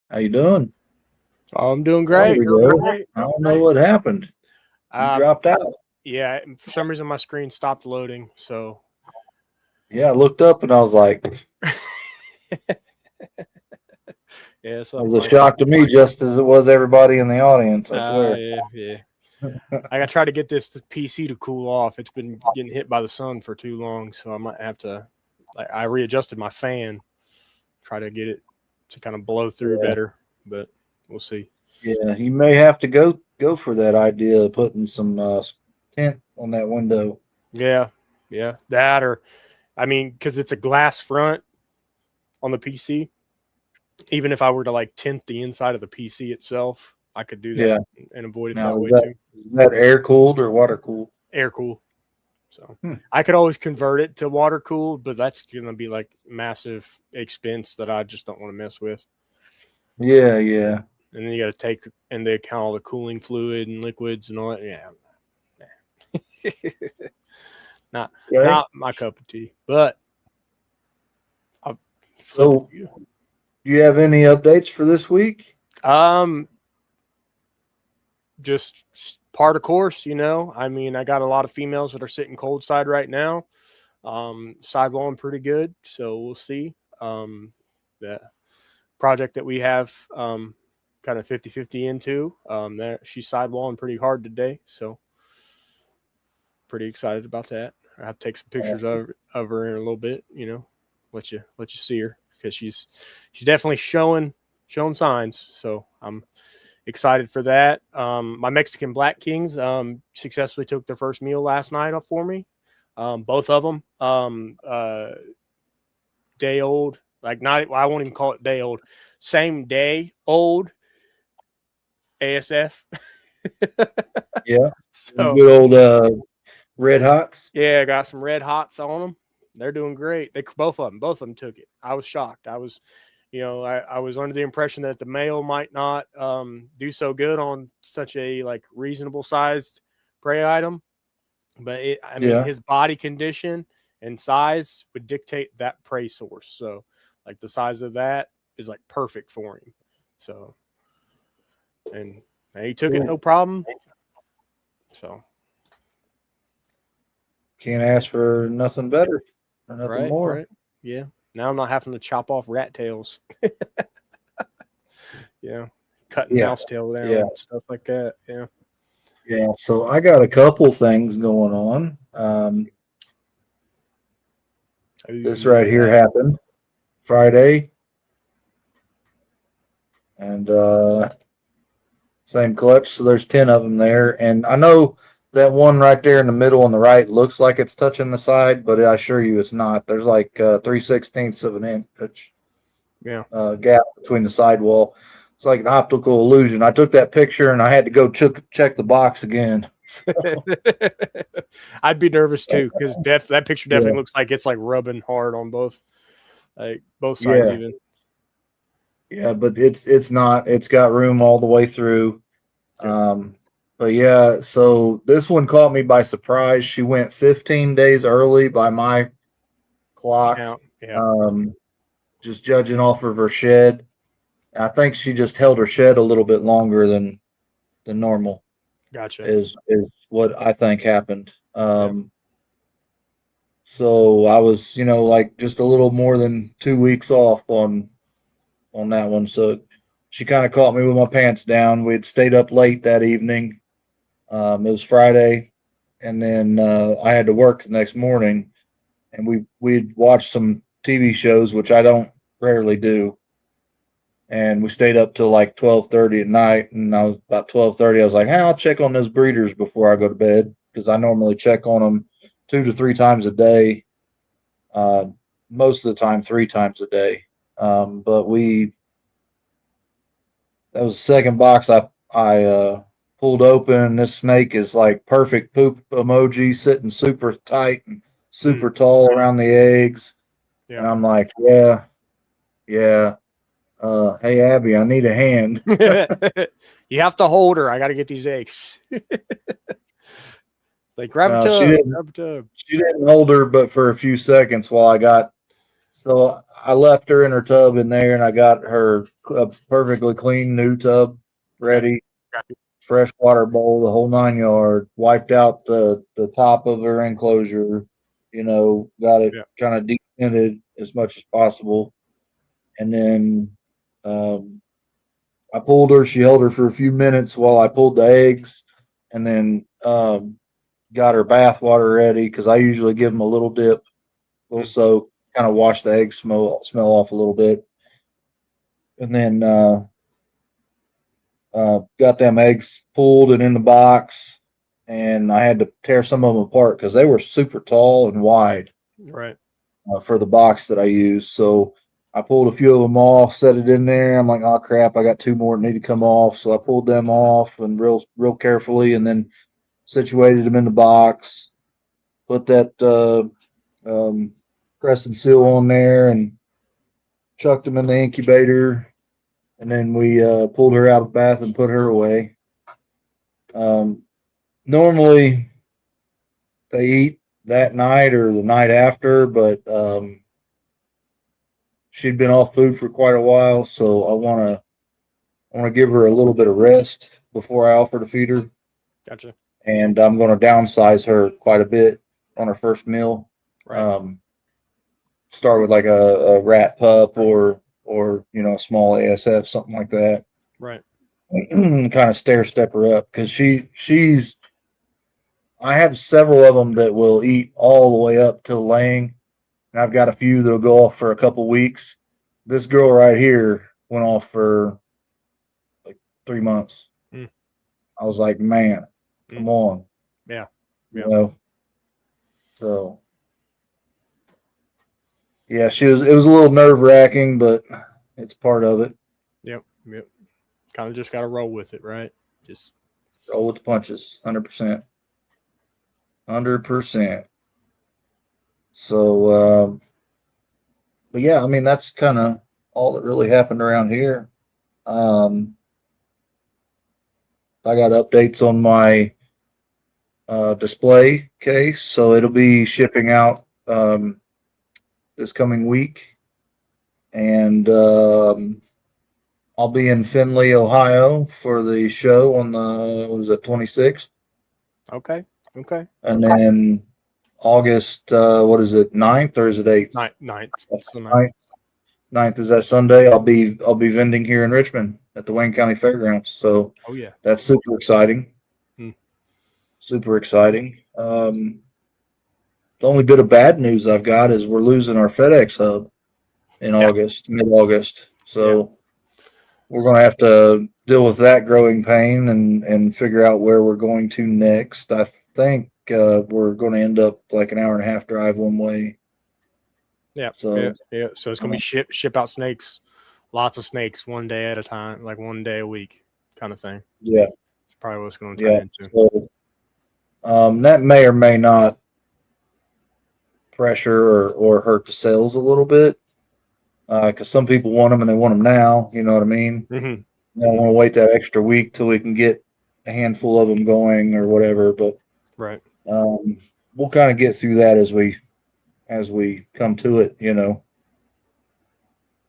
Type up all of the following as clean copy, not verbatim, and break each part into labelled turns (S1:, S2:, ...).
S1: How you doing?
S2: Oh, I'm doing
S1: There
S2: great.
S1: we go. I don't know what happened. You dropped out.
S2: Yeah, for some reason my screen stopped loading. So
S1: Yeah, I looked up and I was like,
S2: yeah,
S1: it was a shock to me just as it was everybody in the audience, I swear.
S2: yeah. I gotta try to get this PC to cool off. It's been getting hit by the sun for too long, so I might have to. I readjusted my fan, try to get it to kind of blow through better, but we'll see.
S1: Yeah, you may have to go for that idea of putting some tint on that window.
S2: Yeah, that or, I mean, because it's a glass front on the PC. Even if I were to like tint the inside of the PC itself, I could do that and avoid it
S1: Now,
S2: that way too.
S1: Is that air cooled or water cooled?
S2: Air cooled. So I could always convert it to water cooled, but that's going to be like massive expense that I just don't want to mess with.
S1: Yeah.
S2: And then you got to take into account all the cooling fluid and liquids and all that. Yeah. not my cup of tea, but
S1: so do you have any updates for this week?
S2: Just part of course, you know. I mean, I got a lot of females that are sitting cold side right now. Sidewalling pretty good, so we'll see. The project that we have kind of 50-50 into, that she's sidewalling pretty hard today, so pretty excited about that. I have to take some pictures of her in a little bit, you know, let you see her, because she's definitely showing signs, so I'm excited for that. My Mexican Black Kings successfully took their first meal last night for me. Both of them, day old, like not, I won't even call it day old, same day old ASF.
S1: Yeah.
S2: So
S1: good old Red Hots.
S2: Yeah, I got some Red Hots on them. They're doing great. Both of them took it. I was shocked. I was, you know, I was under the impression that the male might not do so good on such a like reasonable sized prey item, but I mean, his body condition and size would dictate that prey source. So like the size of that is like perfect for him. So, and he took it no problem. So
S1: can't ask for nothing better or nothing more.
S2: Right. Yeah. Now I'm not having to chop off rat tails. Yeah. Cutting mouse tail down and stuff like that. Yeah.
S1: Yeah. So I got a couple things going on. This right here happened Friday. And Same clutch. So there's 10 of them there. And I know that one right there in the middle on the right looks like it's touching the side, but I assure you it's not. There's like 3/16 of an inch
S2: Yeah.
S1: gap between the sidewall. It's like an optical illusion. I took that picture and I had to go check the box again.
S2: I'd be nervous too because that picture
S1: Yeah.
S2: definitely looks like it's like rubbing hard on both sides
S1: Yeah.
S2: even.
S1: Yeah, but it's not. It's got room all the way through.
S2: Good.
S1: But yeah, so this one caught me by surprise. She went 15 days early by my clock.
S2: Count. Yeah.
S1: Um, just judging off of her shed. I think she just held her shed a little bit longer than normal.
S2: Gotcha.
S1: Is what I think happened.
S2: Yep.
S1: So I was, like just a little more than 2 weeks off on that one. So she kind of caught me with my pants down. We had stayed up late that evening. It was Friday, and then I had to work the next morning, and we'd watched some TV shows, which I don't rarely do. And we stayed up till like 12:30 at night, and I was about 12:30. I was like, "Hey, I'll check on those breeders before I go to bed because I normally check on them 2 to 3 times a day. Most of the time, 3 times a day. But that was the second box I pulled open. This snake is like perfect poop emoji, sitting super tight and super tall around the eggs.
S2: Yeah.
S1: And I'm like, yeah. Hey Abby, I need a hand.
S2: You have to hold her. I got to get these eggs. Like grab a
S1: She
S2: tub.
S1: didn't.
S2: Grab a tub.
S1: She didn't hold her, but for a few seconds while I got. So I left her in her tub in there, and I got her a perfectly clean new tub ready. Fresh water bowl, the whole 9 yards. Wiped out the top of her enclosure. Got it kind of decented as much as possible, and then I pulled her. She held her for a few minutes while I pulled the eggs, and then got her bath water ready because I usually give them a little dip, a little soak, kind of wash the eggs smell off a little bit, and then got them eggs pulled and in the box, and I had to tear some of them apart because they were super tall and wide
S2: Right.
S1: for the box that I used. So I pulled a few of them off, set it in there. I'm like, oh crap, I got 2 more that need to come off. So I pulled them off and real carefully, and then situated them in the box. Put that press and seal on there, and chucked them in the incubator. And then we pulled her out of the bath and put her away. Normally, they eat that night or the night after, but she'd been off food for quite a while, so I want to give her a little bit of rest before I offer to feed her.
S2: Gotcha.
S1: And I'm going to downsize her quite a bit on her first meal.
S2: Right.
S1: Start with like a rat pup or a small ASF, something like that.
S2: Right.
S1: Kind of stair step her up because she's. I have several of them that will eat all the way up till laying, and I've got a few that'll go off for a couple weeks. This girl right here went off for like 3 months. I was like, man, come on.
S2: Yeah.
S1: So yeah, it was a little nerve-wracking, but it's part of it.
S2: Yep. Kind of just got to roll with it, right? Just
S1: roll with the punches, 100%. 100%. So, but yeah, I mean, that's kind of all that really happened around here. I got updates on my display case, so it'll be shipping out this coming week, and I'll be in Findlay, Ohio for the show on the 26th.
S2: Okay.
S1: And then August, 9th or is it 8th?
S2: 9th.
S1: That's the 9th. 9th is that Sunday. I'll be vending here in Richmond at the Wayne County Fairgrounds. So that's super exciting. Super exciting. The only bit of bad news I've got is we're losing our FedEx hub in August, mid-August. So we're going to have to deal with that growing pain and figure out where we're going to next. I think we're going to end up like an hour and a half drive one way.
S2: Yeah,
S1: So
S2: yeah. So it's gonna be ship out snakes, lots of snakes, one day at a time, like one day a week, kind of thing.
S1: yeah,
S2: It's probably what it's going to turn
S1: yeah.
S2: into.
S1: So that may or may not pressure or hurt the sales a little bit because some people want them and they want them now. You know what I mean?
S2: Mm-hmm.
S1: They don't want to wait that extra week till we can get a handful of them going or whatever. But
S2: Right.
S1: we'll kind of get through that as we come to it.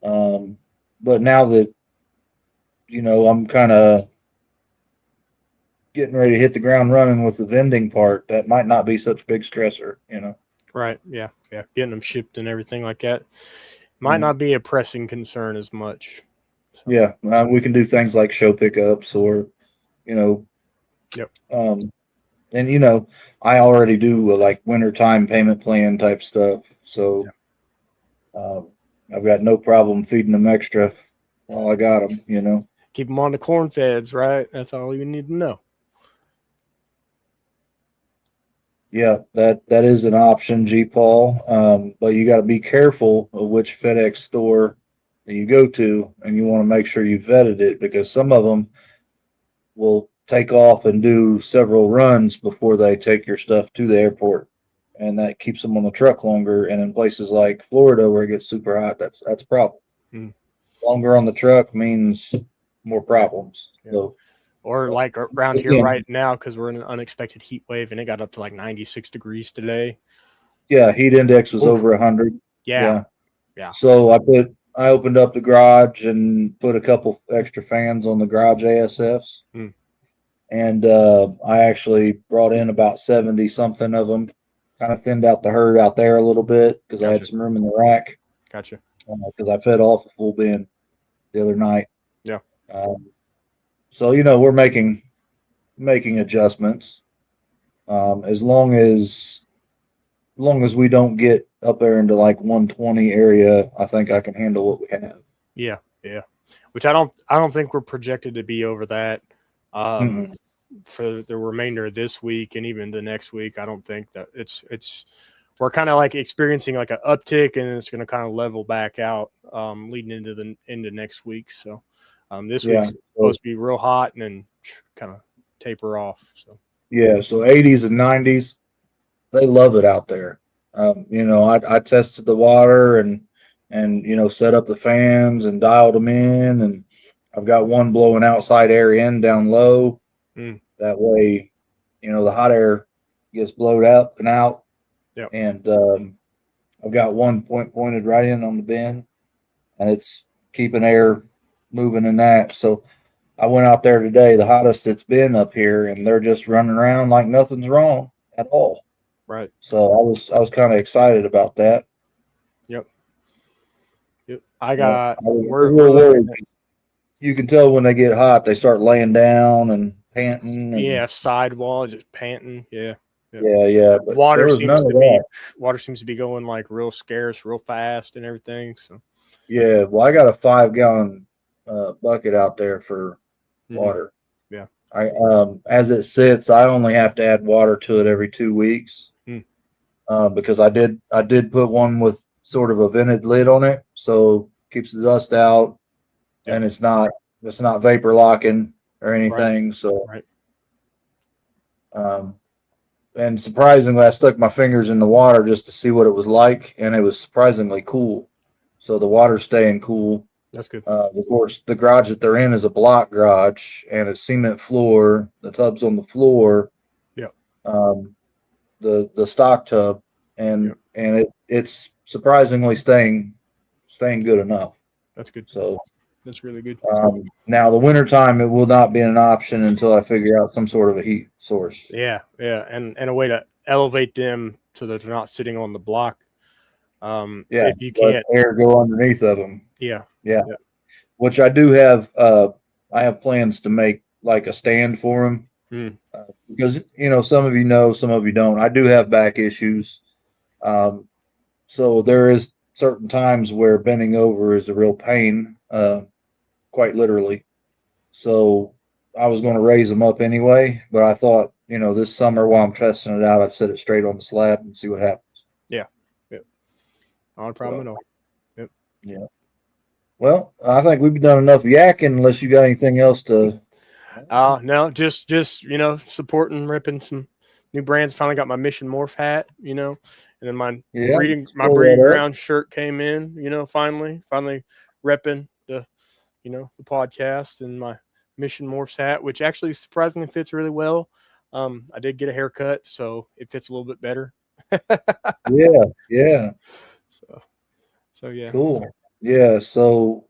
S1: But now that I'm kind of getting ready to hit the ground running with the vending part, that might not be such a big stressor.
S2: Right. Yeah. Yeah. Getting them shipped and everything like that might
S1: Mhm.
S2: not be a pressing concern as much. So,
S1: Yeah, we can do things like show pickups or, you know,
S2: yep.
S1: and I already do like wintertime payment plan type stuff. So I've got no problem feeding them extra while I got them.
S2: Keep them on the corn feds, right? That's all you need to know.
S1: Yeah, that is an option, G Paul. But you got to be careful of which FedEx store that you go to, and you want to make sure you vetted it because some of them will take off and do several runs before they take your stuff to the airport, and that keeps them on the truck longer. And in places like Florida where it gets super hot, that's a problem.
S2: Mm.
S1: Longer on the truck means more problems.
S2: Yeah.
S1: So,
S2: Or like around here
S1: again,
S2: right now, because we're in an unexpected heat wave and it got up to like 96 degrees today.
S1: yeah, heat index was
S2: Oof.
S1: over 100.
S2: Yeah.
S1: So I opened up the garage and put a couple extra fans on the garage ASFs.
S2: Mm.
S1: And I actually brought in about 70 something of them, kind of thinned out the herd out there a little bit because I had some room in the rack.
S2: Gotcha.
S1: Because I fed off a full bin the other night.
S2: Yeah.
S1: So we're making adjustments. As long as we don't get up there into like 120 area, I think I can handle what we have.
S2: Yeah. Which I don't think we're projected to be over that for the remainder of this week and even the next week. I don't think that we're kind of like experiencing like an uptick and it's going to kind of level back out leading into next week. So this week's supposed to be real hot and then kind of taper off. So
S1: yeah, so 80s and 90s, they love it out there. I tested the water and set up the fans and dialed them in, and I've got one blowing outside air in down low. That way, the hot air gets blowed up and out.
S2: Yep.
S1: And I've got one pointed right in on the bin, and it's keeping air moving in that. So I went out there today, the hottest it's been up here, and they're just running around like nothing's wrong at all.
S2: Right.
S1: So I was kind of excited about that.
S2: Yep. I got.
S1: We're worried. You can tell when they get hot, they start laying down and panting. And,
S2: sidewall just panting. Yeah.
S1: Yeah. But
S2: water seems to be going like real scarce, real fast, and everything. So.
S1: Yeah. Well, I got a 5-gallon bucket out there for water.
S2: Yeah.
S1: As it sits, I only have to add water to it every 2 weeks. Because I did put one with sort of a vented lid on it, so keeps the dust out, and it's not vapor locking or anything. Right. So, and surprisingly, I stuck my fingers in the water just to see what it was like, and it was surprisingly cool. So the water's staying cool.
S2: That's good.
S1: Of course, the garage that they're in is a block garage and a cement floor. The tub's on the floor.
S2: Yeah.
S1: The stock tub, and it's surprisingly staying good enough.
S2: That's good.
S1: So
S2: that's really good.
S1: Now the wintertime, it will not be an option until I figure out some sort of a heat source.
S2: Yeah, and a way to elevate them so that they're not sitting on the block. If you can't,
S1: air go underneath of them.
S2: Yeah.
S1: Which I do have. I have plans to make like a stand for them. Because some of you know, some of you don't. I do have back issues, so there is certain times where bending over is a real pain. Of quite literally. So I was going to raise them up anyway, but I thought, this summer while I'm testing it out, I'd set it straight on the slab and see what happens.
S2: Yeah. Yep. Not a problem at all. Yep.
S1: Yeah. Well, I think we've done enough yakking unless you got anything else to.
S2: No, just supporting, ripping some new brands. Finally got my Mission Morph hat, and then my breeding ground shirt came in, finally repping the podcast and my Mission Morphs hat, which actually surprisingly fits really well. I did get a haircut, so it fits a little bit better.
S1: Yeah.
S2: So yeah.
S1: Cool. Yeah. So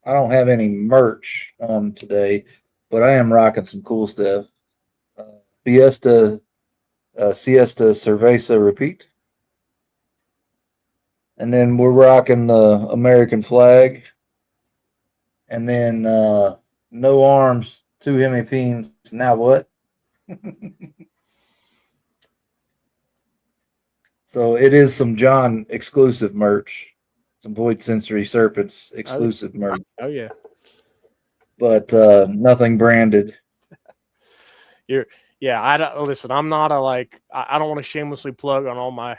S1: I don't have any merch on today, but I am rocking some cool stuff. Siesta Cerveza Repeat. And then we're rocking the American flag. And then no arms, 2 hemipenes. Now what? So it is some John exclusive merch. Some Void Sensory Serpents exclusive merch.
S2: Oh yeah.
S1: But nothing branded.
S2: I don't listen. I'm not I don't want to shamelessly plug on all my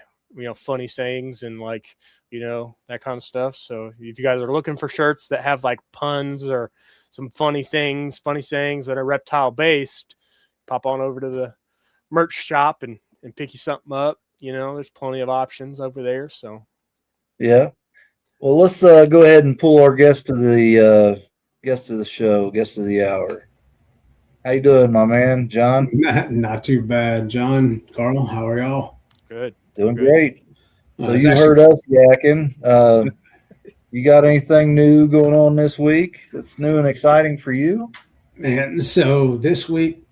S2: funny sayings and that kind of stuff. So if you guys are looking for shirts that have puns or some funny sayings that are reptile based, pop on over to the merch shop and pick you something up. There's plenty of options over there. So
S1: yeah. Well, let's go ahead and pull our guest of the show, guest of the hour. How you doing, my man, John?
S3: Not too bad, John. Carl, how are y'all?
S2: Good.
S1: Doing great. So you heard us yakking. You got anything new going on this week that's new and exciting for you?
S3: And so this week,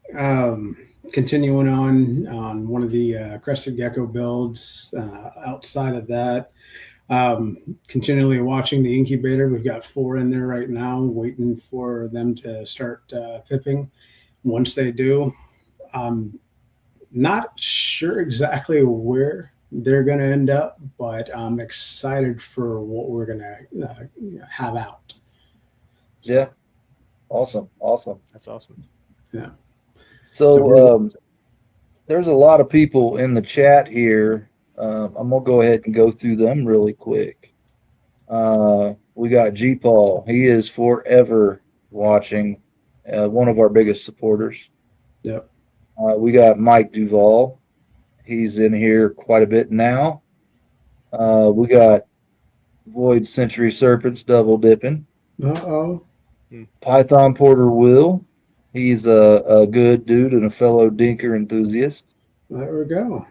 S3: continuing on one of the crested gecko builds. Outside of that, continually watching the incubator. We've got 4 in there right now, waiting for them to start pipping. Once they do, I'm not sure exactly where they're going to end up, but I'm excited for what we're going to have out.
S1: So, yeah. Awesome.
S2: That's awesome.
S3: Yeah.
S1: So there's a lot of people in the chat here. I'm going to go ahead and go through them really quick. We got G Paul. He is forever watching, one of our biggest supporters.
S3: Yep.
S1: We got Mike Duvall. He's in here quite a bit now. We got Void Century Serpents double dipping.
S3: Uh-oh.
S1: Python Porter Will. He's a good dude and a fellow dinker enthusiast.
S3: There we go.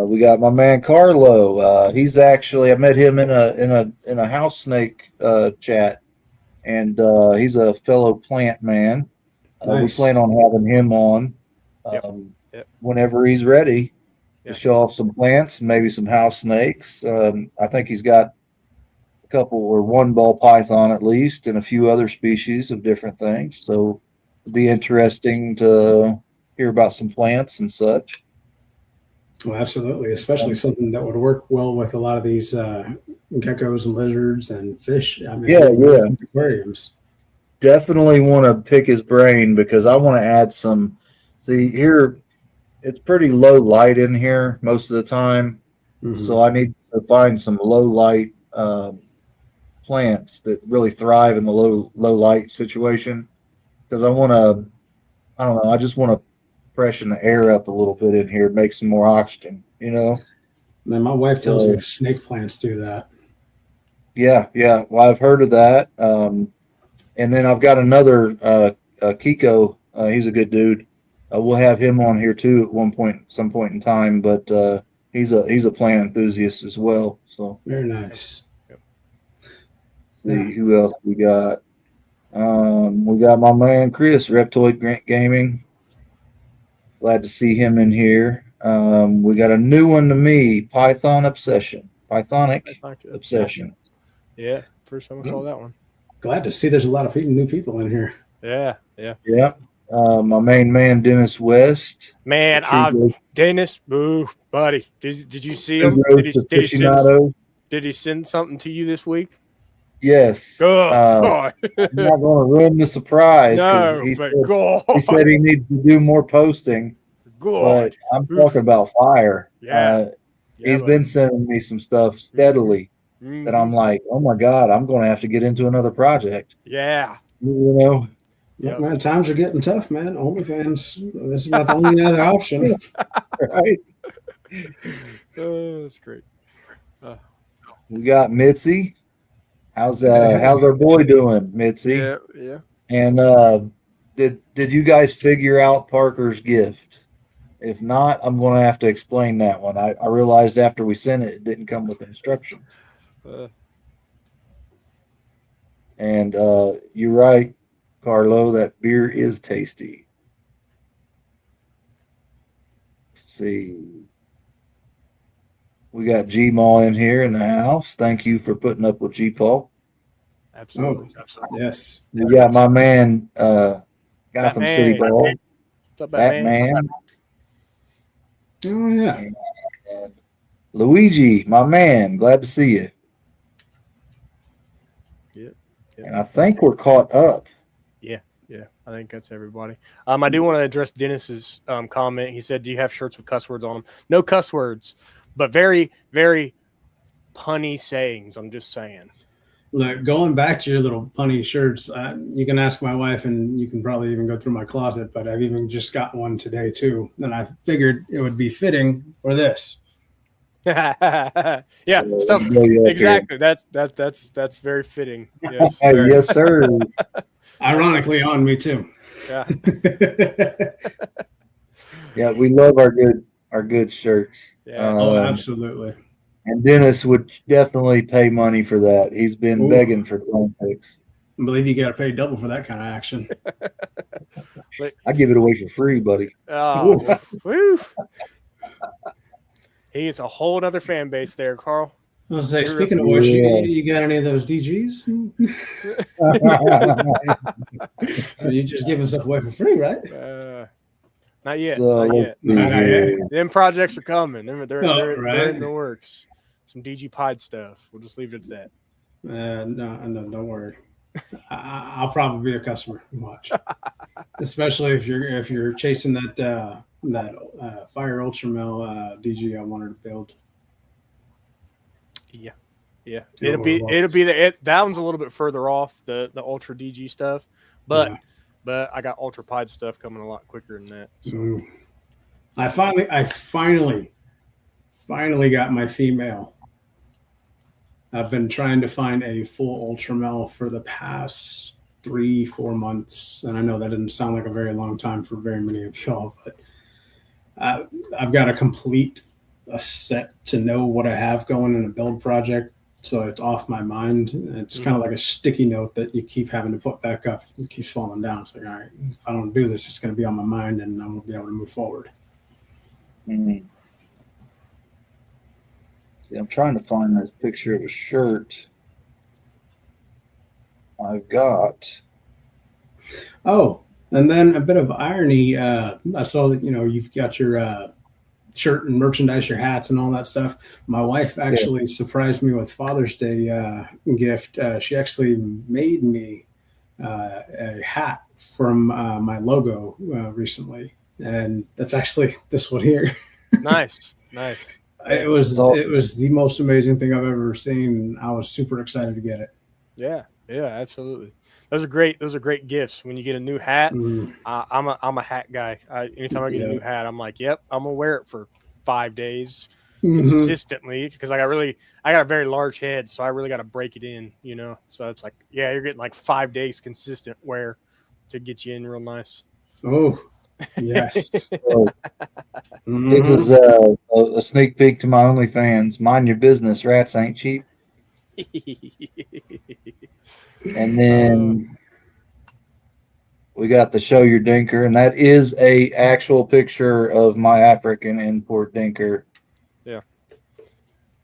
S1: We got my man Carlo. He's actually, I met him in a house snake chat, and he's a fellow plant man.
S3: Nice.
S1: We plan on having him on whenever he's ready to show off some plants and maybe some house snakes. I think he's got a couple or 1 ball python at least, and a few other species of different things. So it'd be interesting to hear about some plants and such.
S3: Well, absolutely, especially something that would work well with a lot of these geckos and lizards and fish. I mean, aquariums.
S1: Definitely want to pick his brain because I want to add some. See, here it's pretty low light in here most of the time, so I need to find some low light plants that really thrive in the low light situation. Because I just want to freshen the air up a little bit in here, make some more oxygen. Man,
S3: my wife tells me snake plants do that.
S1: Yeah. Well, I've heard of that. And then I've got another Kiko. He's a good dude. We'll have him on here too at some point in time. But he's a plant enthusiast as well. So
S3: very nice.
S1: See who else we got. We got my man Chris, Reptoid Gaming. Glad to see him in here. We got a new one to me, Pythonic Obsession.
S2: Yeah, first time I saw that one.
S3: Glad to see there's a lot of new people in here.
S2: Yeah.
S1: My main man, Dennis West.
S2: Man, Dennis, boo, buddy. Did you see him? Did he send something to you this week?
S1: Yes.
S2: God.
S1: I'm not going to ruin the surprise because
S2: No,
S1: he
S2: but
S1: said,
S2: God.
S1: he said he needs to do more posting. But
S2: God.
S1: I'm
S2: Oof.
S1: talking about fire.
S2: Yeah. Yeah,
S1: He's
S2: buddy.
S1: been sending me some stuff steadily that I'm
S2: Mhm.
S1: like, oh my God, I'm going to have to get into another project.
S2: Yeah.
S1: You know?
S3: Look,
S2: Yep.
S3: man, times are getting tough, man. OnlyFans, this is about the only other option.
S1: Right.
S2: That's great.
S1: We got Mitzi. How's our boy doing, Mitzi?
S2: Yeah. Yeah.
S1: And did you guys figure out Parker's gift? If not, I'm going to have to explain that one. I realized after we sent it, it didn't come with instructions.
S2: Uh,
S1: And you're right, Carlo, that beer is tasty. Let's see. We got G-Maw in here in the house. Thank you for putting up with G-Paul.
S2: absolutely.
S3: Yes.
S1: We got my man, Gotham City
S2: Batman.
S1: Ball,
S2: What's up, Batman?
S1: Batman,
S3: Oh, yeah.
S1: and Luigi, my man. Glad to see you.
S2: Yep.
S1: And I think we're caught up.
S2: Yeah, I think that's everybody. I do want to address Dennis's comment. He said, "Do you have shirts with cuss words on them?" No cuss words, but very, very punny sayings. I'm just saying.
S3: Look, going back to your little punny shirts, you can ask my wife, and you can probably even go through my closet. But I've even just got one today too, and I figured it would be fitting for this.
S2: Yeah, stuff.
S1: Blow you up
S2: Exactly. That's very fitting. Yes.
S1: here. Yes, sir.
S3: Ironically, on me too.
S2: Yeah.
S1: Yeah, we love our good shirts.
S2: Yeah.
S3: Oh, absolutely.
S1: And Dennis would definitely pay money for that. He's been
S3: Ooh.
S1: begging for phone pics.
S3: I believe you got to pay double for that kind of action.
S1: I give it away for free, buddy.
S2: Oh, woo. He is a whole other fan base there, Carl.
S3: I was like, speaking of which, you got any of those DGs? You just giving stuff away for free, right?
S2: Not yet.
S1: So,
S2: not yet.
S3: Not yet.
S2: Them projects are coming. They're
S3: right.
S2: in the works. Some DG Pied stuff. We'll just leave it at that.
S3: No, don't worry. I'll probably be a customer. Watch, especially if you're chasing that Fire Ultra Mill DG I wanted to build.
S2: Yeah. It'll be that one's a little bit further off the Ultra DG stuff, but I got Ultra Pied stuff coming a lot quicker than that. So.
S3: I finally got my female. I've been trying to find a full Ultra Mel for the past 3-4 months, and I know that doesn't sound like a very long time for very many of y'all, but I've got to complete a set to know what I have going in a build project, so it's off my mind. It's kind of like a sticky note that you keep having to put back up. It keeps falling down. It's like, all right, if I don't do this, it's going to be on my mind, and I won't be able to move forward.
S1: Mm-hmm. See, I'm trying to find this picture of a shirt I've got.
S3: Oh, and then a bit of irony. I saw that you've got your shirt and merchandise, your hats, and all that stuff. My wife actually surprised me with Father's Day gift. She actually made me a hat from my logo recently, and that's actually this one here.
S2: Nice.
S3: It was the most amazing thing I've ever seen. I was super excited to get it.
S2: Yeah, absolutely. Those are great gifts when you get a new hat. I'm a hat guy. Anytime I get a new hat, I'm like, yep, I'm gonna wear it for 5 days consistently because I got a very large head, so I really got to break it in, So it's like, yeah, you're getting like 5 days consistent wear to get you in real nice.
S3: Oh, yes.
S1: This is a sneak peek to my OnlyFans. Mind your business, rats ain't cheap. And then we got the show your dinker, and that is a actual picture of my African import dinker.
S2: Yeah.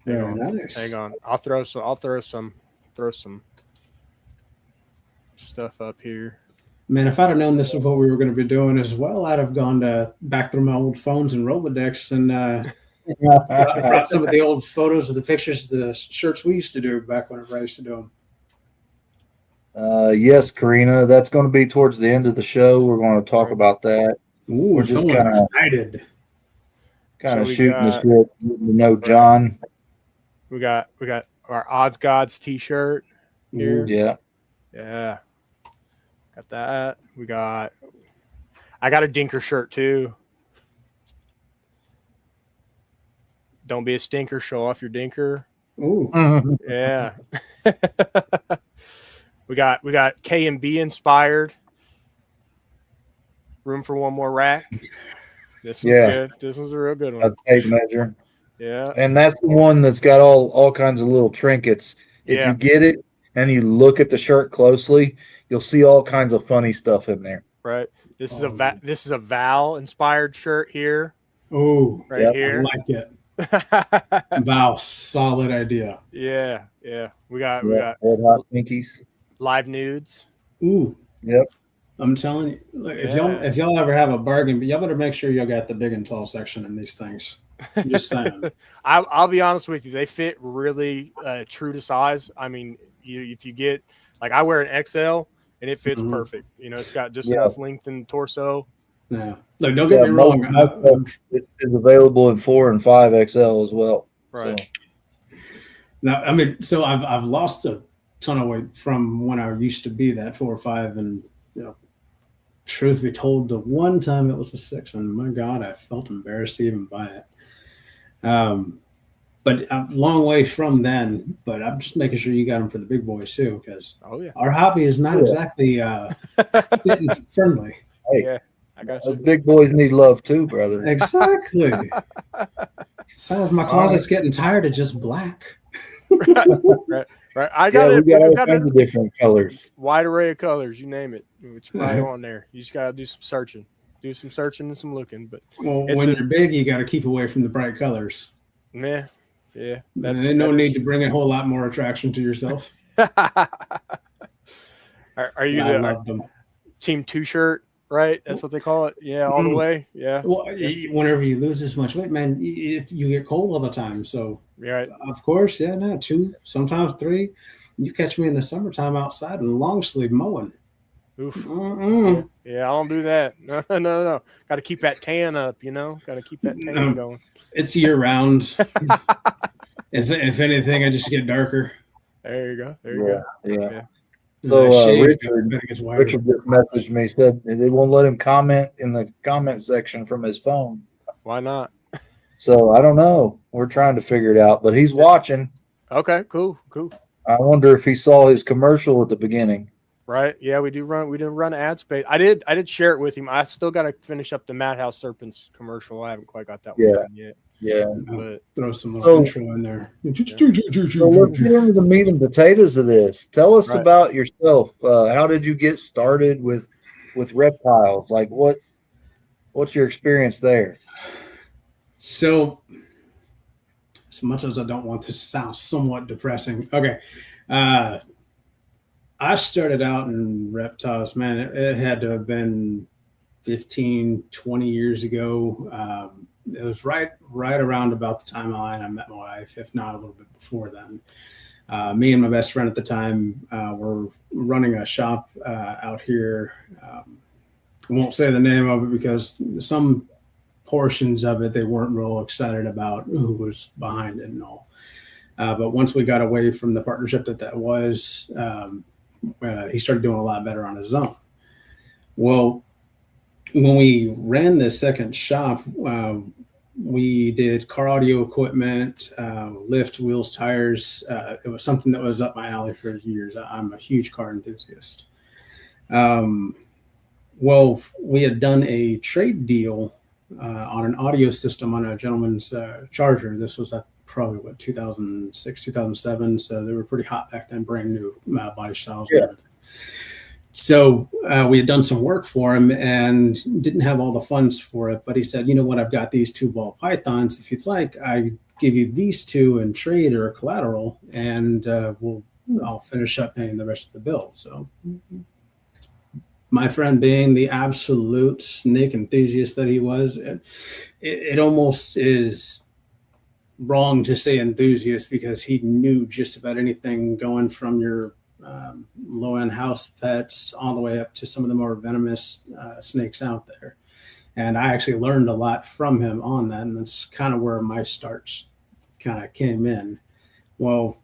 S3: Nice.
S2: Hang on. I'll throw some stuff up here.
S3: Man, if I'd have known this is what we were going to be doing as well, I'd have gone back through my old phones and Rolodex and brought some of the old photos of the pictures of the shirts we used to do back whenever I used to do them.
S1: Yes, Karina, that's going to be towards the end of the show. We're going to talk about that.
S3: Ooh,
S1: We're just
S3: someone's
S1: kind
S3: excited.
S2: So
S1: of
S2: we
S1: shooting the
S2: got-
S1: shit, getting to know John.
S2: We got our Odds Gods T-shirt here.
S3: Ooh.
S1: Yeah.
S2: Yeah, got that. I got a Dinker shirt too. Don't be a stinker. Show off your dinker.
S3: Ooh.
S2: Yeah. we got K and B inspired. Room for one more rack. This one's good. This one's a real good
S1: A
S2: one.
S1: tape measure.
S2: Yeah.
S1: And that's the one that's got all kinds of little trinkets. If
S2: Yeah.
S1: you get it and you look at the shirt closely, you'll see all kinds of funny stuff in there.
S2: Right. This is a Val inspired shirt here.
S3: Ooh.
S2: Right
S1: Yep.
S3: I
S2: here.
S3: like it. Wow, solid idea.
S2: Yeah. We got
S1: Red hot pinkies.
S2: live nudes.
S3: Ooh.
S1: Yep.
S3: I'm telling you, like, if
S2: Yeah.
S3: y'all ever have a bargain, but y'all better make sure y'all got the big and tall section in these things. I'm just saying.
S2: I'll be honest with you, they fit really true to size. I mean, if you get like I wear an XL and it fits
S3: Mhm.
S2: perfect. You know, it's got just
S1: Yeah.
S2: enough length in the torso.
S3: Yeah. Look, don't get me wrong.
S1: It is available in 4 and 5 XL as well.
S2: Right.
S1: So,
S3: Now, I mean, so I've lost a ton of weight from when I used to be that 4 or 5, and truth be told, the one time it was a 6, and my God, I felt embarrassed to even buy it. But I'm a long way from then. But I'm just making sure you got them for the big boys too, because our hobby is not exactly fit and friendly.
S1: hey,
S2: Yeah, I got
S1: those
S2: you.
S1: big boys need love too, brother.
S3: Exactly. Besides, my closet's getting tired of just black.
S2: Right. I got
S1: we
S2: it.
S1: got all
S2: Got
S1: kinds
S2: a
S1: of different colors.
S2: wide array of colors. You name it. It's right on there. You just gotta do some searching. Do some searching and some looking. But
S3: Well, when you're big, you got to keep away from the bright colors.
S2: yeah.
S3: There's no need to bring a whole lot more attraction to yourself.
S2: Are you
S3: I love them.
S2: Team 2 shirt? Right, that's what they call it. Yeah, all the way. Yeah.
S3: Well, whenever you lose this much weight, man, you get cold all the time. So,
S2: right.
S3: Of course, 2, sometimes 3. You catch me in the summertime outside in long sleeve mowing.
S2: Oof. Yeah, I don't do that. No. Got to keep that tan up. Got to keep that tan going.
S3: It's year round. If anything, I just get darker.
S2: There you go.
S1: Yeah. So Richard just messaged me, said they won't let him comment in the comment section from his phone.
S2: Why not?
S1: So I don't know. We're trying to figure it out, but he's watching.
S2: Okay, cool.
S1: I wonder if he saw his commercial at the beginning.
S2: Right. Yeah, we did run ad space. I did share it with him. I still got to finish up the Madhouse Serpents commercial. I haven't quite got that one done yet.
S1: Yeah.
S2: But
S3: throw some little intro in there.
S1: So let's get into the meat and potatoes of this. Tell us about yourself. How did you get started with reptiles? Like what's your experience there?
S3: So much as I don't want this to sound somewhat depressing. Okay. I started out in reptiles, man. It had to have been 15, 20 years ago. It was right around about the timeline I met my wife, if not a little bit before then. Me and my best friend at the time were running a shop out here. I won't say the name of it because some portions of it they weren't real excited about who was behind it and all. But once we got away from the partnership that was, he started doing a lot better on his own. Well, when we ran this second shop, we did car audio equipment, lift, wheels, tires. It was something that was up my alley for years. I'm a huge car enthusiast. Well, we had done a trade deal on an audio system on a gentleman's Charger. This was probably 2006, 2007. So they were pretty hot back then, brand new body styles. Yeah. So we had done some work for him and didn't have all the funds for it. But he said, you know what, I've got these 2 ball pythons. If you'd like, I give you these 2 in trade or collateral, and I'll finish up paying the rest of the bill. So my friend, being the absolute snake enthusiast that he was, it almost is wrong to say enthusiast because he knew just about anything, going from your low-end house pets all the way up to some of the more venomous snakes out there. And I actually learned a lot from him on that, and that's kind of where my starts kind of came in. Well,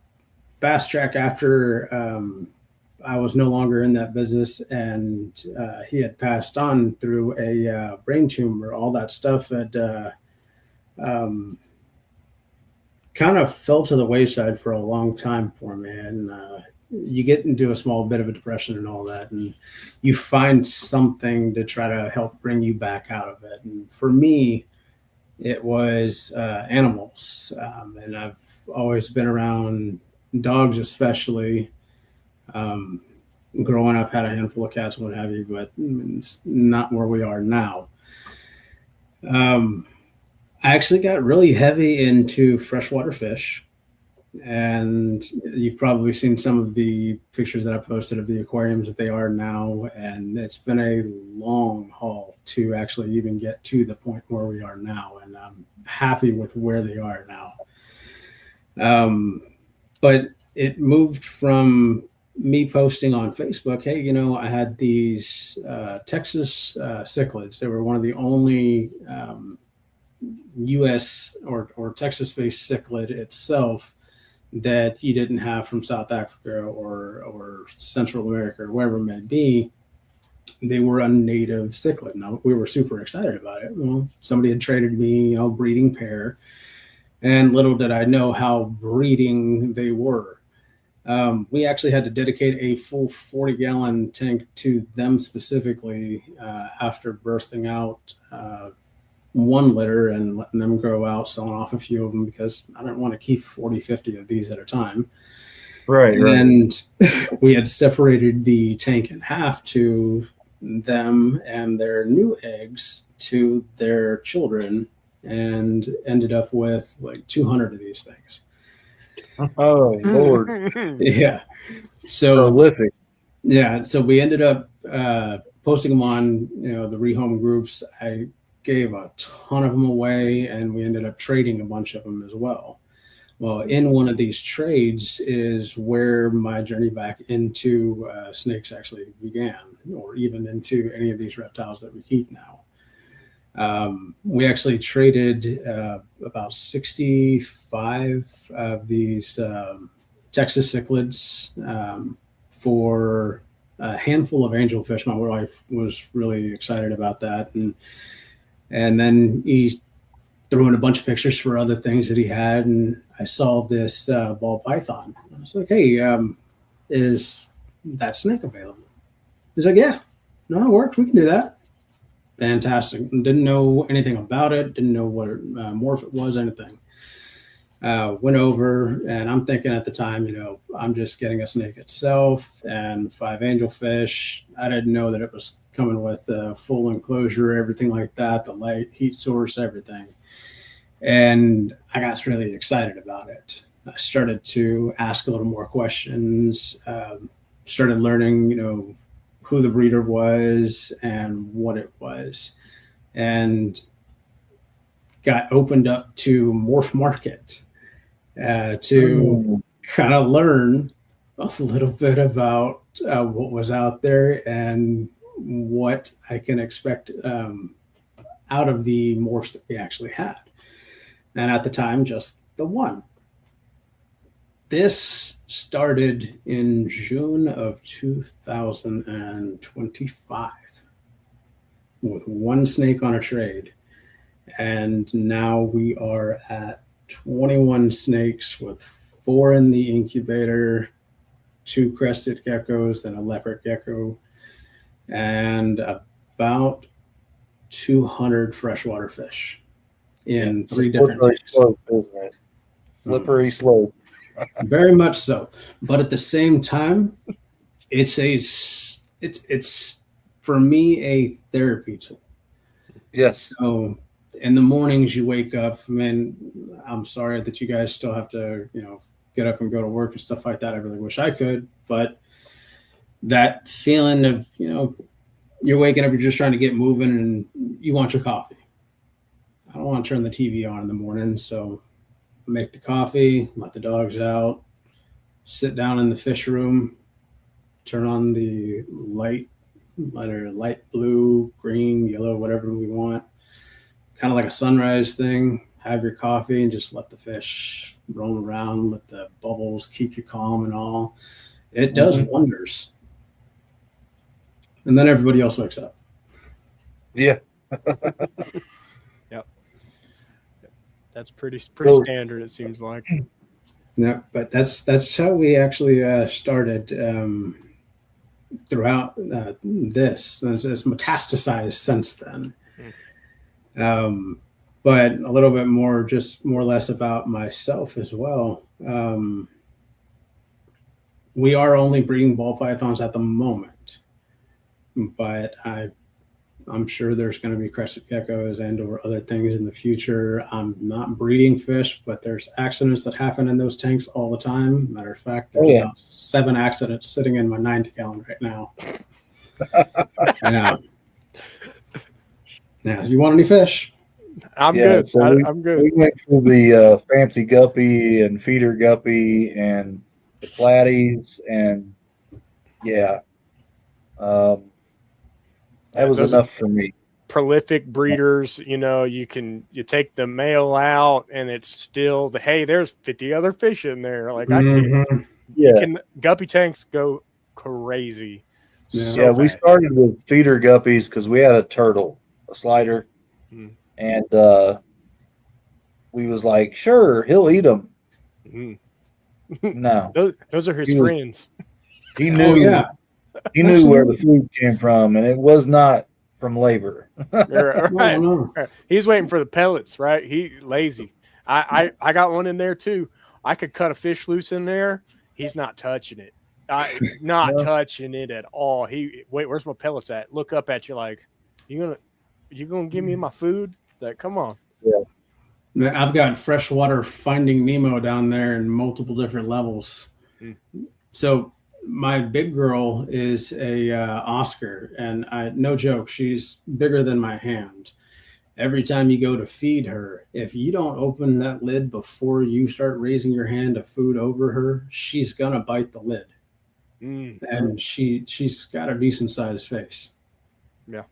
S3: fast track after I was no longer in that business, and he had passed on through a brain tumor. All that stuff had kind of fell to the wayside for a long time for me, and you get into a small bit of a depression and all that, and you find something to try to help bring you back out of it. And for me, it was animals, and I've always been around dogs, especially. Growing up, had a handful of cats and what have you, but it's not where we are now. I actually got really heavy into freshwater fish, and you've probably seen some of the pictures that I posted of the aquariums that they are now, and it's been a long haul to actually even get to the point where we are now, and I'm happy with where they are now. But it moved from me posting on Facebook, hey, I had these Texas cichlids. They were one of the only U.S. or Texas-based cichlid itself that you didn't have from South Africa or Central America or wherever it may be. They were a native cichlid. Now, we were super excited about it. Well, somebody had traded me a breeding pair, and little did I know how breeding they were. We actually had to dedicate a full 40-gallon tank to them specifically after birthing out one litter and letting them grow out, selling off a few of them because I didn't want to keep 40, 50 of these at a time.
S1: Right.
S3: And we had separated the tank in half to them and their new eggs to their children, and ended up with like 200 of these things.
S1: Oh, Lord.
S3: Yeah. So
S1: prolific.
S3: Yeah. So we ended up posting them on, the rehome groups. I gave a ton of them away, and we ended up trading a bunch of them as well. Well, in one of these trades is where my journey back into snakes actually began, or even into any of these reptiles that we keep now. We actually traded about 65 of these Texas cichlids for a handful of angelfish. My wife was really excited about that, and then he threw in a bunch of pictures for other things that he had, and I saw this ball python. I was like, "Hey, is that snake available?" He's like, "Yeah, no, it works. We can do that." Fantastic. Didn't know anything about it. Didn't know what morph it was, anything. Went over, and I'm thinking at the time, I'm just getting a snake itself and 5 angelfish. I didn't know that it was coming with a full enclosure, everything like that, the light, heat source, everything. And I got really excited about it. I started to ask a little more questions, started learning, who the breeder was and what it was, and got opened up to Morph Market to kind of learn a little bit about what was out there and what I can expect out of the morphs that we actually had. And at the time, just the one. This started in June of 2025 with one snake on a trade. And now we are at 21 snakes with 4 in the incubator, 2 crested geckos and a leopard gecko, and about 200 freshwater fish in 3 different tanks.
S1: Slope, isn't it? Slippery slope.
S3: Very much so. But at the same time, it's for me a therapy tool.
S1: Yes.
S3: So in the mornings you wake up, I'm sorry that you guys still have to, get up and go to work and stuff like that. I really wish I could, but that feeling of, you're waking up, you're just trying to get moving and you want your coffee. I don't want to turn the TV on in the morning, so make the coffee, let the dogs out, sit down in the fish room, turn on the light blue, green, yellow, whatever we want, kind of like a sunrise thing. Have your coffee and just let the fish roam around, let the bubbles keep you calm and all. It does wonders. And then everybody else wakes up.
S1: Yeah.
S2: Yep. That's pretty standard, it seems like.
S3: Yeah, but that's how we actually started throughout this. It's metastasized since then. But a little bit more, just more or less about myself as well. We are only breeding ball pythons at the moment, but I'm sure there's going to be crested geckos and or other things in the future. I'm not breeding fish, but there's accidents that happen in those tanks all the time. Matter of fact, there's about 7 accidents sitting in my 90-gallon right now. Now, you want any fish?
S2: I'm good.
S1: So
S2: I'm good.
S1: We went through the fancy guppy and feeder guppy and the platies, and that was enough for me.
S2: Prolific breeders, you take the male out and it's still there's 50 other fish in there. Like guppy tanks go crazy.
S1: So we started with feeder guppies because we had a turtle, a slider, and we was like, sure, he'll eat them. No,
S2: those are his friends.
S1: He knew. He knew where the food came from, and it was not from labor.
S2: Right. No. He's waiting for the pellets, right? He lazy. I got one in there too. I could cut a fish loose in there. He's not touching it. Touching it at all. Where's my pellets at? Look up at you like, you gonna give me my food? Like, come on.
S3: Yeah. I've got freshwater Finding Nemo down there in multiple different levels. So my big girl is a Oscar, and no joke, she's bigger than my hand. Every time you go to feed her, if you don't open that lid before you start raising your hand to food over her, she's gonna bite the lid. And she's got a decent sized face. Yeah.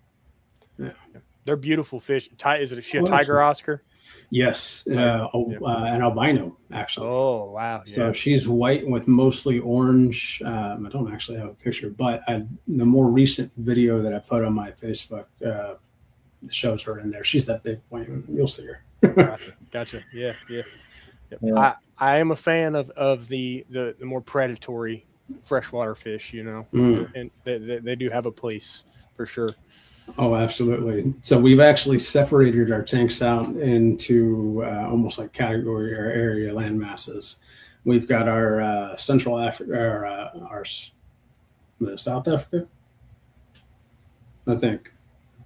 S2: They're beautiful fish. Is she a tiger Oscar?
S3: Yes, an albino, actually.
S2: Oh, wow.
S3: So she's white with mostly orange. I don't actually have a picture, but the more recent video that I put on my Facebook shows her in there. She's that big one. You'll see her.
S2: Gotcha. Yeah. I am a fan of the more predatory freshwater fish, and they do have a place for sure.
S3: Oh, absolutely. So we've actually separated our tanks out into almost like category or area land masses. We've got our Central Africa, our South Africa, I think.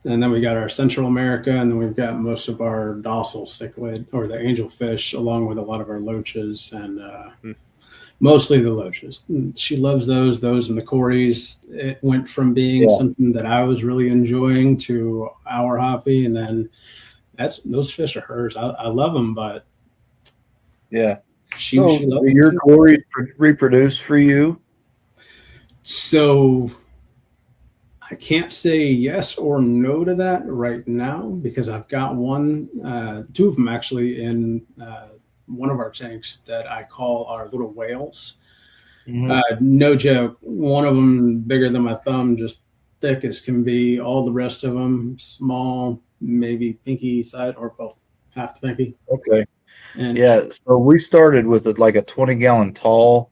S3: And then we got our Central America, and then we've got most of our docile cichlid or the angelfish, along with a lot of our loaches and mostly the loaches. She loves those and the cories. It went from being something that I was really enjoying to our hobby, and then those fish are hers. I love them, but
S1: she do your cories reproduce for you?
S3: So I can't say yes or no to that right now because I've got two of them actually in one of our tanks that I call our little whales. No joke. One of them bigger than my thumb, just thick as can be. All the rest of them small, maybe pinky side or half the pinky.
S1: Okay. And so we started with like a 20-gallon tall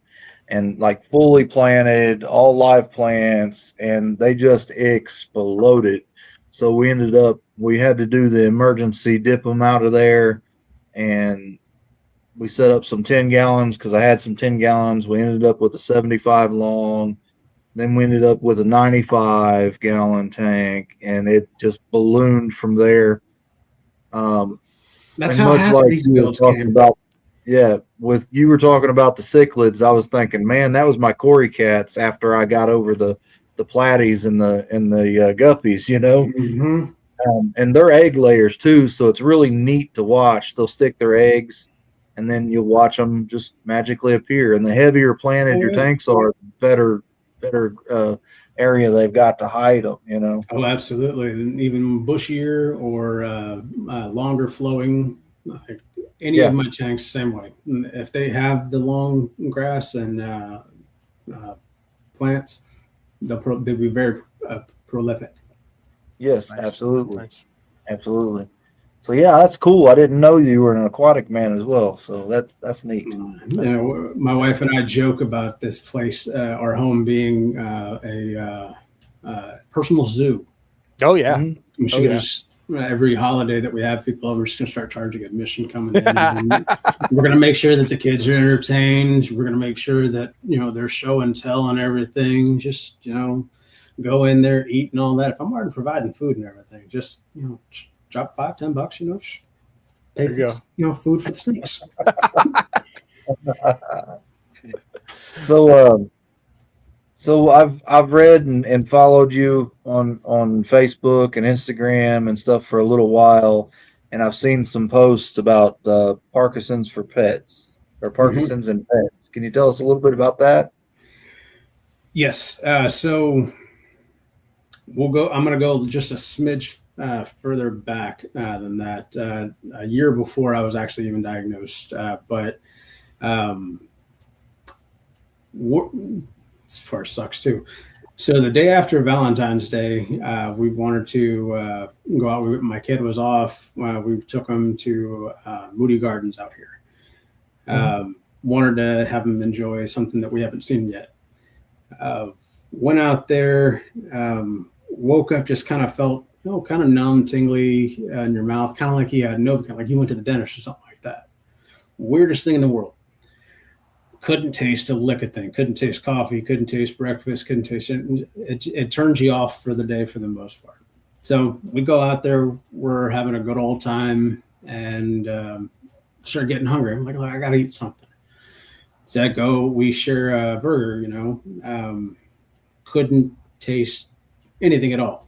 S1: and like fully planted, all live plants, and they just exploded. So we had to do the emergency, dip them out of there, and we set up some 10 gallons because I had some 10 gallons. We ended up with a 75 long. Then we ended up with a 95-gallon tank, and it just ballooned from there.
S3: That's how half these builds came
S1: about. Yeah, you were talking about the cichlids. I was thinking, man, that was my cory cats after I got over the platies and the guppies, and they're egg layers too. So it's really neat to watch. They'll stick their eggs, and then you'll watch them just magically appear. And the heavier planted your tanks are, the better area they've got to hide them. You know.
S3: Oh, absolutely. And even bushier or longer flowing, like any of
S1: Yeah.
S3: my tanks, same way. If they have the long grass and plants, they'll be very prolific.
S1: Yes,
S2: Nice.
S1: absolutely,
S2: Nice.
S1: absolutely. So yeah, that's cool. I didn't know you were an aquatic man as well. So that's neat.
S2: That's cool.
S3: My wife and I joke about this place, our home being personal zoo.
S2: Oh yeah.
S1: Mhm.
S3: We should
S2: Oh,
S3: get
S2: yeah.
S3: us every holiday that we have people over, we're just going to start charging admission coming in. And we're going to make sure that the kids are entertained. We're going to make sure that, there's show and tell and everything. Just, go in there, eat and all that. If I'm already providing food and everything, just, drop $5-10, pay
S2: There you
S3: for, food for the snakes.
S1: So I've read and followed you on Facebook and Instagram and stuff for a little while, and I've seen some posts about Parkinson's for pets or Parkinson's and pets. Can you tell us a little bit about that?
S3: Yes. So I'm going to go just a smidge further back than that. A year before I was actually even diagnosed, but as far as sucks too. So the day after Valentine's Day, we wanted to go out. My kid was off. We took him to Moody Gardens out here. Wanted to have him enjoy something that we haven't seen yet. Went out there, woke up, just kind of felt, kind of numb, tingly in your mouth, kind of like he had like he went to the dentist or something like that. Weirdest thing in the world. Couldn't taste a lick of thing. Couldn't taste coffee. Couldn't taste breakfast. Couldn't taste it. It turns you off for the day for the most part. So we go out there. We're having a good old time and start getting hungry. I'm like, I got to eat something. So I go. We share a burger. Couldn't taste anything at all.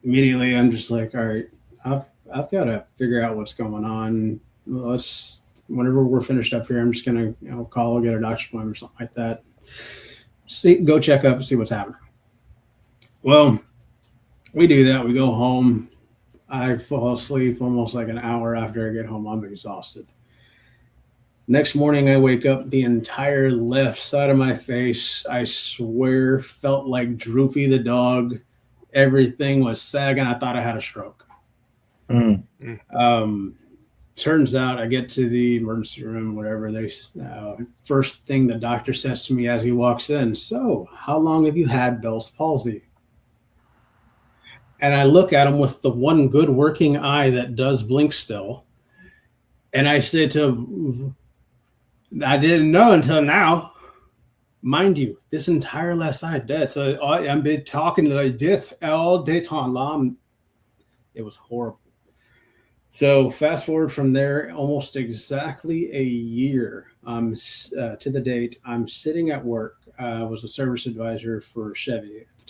S3: Immediately, I'm just like, all right, I've got to figure out what's going on. Whenever we're finished up here, I'm just gonna call, get a doctor's appointment or something like that. Go check up and see what's happening. Well, we do that. We go home. I fall asleep almost like an hour after I get home. I'm exhausted. Next morning, I wake up. The entire left side of my face, I swear, felt like Droopy the dog. Everything was sagging. I thought I had a stroke. Turns out I get to the emergency room, whatever. First thing the doctor says to me as he walks in, so how long have you had Bell's palsy? And I look at him with the one good working eye that does blink still. And I say to him, I didn't know until now. Mind you, this entire left side dead. So I've been talking like this all day long. It was horrible. So fast forward from there, almost exactly a year to the date, I'm sitting at work. I was a service advisor for Chevy at the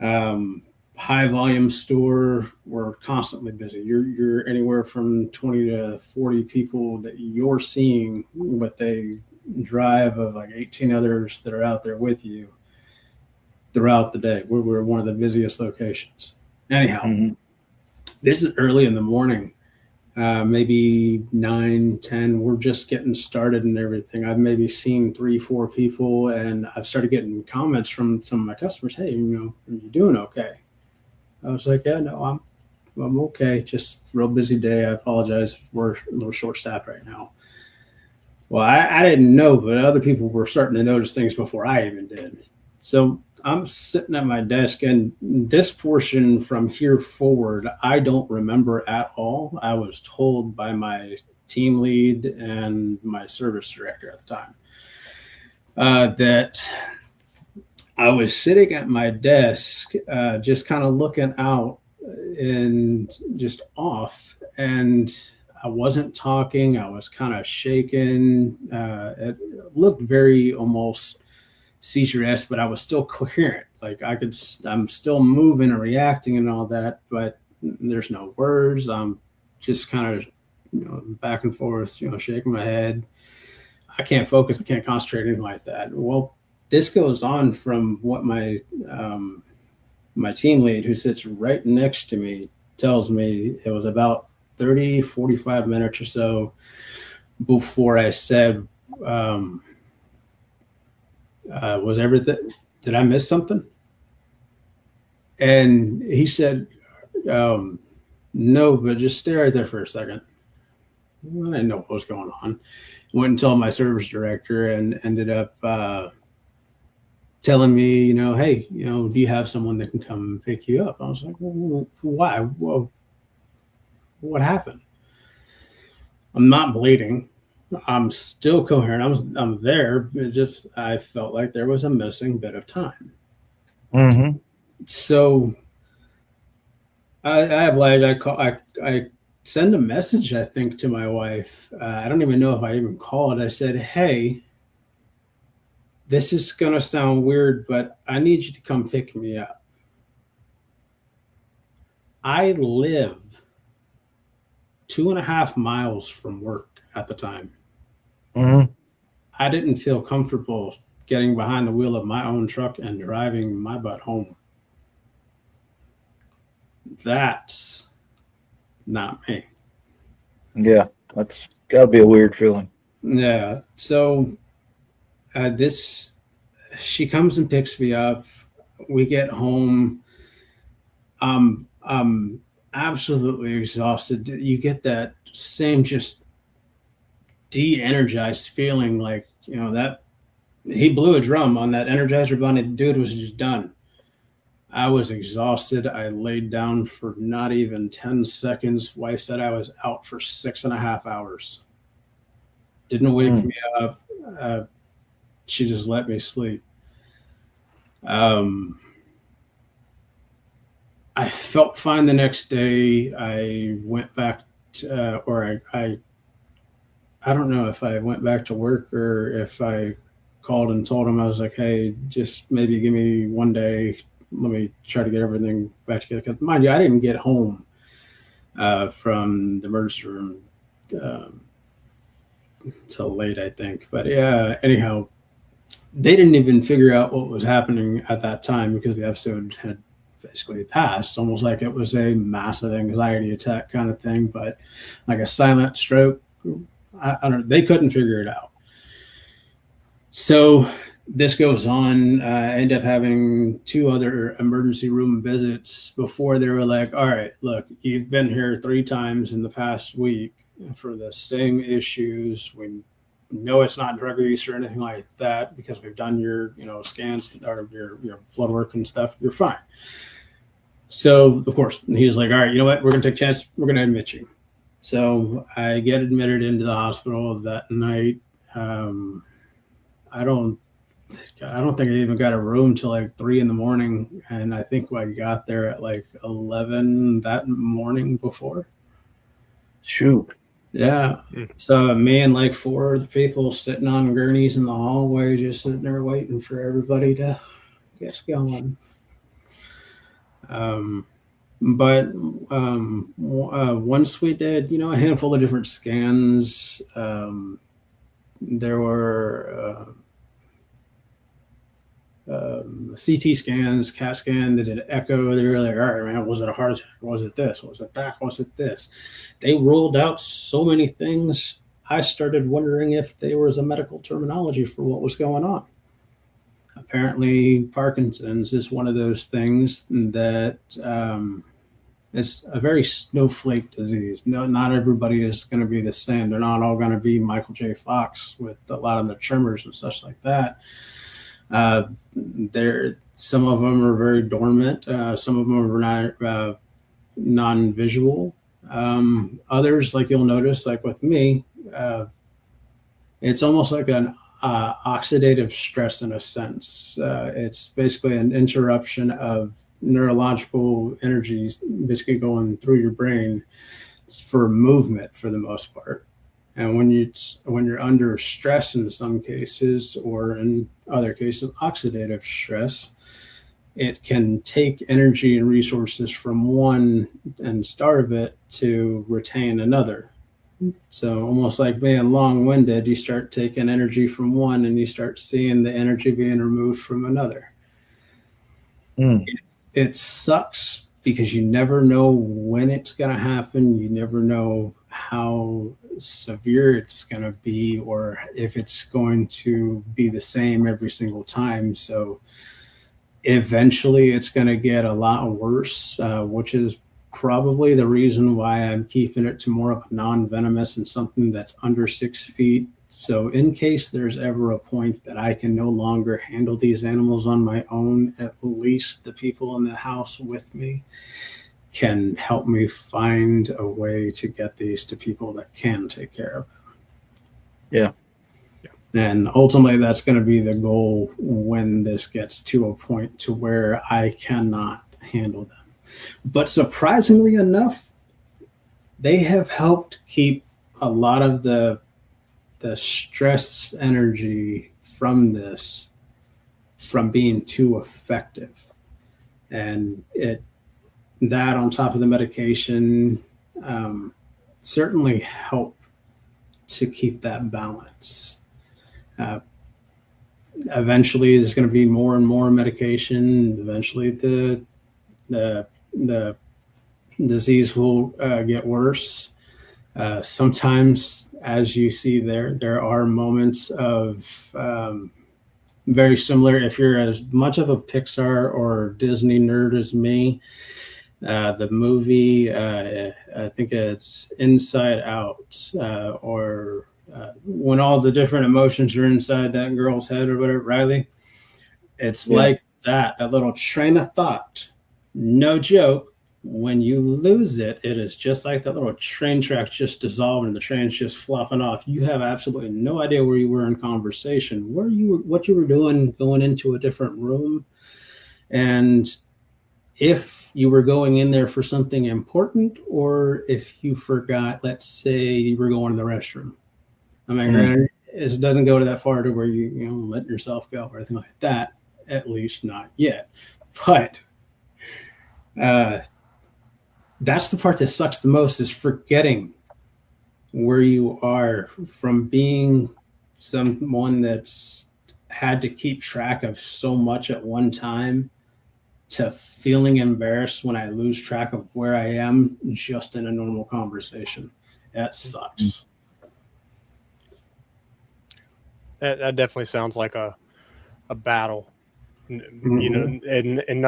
S3: time. High volume store. We're constantly busy. You're anywhere from 20 to 40 people that you're seeing with a drive of like 18 others that are out there with you throughout the day. We're one of the busiest locations. Anyhow, This is early in the morning, maybe 9, 10. We're just getting started and everything. I've maybe seen 3, 4 people, and I've started getting comments from some of my customers. Hey, are you doing okay? I was like, yeah, no, I'm okay. Just real busy day. I apologize. We're a little short staffed right now. Well, I didn't know, but other people were starting to notice things before I even did. So I'm sitting at my desk, and this portion from here forward, I don't remember at all. I was told by my team lead and my service director at the time that I was sitting at my desk, just kind of looking out and just off, and I wasn't talking. I was kind of shaking. It looked very almost seizure-esque, but I was still coherent. Like I'm still moving and reacting and all that, but there's no words. I'm just kind of, back and forth, shaking my head. I can't focus. I can't concentrate, anything like that. Well, this goes on from what my my team lead, who sits right next to me, tells me. It was about 30, 45 minutes or so before I said, was everything, did I miss something? And he said, no, but just stay right there for a second. Well, I didn't know what was going on. Went and told my service director and ended up telling me, hey, do you have someone that can come pick you up? I was like, well, why? Well, what happened? I'm not bleeding. I'm still coherent. I'm there. It just, I felt like there was a missing bit of time.
S1: Mm-hmm.
S3: So I obliged. I send a message, I think, to my wife. I don't even know if I even called. I said, hey, this is going to sound weird, but I need you to come pick me up. I live 2.5 miles from work at the time.
S1: Mm-hmm.
S3: I didn't feel comfortable getting behind the wheel of my own truck and driving my butt home. That's not me.
S1: Yeah, that's got to be a weird feeling.
S3: Yeah. So she comes and picks me up. We get home. I'm absolutely exhausted. You get that same just de-energized feeling, like, that he blew a drum on that Energizer Bunny. Dude was just done. I was exhausted. I laid down for not even 10 seconds. Wife said I was out for 6.5 hours. Didn't wake me up. She just let me sleep. I felt fine the next day. I went back to, I don't know if I went back to work or if I called and told him. I was like, hey, just maybe give me one day. Let me try to get everything back together. Because mind you, I didn't get home from the emergency room till late, I think. But yeah, anyhow, they didn't even figure out what was happening at that time because the episode had basically passed, almost like it was a massive anxiety attack kind of thing, but like a silent stroke. I don't know. They couldn't figure it out. So this goes on. I end up having 2 other emergency room visits before they were like, all right, look, you've been here 3 times in the past week for the same issues. We know it's not drug use or anything like that because we've done your, scans or your blood work and stuff. You're fine. So, of course, he was like, all right, you know what? We're going to take a chance. We're going to admit you. So I get admitted into the hospital that night. I don't think I even got a room till like 3 a.m. And I think I got there at like 11 that morning before.
S1: Shoot.
S3: Yeah. So me and like 4 of the people sitting on gurneys in the hallway, just sitting there waiting for everybody to get going. But once we did, a handful of different scans, there were CT scans, CAT scan, they did echo. They were like, all right, man, was it a heart attack? Was it this? Was it that? Was it this? They rolled out so many things. I started wondering if there was a medical terminology for what was going on. Apparently, Parkinson's is one of those things that it's a very snowflake disease. No, not everybody is going to be the same. They're not all going to be Michael J. Fox with a lot of the tremors and such like that. Some of them are very dormant. Some of them are non-visual. Others, like you'll notice, like with me, it's almost like an oxidative stress in a sense. It's basically an interruption of neurological energies basically going through your brain for movement for the most part. And when you're under stress in some cases, or in other cases, oxidative stress, it can take energy and resources from one and starve it to retain another. So almost like being long-winded, you start taking energy from one and you start seeing the energy being removed from another.
S1: Mm.
S3: It sucks because you never know when it's going to happen. You never know how severe it's going to be or if it's going to be the same every single time. So eventually it's going to get a lot worse, which is probably the reason why I'm keeping it to more of a non-venomous and something that's under 6 feet. So in case there's ever a point that I can no longer handle these animals on my own, at least the people in the house with me can help me find a way to get these to people that can take care of them.
S1: Yeah.
S3: And ultimately that's going to be the goal when this gets to a point to where I cannot handle them. But surprisingly enough, they have helped keep a lot of the stress energy from this from being too effective. And that on top of the medication certainly help to keep that balance. Eventually there's going to be more and more medication. Eventually the disease will get worse. Sometimes, as you see there are moments of very similar. If you're as much of a Pixar or Disney nerd as me, the movie, I think it's Inside Out, or when all the different emotions are inside that girl's head or whatever, Riley, it's like that little train of thought. No joke. When you lose it, it is just like that little train track just dissolved and the train's just flopping off. You have absolutely no idea where you were in conversation, what you were doing going into a different room. And if you were going in there for something important, or if you forgot, let's say you were going to the restroom. I mean, granted, it doesn't go to that far to where you let yourself go or anything like that, at least not yet. But that's the part that sucks the most, is forgetting where you are from being someone that's had to keep track of so much at one time to feeling embarrassed when I lose track of where I am just in a normal conversation. That sucks.
S2: That definitely sounds like a battle, and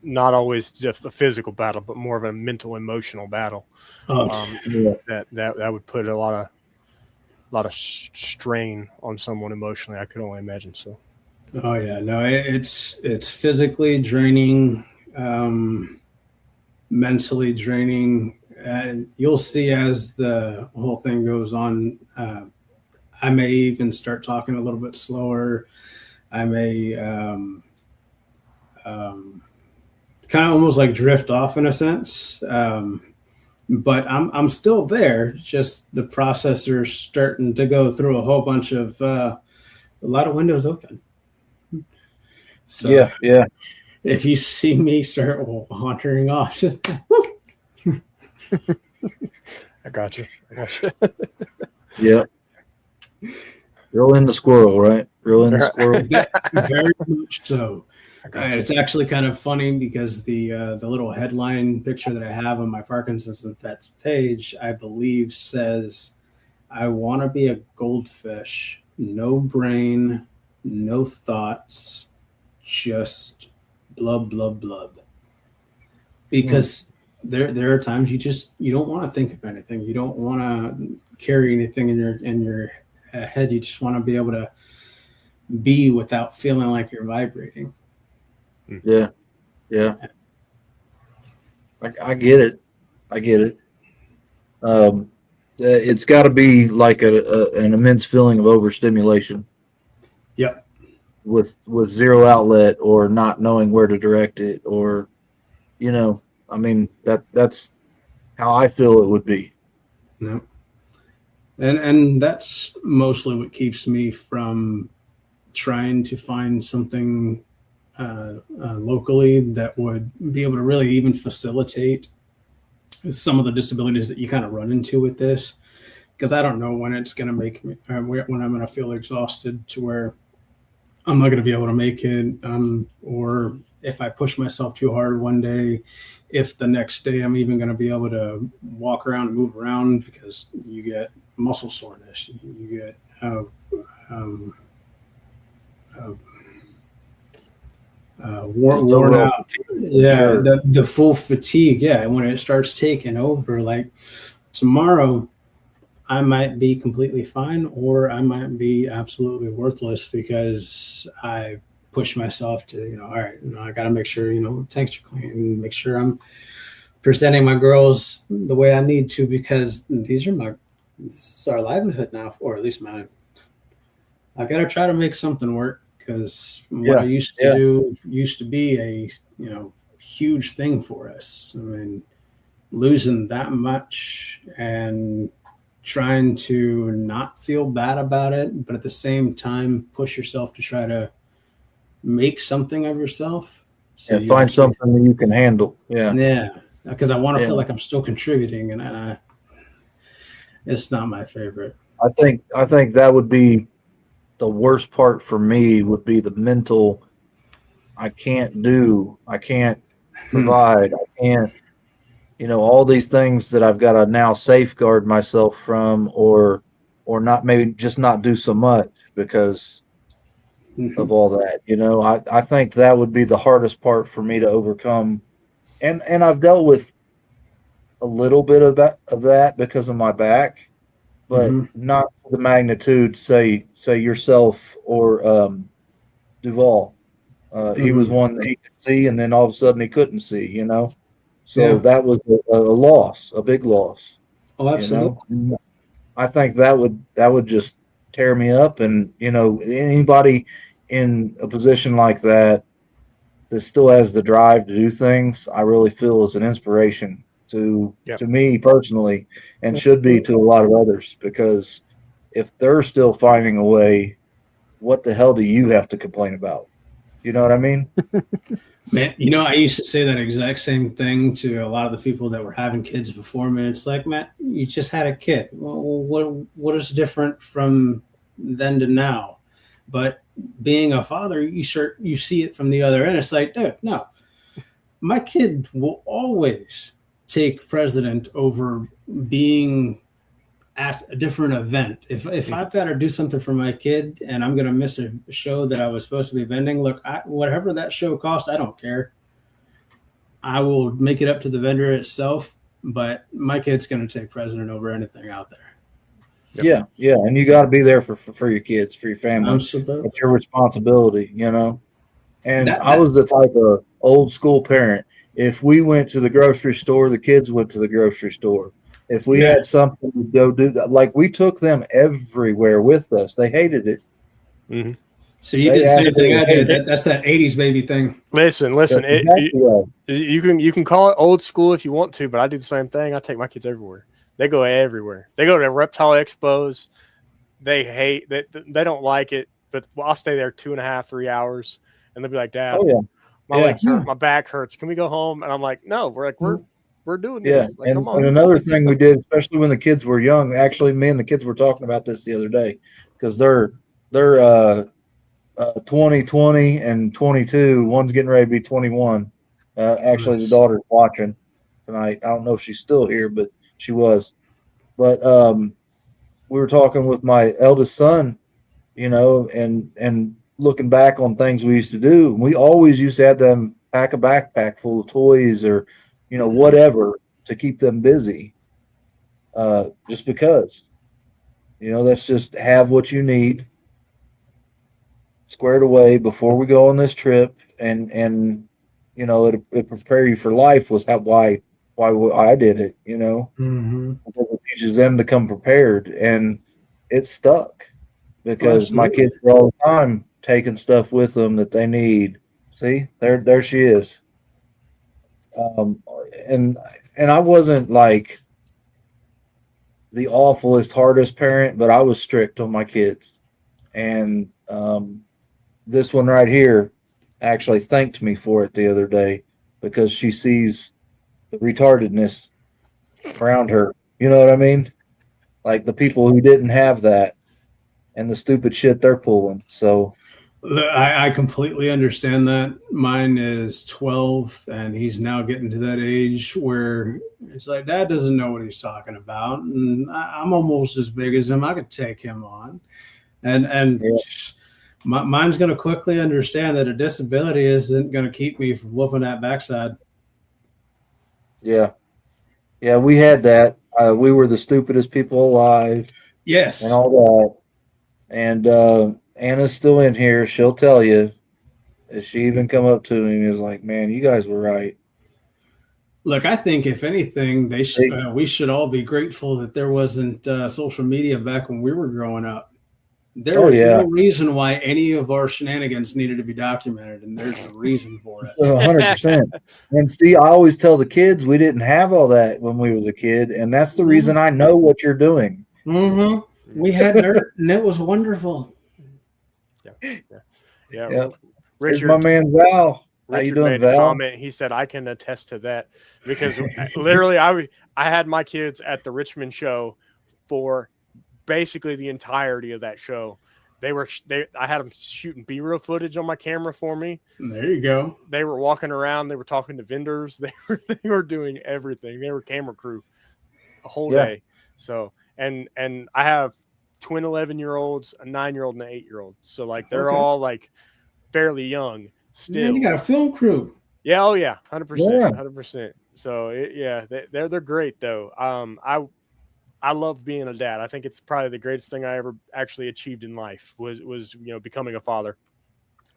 S2: not always just a physical battle, but more of a mental, emotional battle. That would put a lot of strain on someone emotionally. I could only imagine. So.
S3: Oh yeah, no, it's physically draining, mentally draining, and you'll see as the whole thing goes on. I may even start talking a little bit slower. I may kind of almost like drift off in a sense, but I'm still there. Just the processor's starting to go through a whole bunch of a lot of windows open. So
S1: yeah.
S3: If you see me start wandering off, just
S2: I got you.
S1: Yeah. Reel in the squirrel, right? Reel in the squirrel.
S3: Very much so. It's actually kind of funny because the little headline picture that I have on my Parkinson's and Vets page, I believe says, "I want to be a goldfish, no brain, no thoughts, just blub blub blub." Because there are times you don't want to think of anything. You don't want to carry anything in your head. You just want to be able to be without feeling like you're vibrating.
S1: Yeah. I get it. It's got to be like an immense feeling of overstimulation.
S3: Yep.
S1: With zero outlet or not knowing where to direct it, or I mean that's how I feel it would be.
S3: No. And that's mostly what keeps me from trying to find something locally that would be able to really even facilitate some of the disabilities that you kind of run into with this, because I don't know when it's going to make me, when I'm going to feel exhausted to where I'm not going to be able to make it, or if I push myself too hard one day, if the next day I'm even going to be able to walk around and move around, because you get muscle soreness, you get um, uh,
S1: Just
S3: worn
S1: overall
S3: out.
S1: fatigue, I'm
S3: Yeah,
S1: sure.
S3: the full fatigue. Yeah, when it starts taking over, like tomorrow, I might be completely fine, or I might be absolutely worthless because I push myself to, all right, I got to make sure, tanks are clean, make sure I'm presenting my girls the way I need to, because this is our livelihood now, or at least mine. I got to try to make something work, because what I
S1: Yeah,
S3: used to
S1: yeah,
S3: do used to be a, huge thing for us. I mean, losing that much and trying to not feel bad about it, but at the same time push yourself to try to make something of yourself. So
S1: yeah.
S3: you
S1: Find
S3: actually,
S1: something that you can handle. Yeah,
S3: yeah, because I want to
S1: yeah.
S3: feel like I'm still contributing, and it's not my favorite.
S1: I think that would be the worst part for me would be the mental. I can't
S3: Hmm.
S1: provide, I can't, all these things that I've got to now safeguard myself from, or not, maybe just not do so much because
S3: Hmm.
S1: of all that. I think that would be the hardest part for me to overcome. And I've dealt with a little bit of that because of my back, but
S3: Hmm.
S1: not to the magnitude, say yourself or Duval. He was
S3: Hmm.
S1: one that he could see, and then all of a sudden he couldn't see. So
S3: Yeah.
S1: that was a loss, a big loss.
S3: Oh,
S1: You know,
S3: absolutely.
S1: And I think that would just tear me up, and anybody in a position like that still has the drive to do things, I really feel is an inspiration to
S2: Yep.
S1: to me personally, and should be to a lot of others, because if they're still finding a way, what the hell do you have to complain about? You know what I mean?
S3: Man, I used to say that exact same thing to a lot of the people that were having kids before me. It's like, Matt, you just had a kid. Well, what is different from then to now? But being a father, you see it from the other end. It's like, dude, no, my kid will always take precedent over being at a different event. If
S2: Mhm.
S3: I've got to do something for my kid and I'm going to miss a show that I was supposed to be vending, look, whatever that show costs, I don't care. I will make it up to the vendor itself, but my kid's going to take precedent over anything out there.
S2: Yep.
S1: Yeah, yeah, and you got to be there for your kids, for your family.
S3: Absolutely.
S1: It's your responsibility. And
S3: That
S1: I
S3: that
S1: was the type of old school parent. If we went to the grocery store, the kids went to the grocery store. If we
S3: yeah.
S1: had something to go do that, like we took them everywhere with us. They hated it.
S2: Mhm.
S3: So you
S1: They
S3: did the same thing
S1: absolutely
S3: I did.
S1: hated it.
S3: That's that '80s baby thing.
S2: Listen.
S1: That's exactly right.
S2: You can call it old school if you want to, but I do the same thing. I take my kids everywhere. They go everywhere. They go to reptile expos. They hate that. They don't like it, but I'll stay there 2.5, 3 hours, and they'll be like,
S1: Oh
S2: "Dad,
S1: yeah,
S2: my
S1: yeah,
S2: legs hurt, my back hurts. Can we go home?" And I'm like, "No, we're doing
S1: yeah.
S2: this. Like, come
S1: And
S2: on."
S1: another thing we did, especially when the kids were young. Actually, me and the kids were talking about this the other day, because they're 20, 20, and 22. One's getting ready to be 21. Actually, the
S3: Nice.
S1: daughter's watching tonight. I don't know if she's still here, but she was. But we were talking with my eldest son, and looking back on things we used to do. We always used to have them pack a backpack full of toys, or
S3: Mhm.
S1: whatever, to keep them busy. Just because, let's just have what you need squared away before we go on this trip, and it prepare you for life, was why I did it,
S3: Mhm.
S1: because it teaches them to come prepared. And it stuck,
S3: Oh,
S1: because my
S3: absolutely.
S1: kids are all the time taking stuff with them that they need. See, there she is. um and and I wasn't like the awfulest, hardest parent, but I was strict on my kids. And this one right here actually thanked me for it the other day, because she sees the retardedness around her. You know what I mean? like the people who didn't have that and the stupid shit they're pulling. So
S3: I completely understand that. Mine is 12, and he's now getting to that age where it's like, Dad doesn't know what he's talking about, and I'm almost as big as him. I could take him on, and
S1: yeah,
S3: mine's going to quickly understand that a disability isn't going to keep me from whooping that backside.
S1: yeah, yeah. We had that. We were the stupidest people alive and
S3: Yes.
S1: all that. And Anna's still in here. She'll tell you. If she even come up to me and is like, "Man, you guys were right."
S3: Look, I think if anything,
S1: They,
S3: we should all be grateful that there wasn't social media back when we were growing up.
S1: oh
S3: There is
S1: yeah,
S3: no reason why any of our shenanigans needed to be documented, and there's a reason for it.
S1: 100%. And see, I always tell the kids we didn't have all that when we was a kid, and that's the reason I know what you're doing.
S3: Mm-hmm. We had dirt, and it was wonderful.
S2: Yeah.
S1: Yeah. Here's
S2: Richard,
S1: my man Val. How you
S2: Richard
S1: doing,
S2: made a
S1: Val?
S2: comment. He said, "I can attest to that because literally, I had my kids at the Richmond show for basically the entirety of that show. I had them shooting B-roll footage on my camera for me.
S3: There you go.
S2: They were walking around. They were talking to vendors. They were doing everything. They were camera crew a whole day. So and I have twin 11-year-olds, a 9-year-old, and an 8-year-old. So like they're all like fairly young still.
S3: Man, you got a film crew.
S2: Yeah, oh yeah, 100%,
S1: Yeah.
S2: 100%. So they're great though. I love being a dad. I think it's probably the greatest thing I ever actually achieved in life was becoming a father.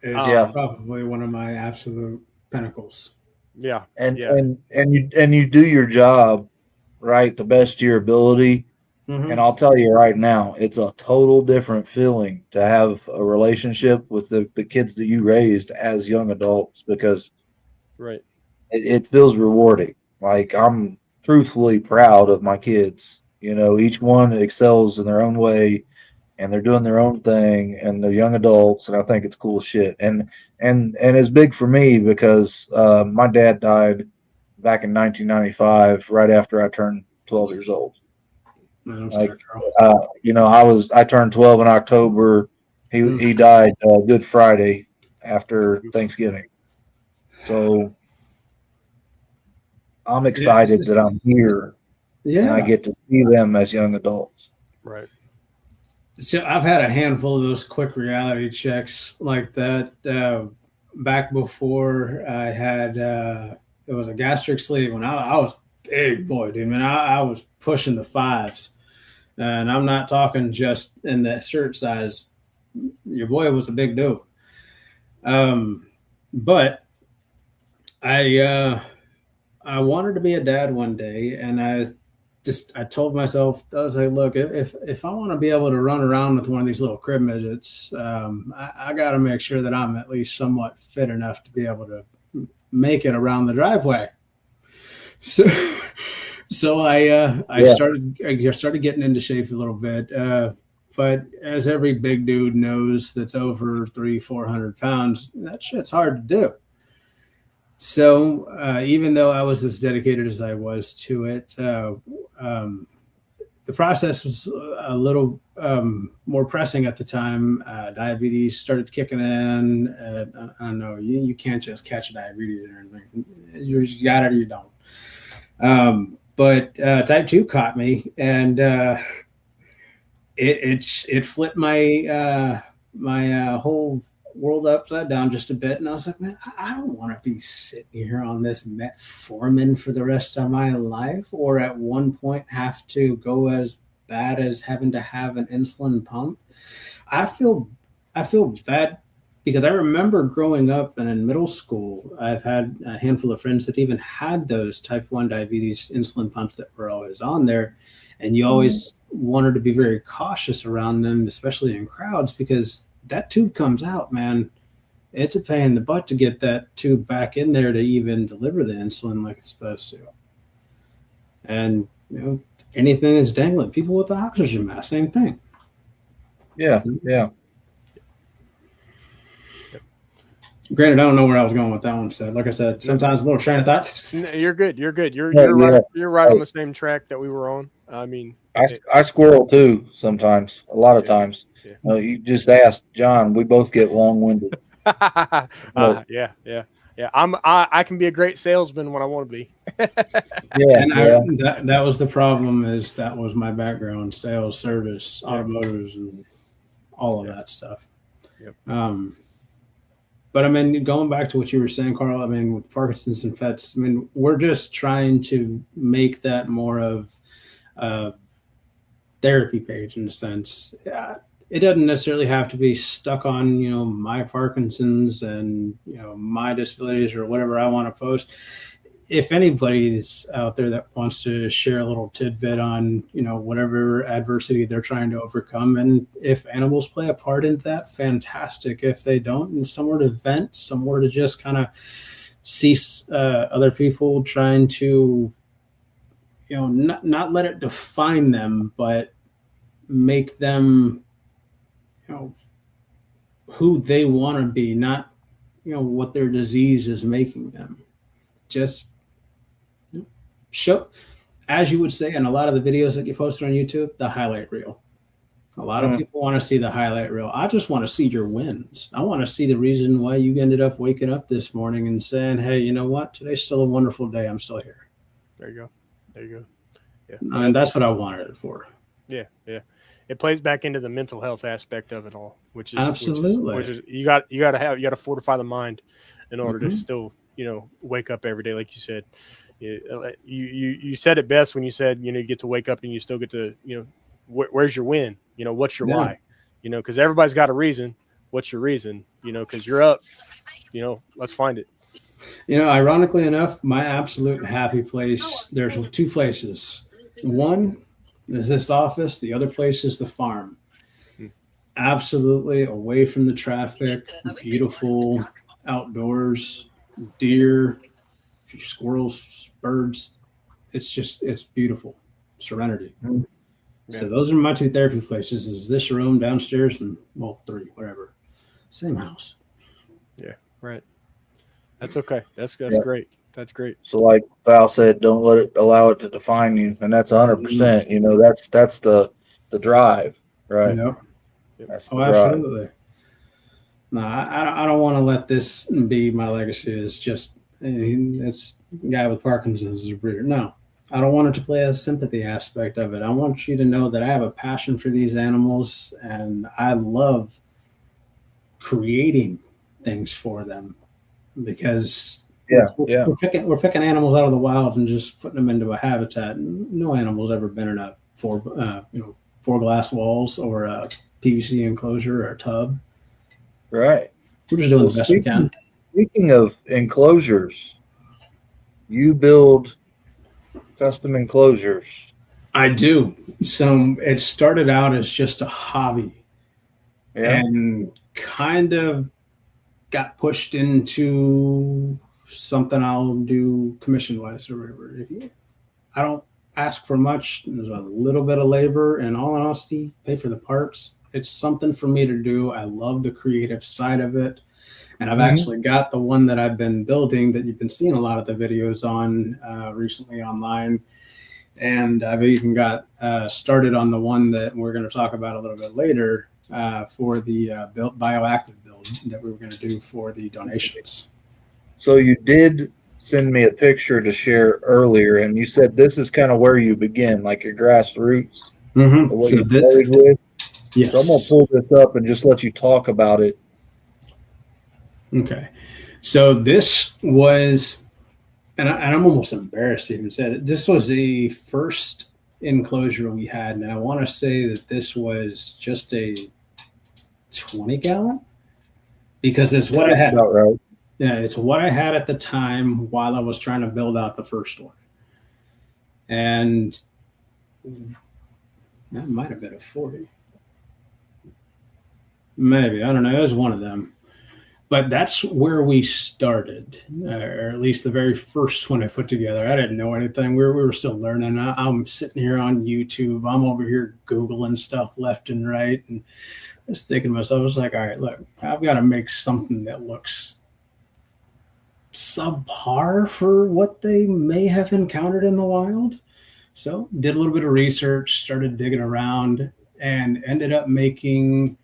S3: It's probably one of my absolute pinnacles.
S2: Yeah,
S1: and you do your job right the best of your ability.
S3: Mm-hmm.
S1: And I'll tell you right now, it's a total different feeling to have a relationship with the kids that you raised as young adults because
S2: right.
S1: it feels rewarding. Like I'm truthfully proud of my kids. Each one excels in their own way and they're doing their own thing and they're young adults and I think it's cool shit. And it's big for me because my dad died back in 1995 right after I turned 12 years old.
S3: Man,
S1: I turned 12 in October. He died Good Friday after Thanksgiving. So I'm excited that I'm here.
S3: Yeah.
S1: And I get to see them as young adults.
S2: Right.
S3: So I've had a handful of those quick reality checks like that back before I had it was a gastric sleeve when I was big boy, dude. Man, I was pushing the 5s. And I'm not talking just in the shirt size. Your boy was a big dude. But I wanted to be a dad one day, and I told myself, I was like, look, if I want to be able to run around with one of these little crib midgets, I got to make sure that I'm at least somewhat fit enough to be able to make it around the driveway. So I started getting into shape a little bit. But as every big dude knows that's over 300-400 pounds, that shit's hard to do. So even though I was as dedicated as I was to it, the process was a little more pressing at the time. Diabetes started kicking in. I don't know. You can't just catch diabetes or anything. You got it or you don't. But type 2 caught me, and it flipped my whole world upside down just a bit. And I was like, man, I don't want to be sitting here on this metformin for the rest of my life, or at one point have to go as bad as having to have an insulin pump. I feel bad. Because I remember growing up and in middle school, I've had a handful of friends that even had those type 1 diabetes insulin pumps that were always on there. And you always wanted to be very cautious around them, especially in crowds, because that tube comes out, man. It's a pain in the butt to get that tube back in there to even deliver the insulin like it's supposed to. And, anything that's dangling. People with the oxygen mask, same thing.
S1: Yeah, yeah.
S3: Granted, I don't know where I was going with that one. So, like I said, sometimes a little train of thought.
S2: No, you're good. You're good. You're
S1: Yeah,
S2: you're right.
S1: yeah.
S2: You're right on the same track that we were on. I mean,
S1: I squirrel too sometimes, a lot of times.
S2: yeah.
S1: You just asked John. We both get long-winded.
S2: Yeah, yeah, yeah. I can be a great salesman when I want to be.
S1: Yeah,
S3: And
S1: yeah.
S3: that was the problem. Is that was my background: sales, service, automotives, and all of that stuff.
S2: Yep.
S3: But I mean, going back to what you were saying, Carl. I mean, with Parkinson's and FETs, I mean, we're just trying to make that more of a therapy page in a sense. It doesn't necessarily have to be stuck on, my Parkinson's and, my disabilities or whatever I want to post. If anybody's out there that wants to share a little tidbit on, whatever adversity they're trying to overcome, and if animals play a part in that, fantastic. If they don't, and somewhere to vent, somewhere to just kind of see other people trying to, not let it define them, but make them, who they want to be, not, what their disease is making them. Just show, as you would say in a lot of the videos that you posted on YouTube, the highlight reel. A lot of people want to see the highlight reel. I just want to see your wins. I want to see the reason why you ended up waking up this morning and saying, hey, you know what? Today's still a wonderful day. I'm still here.
S2: There you go. There you go. Yeah.
S3: I mean, that's what I wanted it for.
S2: Yeah. Yeah. It plays back into the mental health aspect of it all, which is
S3: absolutely,
S2: which is you got to fortify the mind in order to still, wake up every day. Like you said, you said it best when you said, you get to wake up and you still get to, where's your win? What's your why? Because everybody's got a reason. What's your reason? Because you're up, let's find it.
S3: Ironically enough, my absolute happy place, there's two places. One is this office. The other place is the farm. Absolutely away from the traffic, beautiful outdoors, deer, squirrels, birds. It's beautiful. Serenity. Yeah. So those are my two therapy places. Is this room downstairs and three, whatever. Same house.
S2: Yeah, right. That's okay. That's great. That's great.
S1: So like Val said, don't allow it to define you. And that's 100%, that's the drive, right?
S3: Yep.
S1: That's the drive.
S3: Absolutely. No, I don't want to let this be my legacy. It's just, it's a guy with Parkinson's is a breeder. No, I don't want it to play a sympathy aspect of it. I want you to know that I have a passion for these animals and I love creating things for them because we're picking animals out of the wild and just putting them into a habitat. No animal's ever been in a four glass walls or a PVC enclosure or a tub.
S1: Right.
S3: We're just doing the best we can.
S1: Speaking of enclosures, you build custom enclosures.
S3: I do. So it started out as just a hobby and kind of got pushed into something I'll do commission wise or whatever. I don't ask for much. There's a little bit of labor and all honesty, pay for the parts. It's something for me to do. I love the creative side of it. And I've actually got the one that I've been building that you've been seeing a lot of the videos on recently online. And I've even got started on the one that we're going to talk about a little bit later for the bioactive build that we were going to do for the donations.
S1: So you did send me a picture to share earlier, and you said this is kind of where you begin, like your grassroots. What you started with.
S3: Yes.
S1: So I'm going to pull this up and just let you talk about it.
S3: Okay. So this was, and I'm almost embarrassed to even say it. This was the first enclosure we had. And I want to say that this was just a 20-gallon because it's what I had.
S1: Right.
S3: Yeah, it's what I had at the time while I was trying to build out the first one. And that might have been a 40. Maybe. I don't know. It was one of them. But that's where we started, or at least the very first one I put together. I didn't know anything. We were still learning. I'm sitting here on YouTube. I'm over here Googling stuff left and right. And I was thinking to myself, I was like, all right, look, I've got to make something that looks subpar for what they may have encountered in the wild. So did a little bit of research, started digging around, and ended up making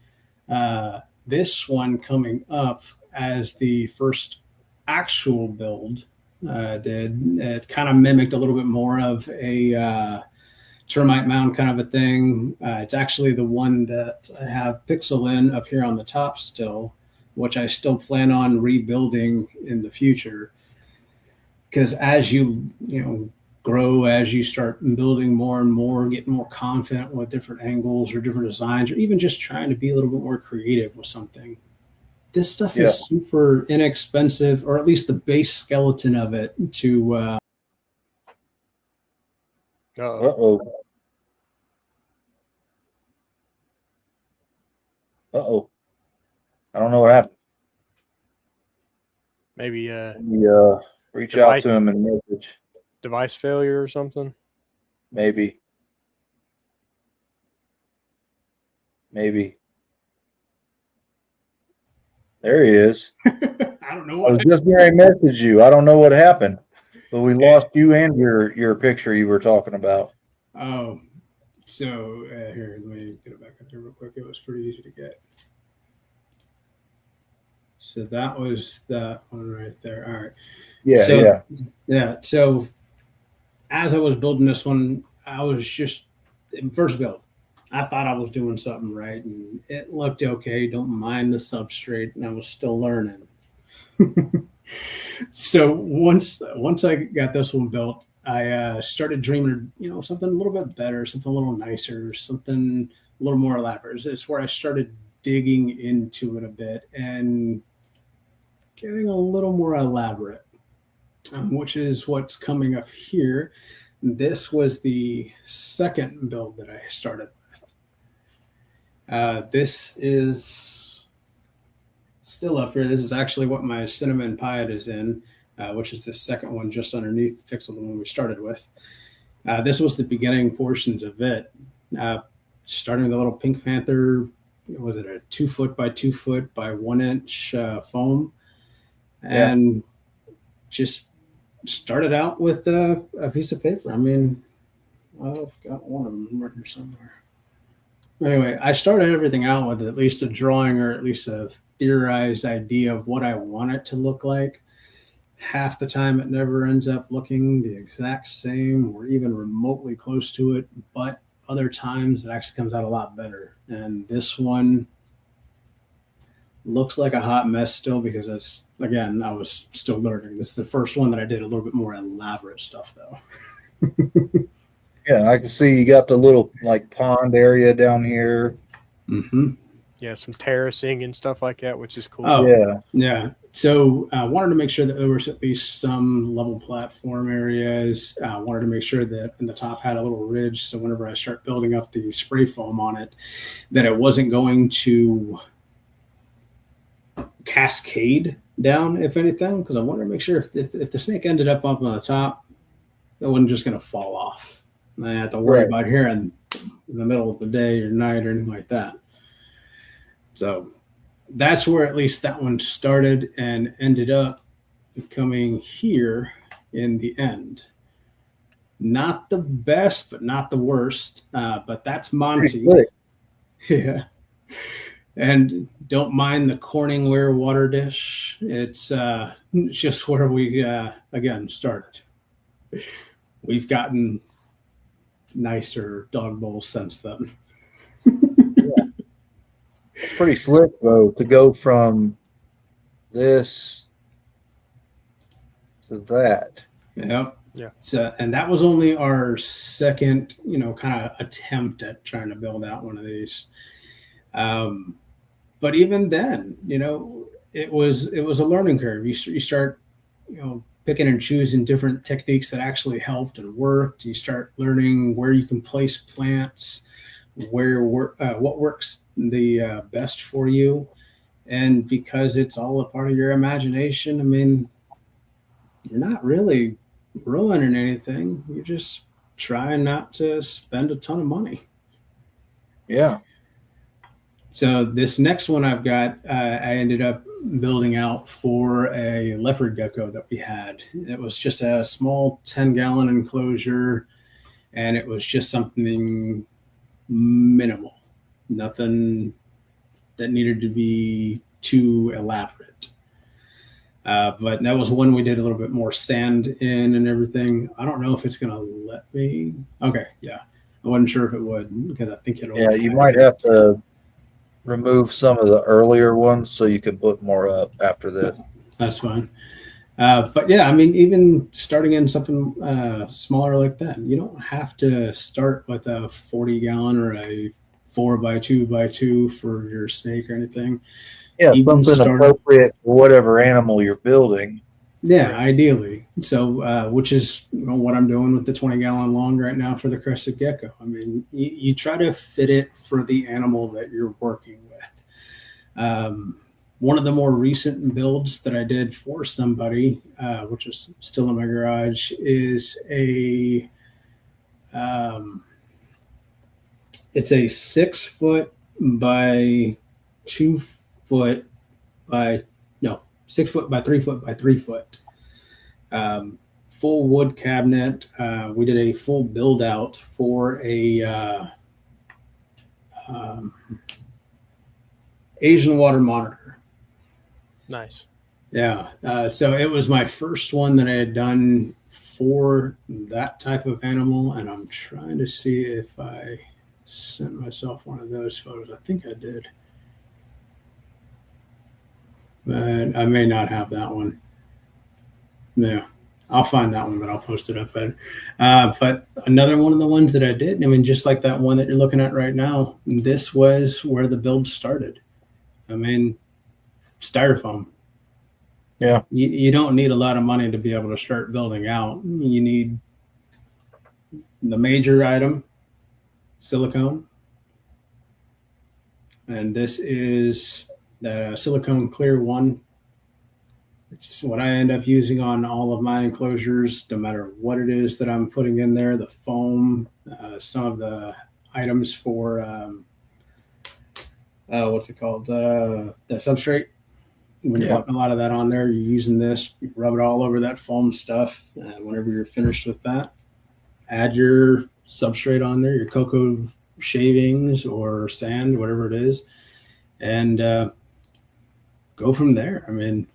S3: this one coming up as the first actual build. It kind of mimicked a little bit more of a termite mound kind of a thing. It's actually the one that I have pixel in up here on the top still, which I still plan on rebuilding in the future. Because as you grow, as you start building more and more, getting more confident with different angles or different designs, or even just trying to be a little bit more creative with something, this stuff is super inexpensive, or at least the base skeleton of it to
S1: Uh-oh. Uh-oh. I don't know what happened.
S2: maybe
S1: Reach out to him and message.
S2: device failure or something.
S1: Maybe. There he is.
S3: I don't know
S1: I
S3: what.
S1: was just going to message you. I don't know what happened, but we lost you and your picture you were talking about.
S3: Oh, so here, let me get it back up there real quick. It was pretty easy to get. So that was that one right there. All right. Yeah. So as I was building this one, I was just first build. I thought I was doing something right, and it looked okay. Don't mind the substrate, and I was still learning. So once I got this one built, I started dreaming, something a little bit better, something a little nicer, something a little more elaborate. It's where I started digging into it a bit and getting a little more elaborate, which is what's coming up here. This was the second build that I started with. This is still up here. This is actually what my cinnamon pied is in, which is the second one just underneath Pixel, the one we started with. This was the beginning portions of it. Starting with a little Pink Panther, was it a 2 foot by 2 foot by 1 inch foam? And just started out with a piece of paper. I mean, I've got one of them right here somewhere. Anyway, I started everything out with at least a drawing or at least a theorized idea of what I want it to look like. Half the time it never ends up looking the exact same or even remotely close to it, but other times it actually comes out a lot better. And this one looks like a hot mess still because I was still learning. This is the first one that I did a little bit more elaborate stuff though.
S1: Yeah, I can see you got the little pond area down here.
S3: Mm-hmm.
S2: Yeah, some terracing and stuff like that, which is cool.
S3: Oh, yeah. So I wanted to make sure that there was at least some level platform areas. I wanted to make sure that in the top had a little ridge. So whenever I start building up the spray foam on it, that it wasn't going to cascade down, if anything, because I wanted to make sure if the snake ended up on the top, it wasn't just going to fall off. I had to worry about here in the middle of the day or night or anything like that. So that's where at least that one started and ended up coming here in the end. Not the best, but not the worst. But that's Monty. Yeah. And don't mind the Corningware water dish. It's just where we, again, started. We've gotten nicer dog bowls since then.
S1: Yeah. It's pretty slick, though, to go from this to that.
S3: Yep.
S2: Yeah.
S3: So, and that was only our second, kind of attempt at trying to build out one of these. But even then, it was a learning curve. You start, picking and choosing different techniques that actually helped and worked. You start learning where you can place plants, what works the best for you. And because it's all a part of your imagination, I mean, you're not really ruining anything. You're just trying not to spend a ton of money.
S1: Yeah.
S3: So this next one I've got, I ended up building out for a leopard gecko that we had. It was just a small 10-gallon enclosure, and it was just something minimal, nothing that needed to be too elaborate. But that was one we did a little bit more sand in and everything. I don't know if it's going to let me. Okay, yeah. I wasn't sure if it would because I think it'll.
S1: Yeah, you might have to remove some of the earlier ones so you can put more up after this.
S3: That's fine. But yeah, I mean, even starting in something smaller like that, you don't have to start with a 40-gallon or a 4x2x2 for your snake or anything.
S1: Yeah,
S3: Even
S1: something
S3: start-
S1: appropriate for whatever animal you're building.
S3: Yeah, ideally. So, which is what I'm doing with the 20-gallon long right now for the crested gecko. I mean, you try to fit it for the animal that you're working with. One of the more recent builds that I did for somebody, which is still in my garage, is it's a 6 foot by 2 foot by 6 foot by 3 foot by 3 foot. Full wood cabinet. We did a full build out for a Asian water monitor.
S2: Nice.
S3: Yeah. So it was my first one that I had done for that type of animal. And I'm trying to see if I sent myself one of those photos. I think I did. But I may not have that one. Yeah. I'll find that one, but I'll post it up there. But another one of the ones that I did, I mean, just like that one that you're looking at right now, this was where the build started. I mean, styrofoam.
S1: Yeah.
S3: You don't need a lot of money to be able to start building out. You need the major item, silicone. And this is the silicone clear one. It's what I end up using on all of my enclosures, no matter what it is that I'm putting in there. The foam, some of the items for what's it called? The substrate. When you're putting a lot of that on there, you're using this, you rub it all over that foam stuff. Whenever you're finished with that, add your substrate on there, your cocoa shavings or sand, whatever it is, and go from there. I mean,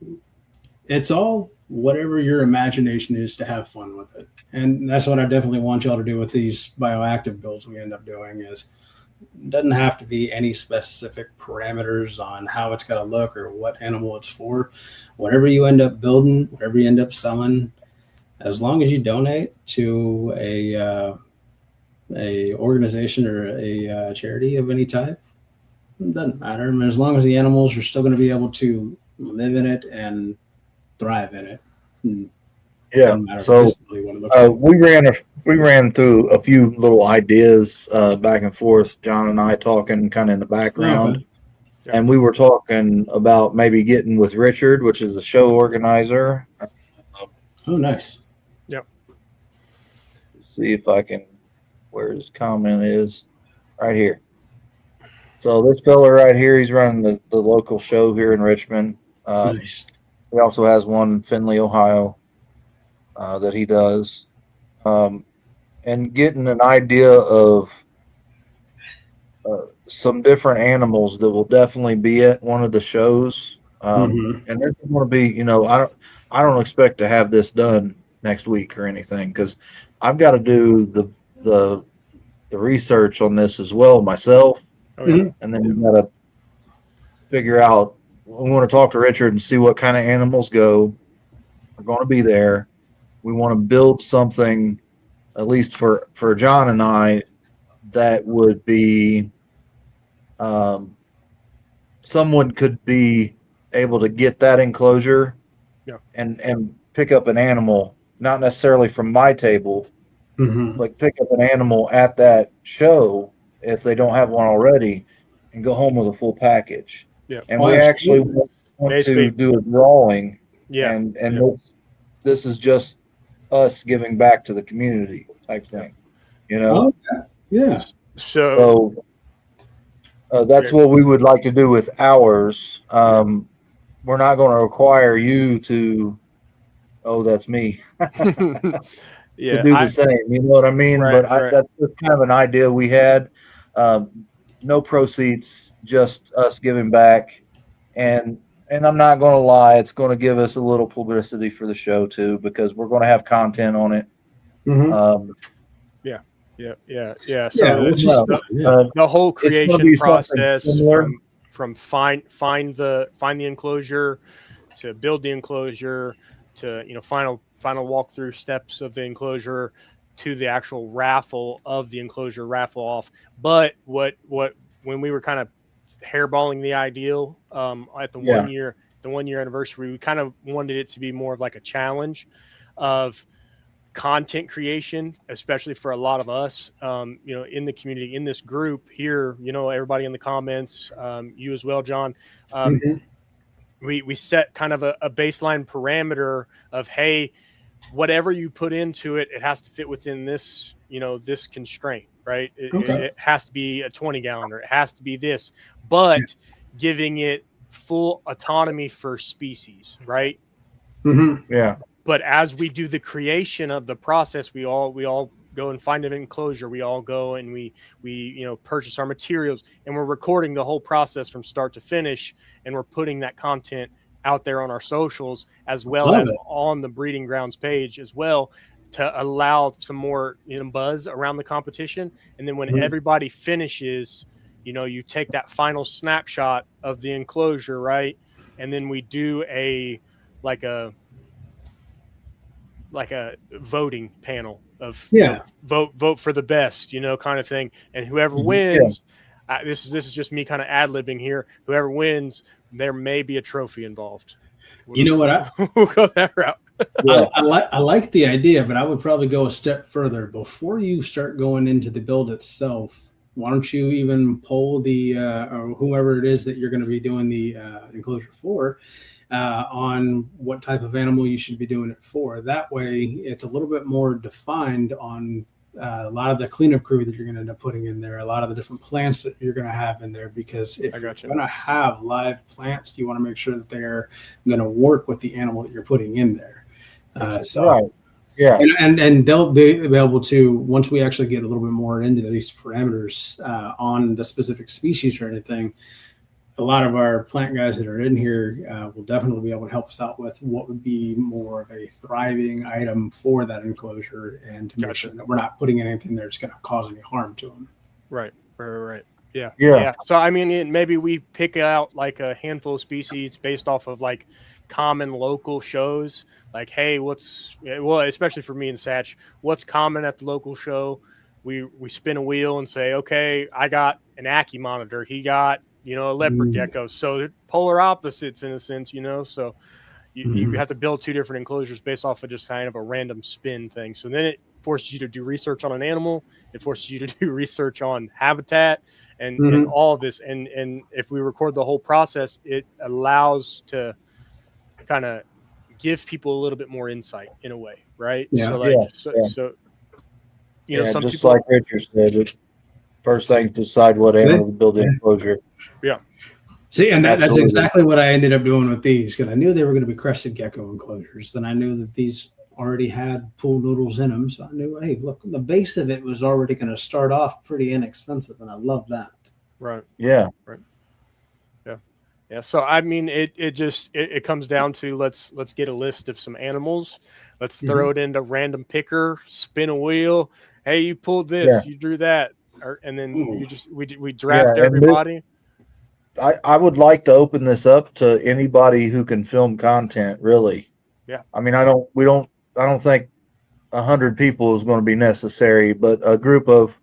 S3: it's all whatever your imagination is to have fun with it. And that's what I definitely want y'all to do with these bioactive builds we end up doing is it doesn't have to be any specific parameters on how it's got to look or what animal it's for. Whatever you end up building, whatever you end up selling, as long as you donate to a organization or a charity of any type, it doesn't matter. I mean, as long as the animals are still going to be able to live in it and thrive in it.
S1: Yeah. So we ran through a few little ideas back and forth. John and I talking kind of in the background,
S3: Okay.
S1: and we were talking about maybe getting with Richard, which is the show organizer.
S3: Oh, nice.
S2: Yep.
S1: See if I can. Where his comment is, right here. So this fella right here, he's running the local show here in Richmond.
S3: Nice.
S1: He also has one in Findlay, Ohio, that he does. And getting an idea of some different animals that will definitely be at one of the shows. And this is going to be, I don't expect to have this done next week or anything because I've got to do the research on this as well myself.
S2: Oh, yeah.
S1: And then we got to figure out. We want to talk to Richard and see what kind of animals are going to be there. We want to build something, at least for John and I, that would be someone could be able to get that enclosure and pick up an animal, not necessarily from my table, like pick up an animal at that show if they don't have one already and go home with a full package.
S2: Yeah.
S1: And we actually want to do a drawing.
S2: Yeah.
S1: And this is just us giving back to the community type thing,
S3: Oh, yeah.
S2: So
S1: that's what we would like to do with ours. We're we're not going to require you to, oh, that's me, to
S2: Yeah,
S1: do the same. You know what I mean?
S2: right,
S1: But
S2: right.
S1: that's just kind of an idea we had. No proceeds, just us giving back. And I'm not going to lie, it's going to give us a little publicity for the show too, because we're going to have content on it.
S3: Mhm.
S2: Yeah.
S3: Yeah,
S2: So
S3: which is
S1: No,
S3: fine. Yeah.
S2: the whole
S1: it's going to
S2: creation
S1: be something
S2: process
S1: similar.
S2: from find the enclosure to build the enclosure to final walkthrough steps of the enclosure to the actual raffle of the enclosure raffle off. But what when we were kind of hairballing the ideal at the
S1: Yeah.
S2: 1 year anniversary, we kind of wanted it to be more of like a challenge of content creation, especially for a lot of us, in the community, in this group here, everybody in the comments, you as well, John.
S3: Mhm.
S2: We set kind of a baseline parameter of, hey, whatever you put into it, it has to fit within this, this constraint, right?
S3: Okay.
S2: It has to be a 20-gallon, or it has to be this, but giving it full autonomy for species, right?
S3: Mhm.
S1: Yeah.
S2: But as we do the creation of the process, we all go and find an enclosure. We all go and we purchase our materials, and we're recording the whole process from start to finish, and we're putting that content out there on our socials as well
S3: Love
S2: as
S3: it.
S2: on the breeding grounds page as well, to allow some more buzz around the competition. And then when
S3: Mhm.
S2: everybody finishes, you take that final snapshot of the enclosure, right? And then we do like a voting panel of
S3: Yeah.
S2: vote for the best, kind of thing. And whoever
S3: Mhm.
S2: wins, this is just me kind of ad-libbing here. Whoever wins, there may be a trophy involved.
S3: You know what?
S2: We'll go that route.
S1: Yeah.
S3: I like the idea, but I would probably go a step further. Before you start going into the build itself, why don't you even poll the or whoever it is that you're going to be doing the enclosure for, on what type of animal you should be doing it for. That way, it's a little bit more defined on a lot of the cleanup crew that you're going to end up putting in there, a lot of the different plants that you're going to have in there. Because if you're going to have live plants, you want to make sure that they're going to work with the animal that you're putting in there.
S1: Right. Yeah.
S3: And they'll be able to, once we actually get a little bit more into these parameters on the specific species or anything, a lot of our plant guys that are in here will definitely be able to help us out with what would be more of a thriving item for that enclosure, and to make sure that we're not putting anything there that's going to cause any harm to them.
S2: Right. Yeah. So I mean, maybe we pick out like a handful of species based off of like common local shows. Like, hey, especially for me and Satch, what's common at the local show? We spin a wheel and say, okay, I got an Ackie monitor. He got a leopard gecko. So they're polar opposites in a sense, so you have to build two different enclosures based off of just kind of a random spin thing. So then it forces you to do research on an animal. It forces you to do research on habitat and all of this. And if we record the whole process, it allows to kind of give people a little bit more insight in a way, right?
S3: Yeah.
S2: So some
S1: just
S2: people,
S1: like Richard said, first thing to decide what animal to build the enclosure.
S2: Yeah.
S3: See, and that's exactly what I ended up doing with these, because I knew they were going to be crested gecko enclosures. Then I knew that these already had pool noodles in them. So I knew, hey, look, the base of it was already going to start off pretty inexpensive. And I love that.
S2: Right.
S1: Yeah.
S2: Right. Yeah. So, I mean, it comes down to let's get a list of some animals. Let's throw it into random picker, spin a wheel. Hey, you pulled this, you drew that. And then we draft everybody.
S1: I would like to open this up to anybody who can film content, really.
S2: Yeah.
S1: I mean, I don't think 100 people is going to be necessary, but a group of,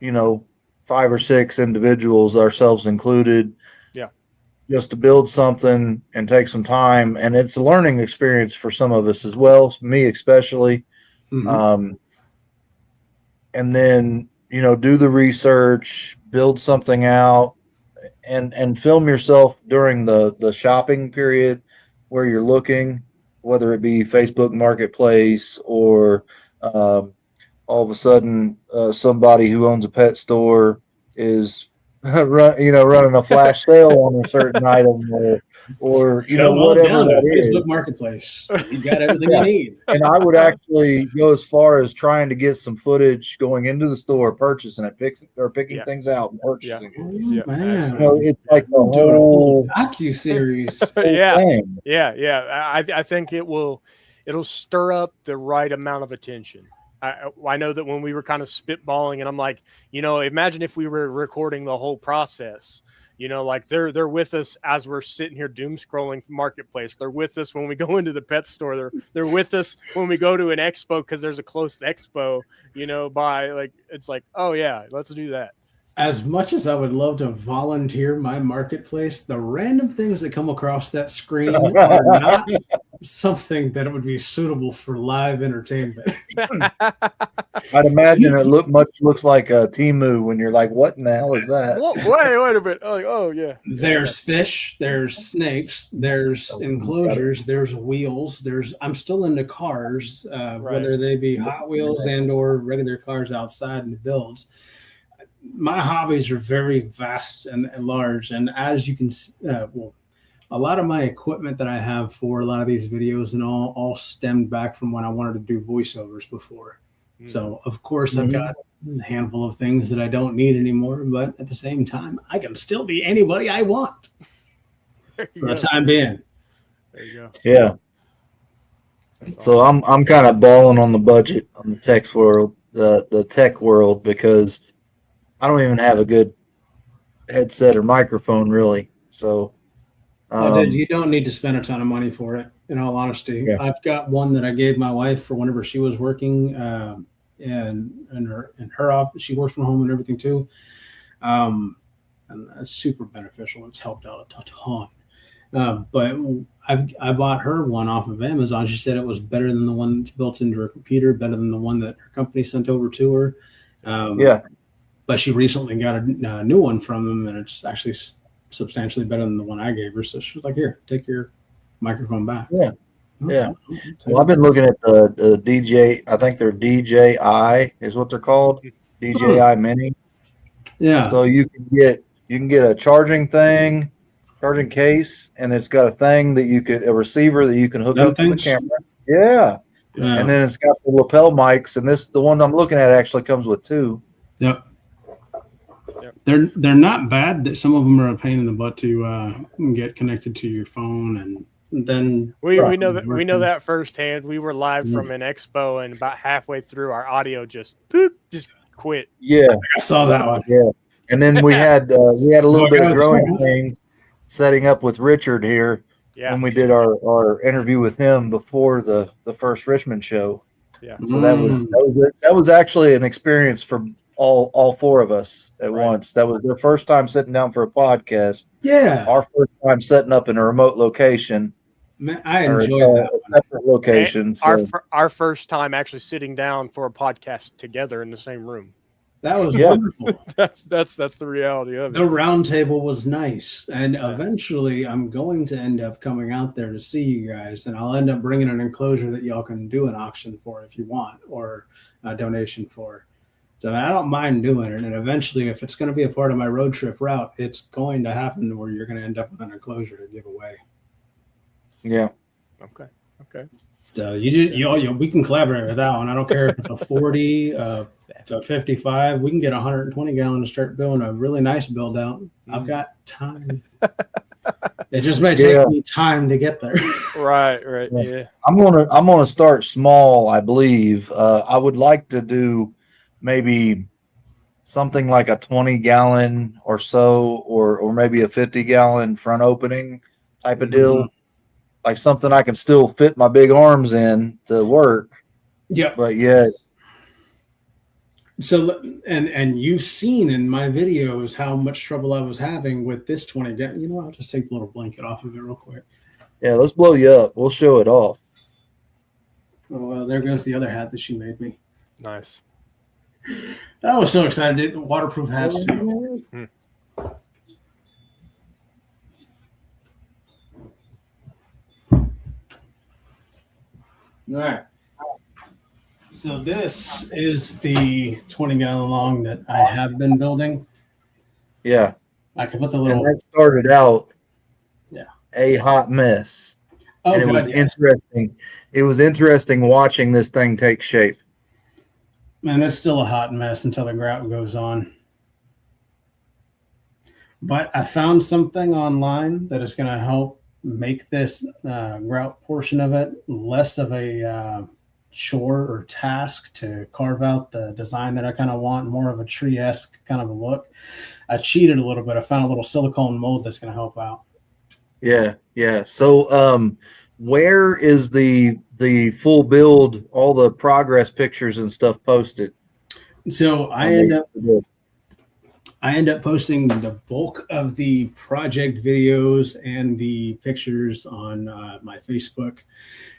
S1: 5 or 6 individuals, ourselves included.
S2: Yeah.
S1: Just to build something and take some time. And it's a learning experience for some of us as well, me especially. And then, do the research, build something out, and film yourself during the shopping period where you're looking, whether it be Facebook Marketplace or all of a sudden somebody who owns a pet store is running a flash sale on a certain item or
S3: Come on
S1: whatever
S3: down to
S1: that is.
S3: Facebook Marketplace. You got everything you need.
S1: And I would actually go as far as trying to get some footage going into the store, purchasing it, picking
S2: Yeah.
S1: things out and purchasing
S3: Oh,
S1: it.
S2: Yeah,
S3: man.
S1: It's like the
S3: I'm doing a
S1: whole
S3: full docu-series.
S2: yeah,
S1: thing.
S2: yeah. I think it'll stir up the right amount of attention. I know that when we were kind of spitballing, and I'm like, imagine if we were recording the whole process. Like they're with us as we're sitting here doom scrolling Marketplace. They're with us when we go into the pet store. They're with us when we go to an expo because there's a close expo. It's like, oh yeah, let's do that.
S3: As much as I would love to volunteer my Marketplace, the random things that come across that screen are not something that would be suitable for live entertainment.
S1: I'd imagine it looks like a Temu when you're like, what in the hell is that?
S2: Wait a minute. Oh yeah.
S3: There's fish, there's snakes, there's enclosures, there's wheels, I'm still into cars, whether they be Hot Wheels and or regular cars outside in the builds. My hobbies are very vast and large, and as you can a lot of my equipment that I have for a lot of these videos and all stemmed back from when I wanted to do voiceovers before. So of course I've got a handful of things that I don't need anymore, but at the same time I can still be anybody I want for the time being.
S2: There you go.
S1: Yeah. That's so awesome. I'm kind of balling on the budget on the tech world, the tech world, because I don't even have a good headset or microphone really. So
S3: dude, you don't need to spend a ton of money for it. In all honesty, I've got one that I gave my wife for whenever she was working, in her office. She works from home and everything too, and that's super beneficial. It's helped out a ton. But I bought her one off of Amazon. She said it was better than the one that's built into her computer, better than the one that her company sent over to her. But she recently got a new one from them, and it's actually substantially better than the one I gave her. So she was like, "Here, take your microphone back."
S1: Yeah. Well, I've been looking at the DJ. I think they're DJI is what they're called. DJI Mini.
S3: Yeah.
S1: So you can get a charging case, and it's got a receiver that you can hook up to the camera. Yeah. And then it's got the lapel mics, and the one I'm looking at actually comes with two.
S3: Yep. They're not bad. Some of them are a pain in the butt to get connected to your phone, and then
S2: we know that firsthand. We were live from an expo, and about halfway through, our audio just quit.
S1: Yeah,
S3: I saw that one.
S1: Yeah, and then we had a little bit of growing pains setting up with Richard here when we did our interview with him before the first Richmond show.
S2: Yeah,
S1: so that was actually an experience for all four of us at once. That was their first time sitting down for a podcast.
S3: Yeah,
S1: our first time setting up in a remote location.
S3: Man, I enjoyed that.
S1: Separate locations.
S2: Our first time actually sitting down for a podcast together in the same room.
S3: That was wonderful.
S2: That's the reality of it.
S3: The round table was nice, and eventually I'm going to end up coming out there to see you guys, and I'll end up bringing an enclosure that y'all can do an auction for if you want, or a donation for. So I don't mind doing it, and eventually, if it's going to be a part of my road trip route, it's going to happen where you're going to end up with an enclosure to give away.
S1: Yeah.
S2: Okay.
S3: So we can collaborate with that one. I don't care if it's a 40, a 55. We can get a 120 gallon to start building a really nice build out. I've got time. It just may take me time to get there.
S2: Right. Yeah.
S1: I'm gonna start small. I believe. I would like to do maybe something like a 20 gallon or so, or maybe a 50 gallon front opening type of deal. Like something I can still fit my big arms in to work.
S3: Yeah.
S1: But yeah.
S3: So, and you've seen in my videos how much trouble I was having with this 20 gallon. You know, I'll just take the little blanket off of it real quick.
S1: Yeah, let's blow you up. We'll show it off.
S3: Oh, well, there goes the other hat that she made me.
S2: Nice.
S3: I was so excited. Waterproof hats too. All right. So this is the 20 gallon long that I have been building.
S1: Yeah.
S3: I could put the
S1: And
S3: little.
S1: that started out
S3: Yeah.
S1: a hot mess.
S3: Oh,
S1: And it
S3: God,
S1: was
S3: yes.
S1: interesting. It was interesting watching this thing take shape.
S3: Man, it's still a hot mess until the grout goes on. But I found something online that is going to help make this grout portion of it less of a chore or task to carve out the design that I kind of want, more of a tree-esque kind of a look. I cheated a little bit. I found a little silicone mold that's going to help out.
S1: Yeah, yeah. So where is the full build, all the progress pictures and stuff posted?
S3: So
S1: On the
S3: I end up posting the bulk of the project videos and the pictures on my Facebook,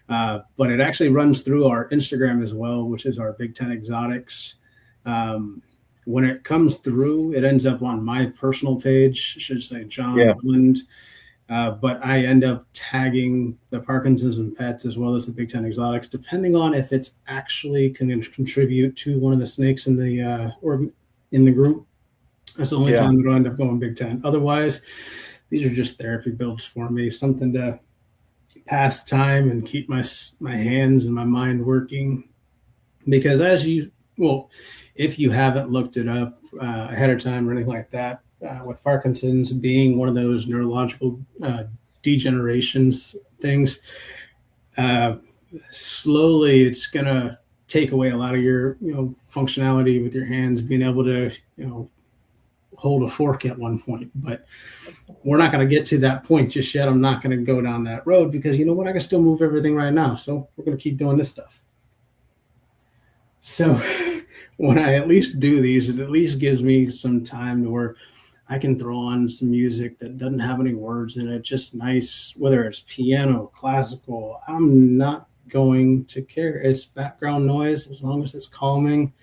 S3: but it actually runs through our Instagram as well, which is our Big Ten Exotics. When it comes through, it ends up on my personal page, I should say John
S1: Yeah.
S3: Woodland, but I end up tagging the Parkinsons and pets as well as the Big Ten Exotics, depending on if it's actually can contribute to one of the snakes in the or in the group. That's the only time that I'll end up going Big Ten. Otherwise, these are just therapy builds for me, something to pass time and keep my hands and my mind working. Because if you haven't looked it up ahead of time or anything like that, with Parkinson's being one of those neurological degenerations things, slowly it's gonna take away a lot of your functionality with your hands, being able to hold a fork at one point. But we're not going to get to that point just yet. I'm not going to go down that road because you know what? I can still move everything right now. So we're going to keep doing this stuff. So when I at least do these, it at least gives me some time to where I can throw on some music that doesn't have any words in it, just nice, whether it's piano, classical. I'm not going to care. It's background noise as long as it's calming.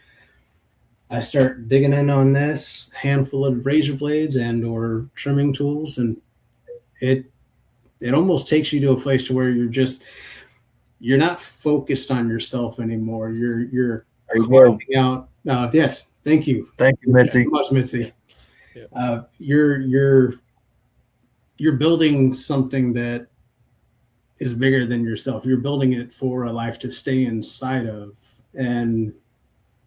S3: I start digging in on this handful of razor blades and or trimming tools, and it almost takes you to a place to where you're not focused on yourself anymore. You're carving out. Yes, thank you,
S1: Mitzi.
S3: So much, Mitzi. Yeah. You're building something that is bigger than yourself. You're building it for a life to stay inside of, and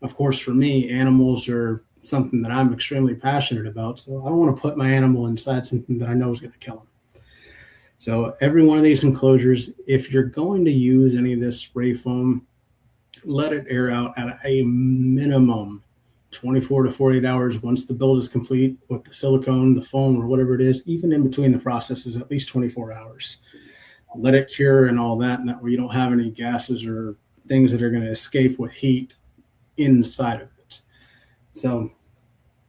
S3: of course, for me, animals are something that I'm extremely passionate about. So I don't want to put my animal inside something that I know is going to kill him. So every one of these enclosures, if you're going to use any of this spray foam, let it air out at a minimum 24 to 48 hours once the build is complete with the silicone, the foam, or whatever it is, even in between the processes, at least 24 hours. Let it cure and all that, and that way you don't have any gases or things that are going to escape with heat inside of it. So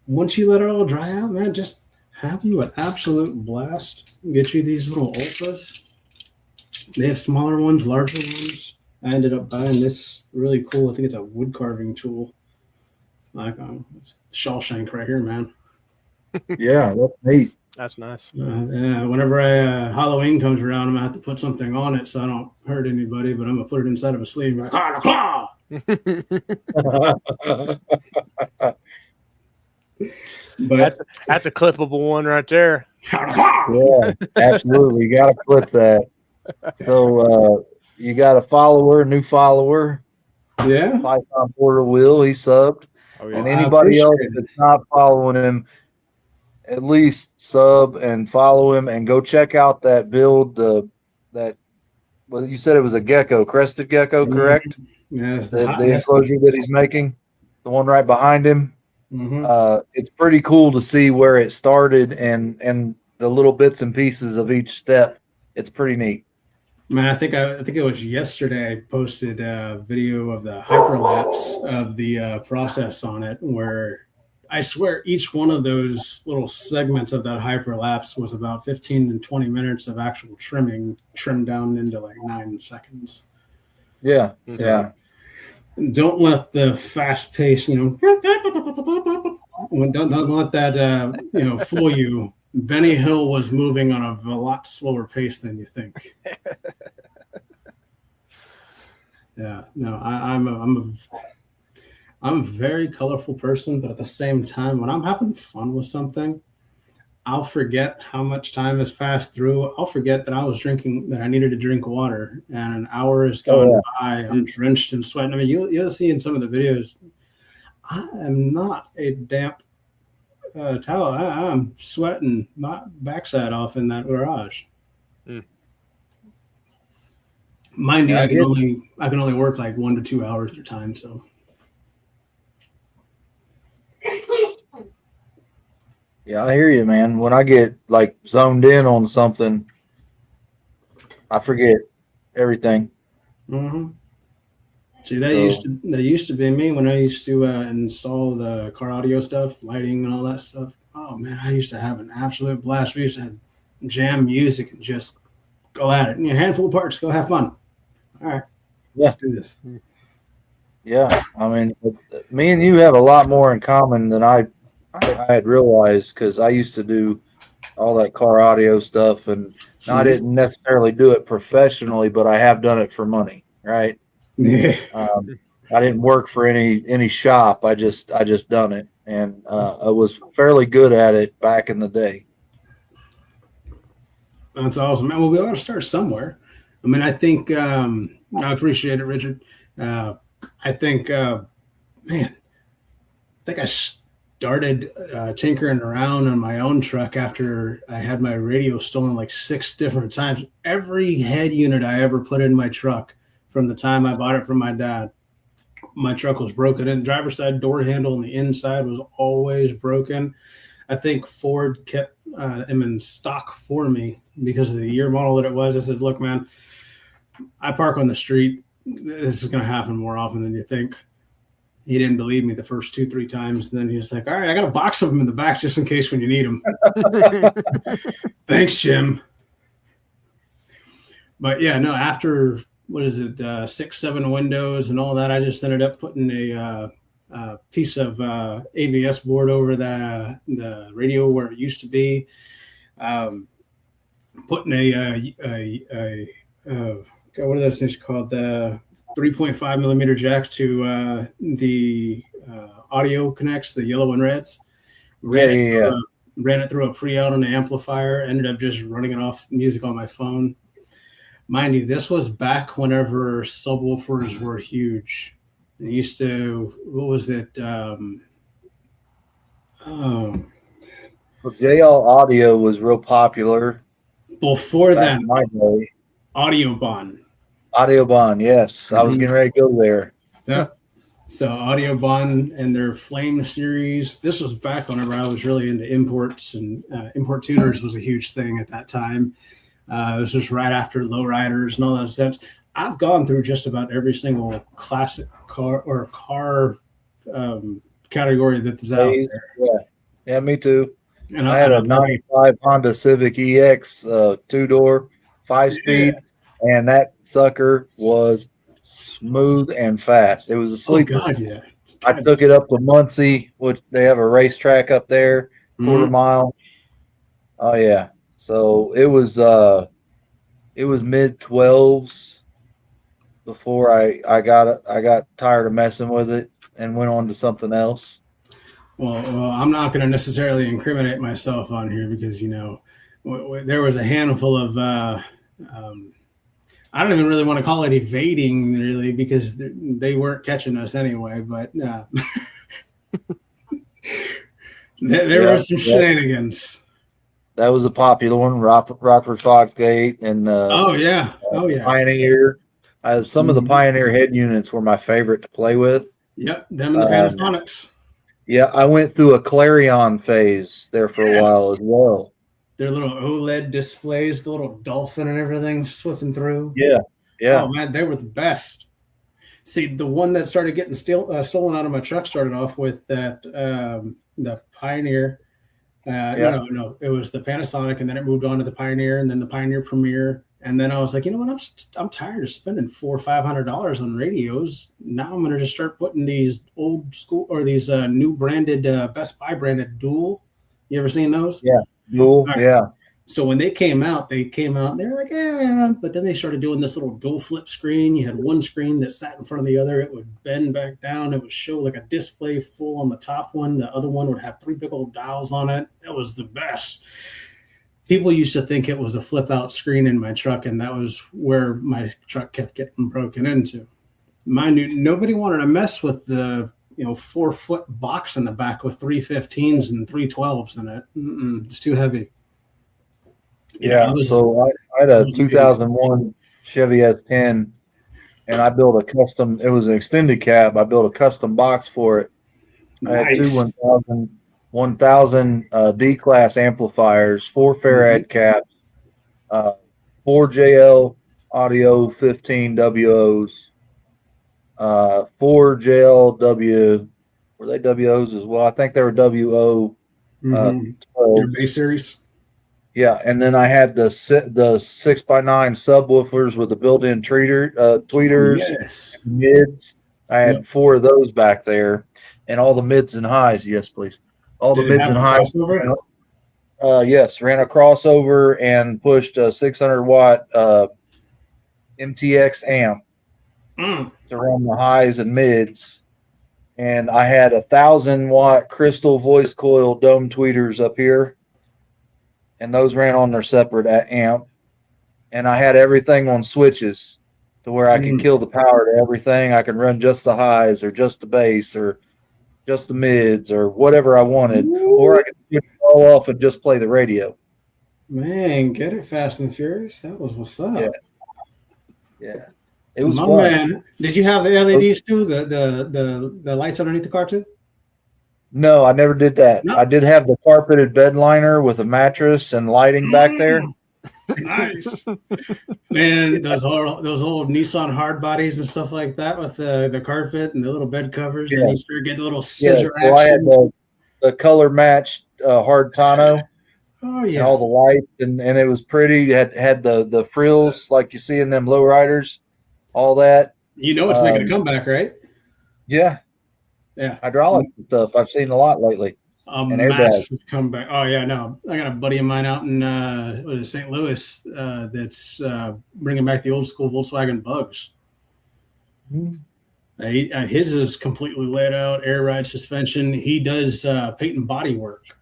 S3: once you let it all dry out, man, just have you an absolute blast. Get you these little Ultras. They have smaller ones, larger ones. I ended up buying this really cool, I think it's a wood carving tool. Like Shawshank right here, man.
S1: Yeah, that's neat.
S2: That's nice.
S3: Whenever Halloween comes around, I'm gonna have to put something on it so I don't hurt anybody, but I'm gonna put it inside of a sleeve like claw.
S2: But that's a clippable one right there.
S1: Yeah, absolutely. You got to clip that. So you got a new follower.
S3: Yeah.
S1: Python Porter Will, he subbed.
S2: Oh, yeah.
S1: And anybody else that's not following him, at least sub and follow him and go check out that build. Well, you said it was a gecko, crested gecko, correct?
S3: Yes,
S1: the enclosure that he's making, the one right behind him.
S3: Mm-hmm.
S1: It's pretty cool to see where it started and the little bits and pieces of each step. It's pretty neat.
S3: Man, I think it was yesterday I posted a video of the hyperlapse of the process on it, where I swear each one of those little segments of that hyperlapse was about 15 and 20 minutes of actual trimming, trimmed down into like 9 seconds.
S1: Yeah,
S3: so,
S1: yeah.
S3: Don't let the fast pace, don't let that, fool you. Benny Hill was moving on a lot slower pace than you think. Yeah, no, I'm a very colorful person, but at the same time, when I'm having fun with something, I'll forget how much time has passed through. I'll forget that I was drinking, that I needed to drink water, and an hour has gone by. I'm drenched in sweat. I mean, you'll see in some of the videos, I am not a damp towel. I'm sweating my backside off in that garage. Mind you, I can only work like 1 to 2 hours at a time. So.
S1: Yeah, I hear you, man. When I get like zoned in on something, I forget everything.
S3: Mm-hmm. See, that used to be me when I used to install the car audio stuff, lighting and all that stuff. Oh man, I used to have an absolute blast. We used to have jam music and just go at it. A handful of parts, go have fun. All right, let's do this.
S1: Yeah, I mean, me and you have a lot more in common than I had realized, because I used to do all that car audio stuff, and I didn't necessarily do it professionally, but I have done it for money, right?
S3: Yeah.
S1: I didn't work for any shop. I just done it, and I was fairly good at it back in the day.
S3: That's awesome, man. Well, we ought to start somewhere. I mean, I think I appreciate it, Richard. I think, man, I think I started tinkering around on my own truck after I had my radio stolen like 6 different times. Every head unit I ever put in my truck from the time I bought it from my dad, my truck was broken in. The driver's side door handle on the inside was always broken. I think Ford kept them in stock for me because of the year model that it was. I said, look, man, I park on the street. This is going to happen more often than you think. He didn't believe me the first 2-3 times. And then he was like, all right, I got a box of them in the back just in case when you need them. Thanks, Jim. But yeah, no, after, 6-7 windows and all that, I just ended up putting a piece of ABS board over the radio where it used to be. Putting what are those things called? The 3.5 millimeter jack to the audio connects, the yellow and reds. Ran it through a pre-out on the amplifier. Ended up just running it off music on my phone. Mind you, this was back whenever subwoofers were huge. They used to, what was it?
S1: Well, JL Audio was real popular.
S3: Before that,
S1: Audioban, yes.
S3: Mm-hmm.
S1: I was getting ready to go there.
S3: Yeah. So Audioban and their Flame series. This was back whenever I was really into imports, and import tuners was a huge thing at that time. It was just right after lowriders and all that stuff. I've gone through just about every single classic car or car category that's out there.
S1: Yeah, me too. And I had a 95 Honda Civic EX 2-door 5-speed, and that sucker was smooth and fast. It was a sleeper.
S3: Oh, God, yeah.
S1: I took it up to Muncie, which they have a racetrack up there, quarter mile. Oh yeah. So it was mid 12s before I got tired of messing with it and went on to something else.
S3: Well, I'm not going to necessarily incriminate myself on here because, there was a handful of, I don't even really want to call it evading really because they weren't catching us anyway, but there were some shenanigans.
S1: That was a popular one, Rockford Foxgate and Pioneer. Some of the Pioneer head units were my favorite to play with.
S3: Yep, them and the Panasonics.
S1: Yeah, I went through a Clarion phase there for a while as well.
S3: Their little OLED displays, the little dolphin and everything swiffing through.
S1: Yeah.
S3: Oh man, they were the best. See, the one that started getting stolen out of my truck started off with that the Pioneer. No, it was the Panasonic, and then it moved on to the Pioneer, and then the Pioneer Premier, and then I was like, you know what, I'm tired of spending $400 or $500 on radios. Now I'm gonna just start putting these old school or these new branded Best Buy branded Dual. You ever seen those?
S1: Yeah, Dual. Right. Yeah.
S3: So when they came out and they were like, yeah, but then they started doing this little dual flip screen. You had one screen that sat in front of the other. It would bend back down. It would show like a display full on the top one. The other one would have 3 big old dials on it. It was the best. People used to think it was a flip out screen in my truck, and that was where my truck kept getting broken into. Mind you, nobody wanted to mess with the 4-foot box in the back with 315s and 312s in it. It's too heavy.
S1: Yeah, so I had a 2001 Chevy S10, and I built a custom. It was an extended cab. I built a custom box for it. I had two 1000 D-class amplifiers, 4 Farad caps, 4 JL Audio 15 WOs, 4 JLW. Were they WOs as well? I think they were WO.
S3: Your base series.
S1: Yeah, and then I had the 6x9 subwoofers with the built-in tweeters,
S3: Yes,
S1: mids. I had 4 of those back there, and all the mids and highs. Yes, please. All the mids and highs. Yes, ran a crossover and pushed a 600-watt MTX amp to run the highs and mids. And I had 1,000-watt crystal voice coil dome tweeters up here, and those ran on their separate amp. And I had everything on switches to where I could kill the power to everything. I could run just the highs or just the bass or just the mids or whatever I wanted, or I could switch it all off and just play the radio.
S3: Man, get it Fast and Furious. That was what's up.
S1: Yeah. It was
S3: my
S1: fun.
S3: Man. Did you have the LEDs too? The lights underneath the car too?
S1: No, I never did that.
S3: No.
S1: I did have the carpeted bed liner with a mattress and lighting back there.
S3: Nice. Man, those old Nissan hard bodies and stuff like that with the carpet and the little bed covers.
S1: Yeah.
S3: And you start getting a little scissor action.
S1: Well, I had the color matched hard tonneau.
S3: Oh yeah.
S1: And all the lights and it was pretty. It had the frills like you see in them lowriders, all that.
S3: It's making a comeback, right?
S1: Yeah.
S3: Yeah.
S1: Hydraulic stuff. I've seen a lot lately.
S3: A massive comeback. Oh yeah, no. I got a buddy of mine out in St. Louis that's bringing back the old school Volkswagen Bugs. His is completely laid out, air ride suspension. He does paint and body work,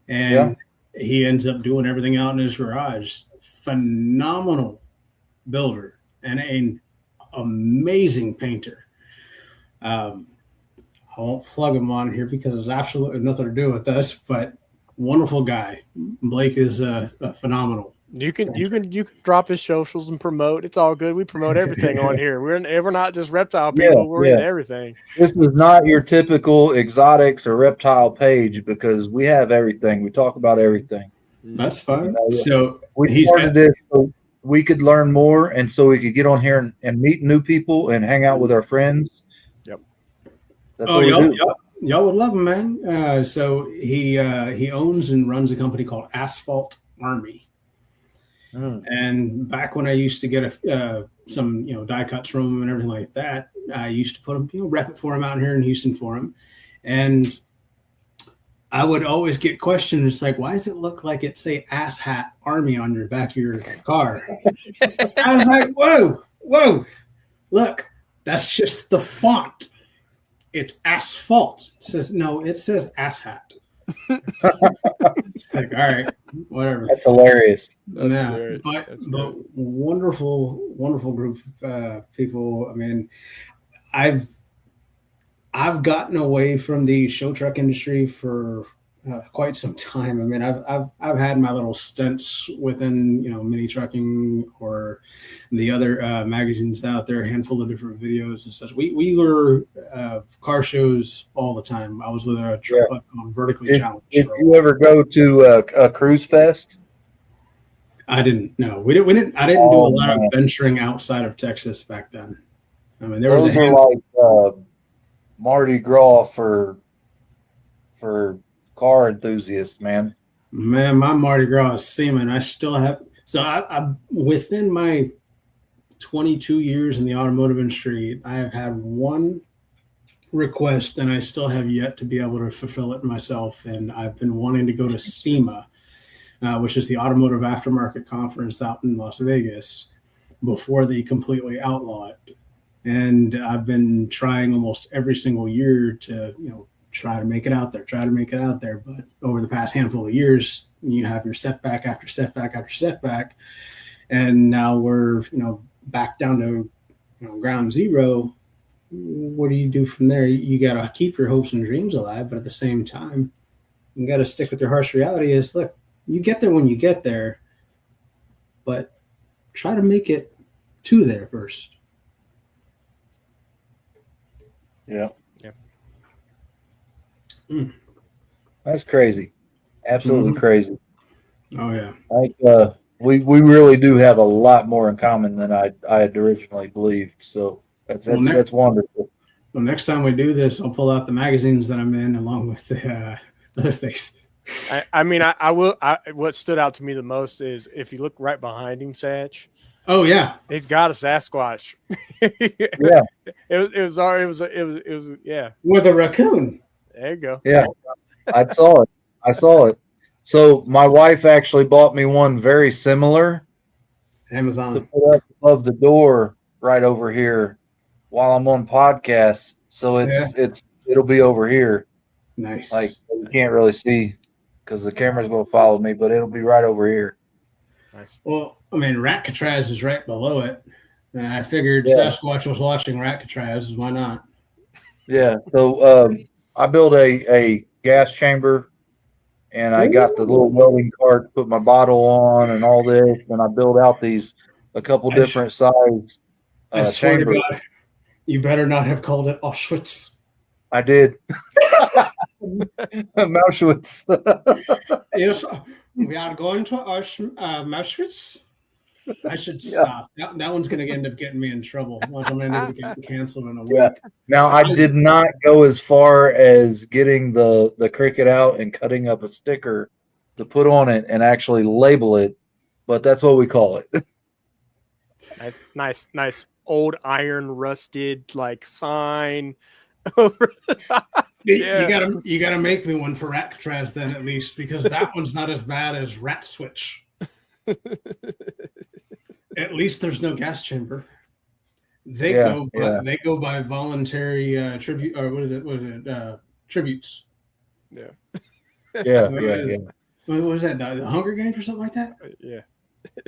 S3: and he ends up doing everything out in his garage. Phenomenal builder and an amazing painter. I won't plug him on here because it's absolutely nothing to do with us, but wonderful guy. Blake is phenomenal.
S2: You can drop his socials and promote. It's all good. We promote everything on here. We're not just reptile people. We're into everything.
S1: This is not your typical exotics or reptile page because we have everything. We talk about everything.
S3: That's fine. So
S1: we started this so we could learn more, and so we could get on here and meet new people and hang out with our friends. That's what
S3: y'all would love him, man. So he owns and runs a company called Asphalt Army. And back when I used to get some die cuts from him and everything like that, I used to put him rep it for him out here in Houston for him, and I would always get questions. It's like, why does it look like it say Ass Hat Army on your back of your car? I was like, whoa, look, that's just the font. It's asphalt. It says ass hat. It's like, all right, whatever.
S1: That's hilarious.
S3: But wonderful group of people. I mean, I've gotten away from the show truck industry for quite some time. I mean, I've had my little stints within mini trucking or the other magazines out there, a handful of different videos and such. We were car shows all the time. I was with a truck club called Vertically Challenged.
S1: Did you ever go to a cruise fest?
S3: I didn't. No, we didn't. I didn't do a lot of venturing outside of Texas back then. I mean, there was
S1: like Mardi Gras for car enthusiasts, man.
S3: Man, my Mardi Gras is semen. I still have. So I within my 22 years in the automotive industry, I have had one request, and I still have yet to be able to fulfill it myself. And I've been wanting to go to SEMA, which is the Automotive Aftermarket Conference out in Las Vegas, before they completely outlaw it. And I've been trying almost every single year to, try to make it out there. But over the past handful of years, you have your setback after setback after setback. And now we're, back down to ground zero. What do you do from there? You got to keep your hopes and dreams alive, but at the same time, you got to stick with your harsh reality is, look, you get there when you get there, but try to make it to there first.
S1: Yeah.
S2: Yeah.
S1: That's crazy. Absolutely crazy.
S3: Oh, yeah.
S1: Like, we really do have a lot more in common than I had originally believed. So that's wonderful.
S3: Well, next time we do this, I'll pull out the magazines that I'm in along with the other things.
S2: I mean, I will. What stood out to me the most is if you look right behind him, Satch.
S3: Oh yeah,
S2: he's got a Sasquatch.
S1: Yeah,
S2: it was yeah.
S3: With a raccoon.
S2: There you go.
S1: Yeah, I saw it. So my wife actually bought me one very similar.
S3: Amazon.
S1: To put up above the door right over here while I'm on podcasts. So it'll be over here.
S3: Nice.
S1: Like you can't really see because the camera's going to follow me, but it'll be right over here.
S2: Nice.
S3: Well, I mean, Ratcatraz is right below it. And I figured Sasquatch was watching Ratcatraz. Why not?
S1: Yeah. So I built a gas chamber, and I got the little welding cart, put my bottle on, and all this. And I built out a couple different size
S3: I swear
S1: chambers.
S3: to God, you better not have called it Auschwitz.
S1: I did. Mauschwitz.
S3: Yes, we are going to Auschwitz. I should stop. That one's going to end up getting me in trouble. Once I'm going to get canceled in a week.
S1: Yeah. Now, I did not go as far as getting the cricket out and cutting up a sticker to put on it and actually label it, but that's what we call it.
S2: Nice old iron rusted like sign over the top. Yeah.
S3: You gotta make me one for Ratcatraz then at least, because that one's not as bad as Rat Switch. At least there's no gas chamber. They go by voluntary tribute, or what is it? Tributes.
S2: Yeah.
S1: Yeah.
S3: What was that? The Hunger Games or something like that?
S2: Yeah.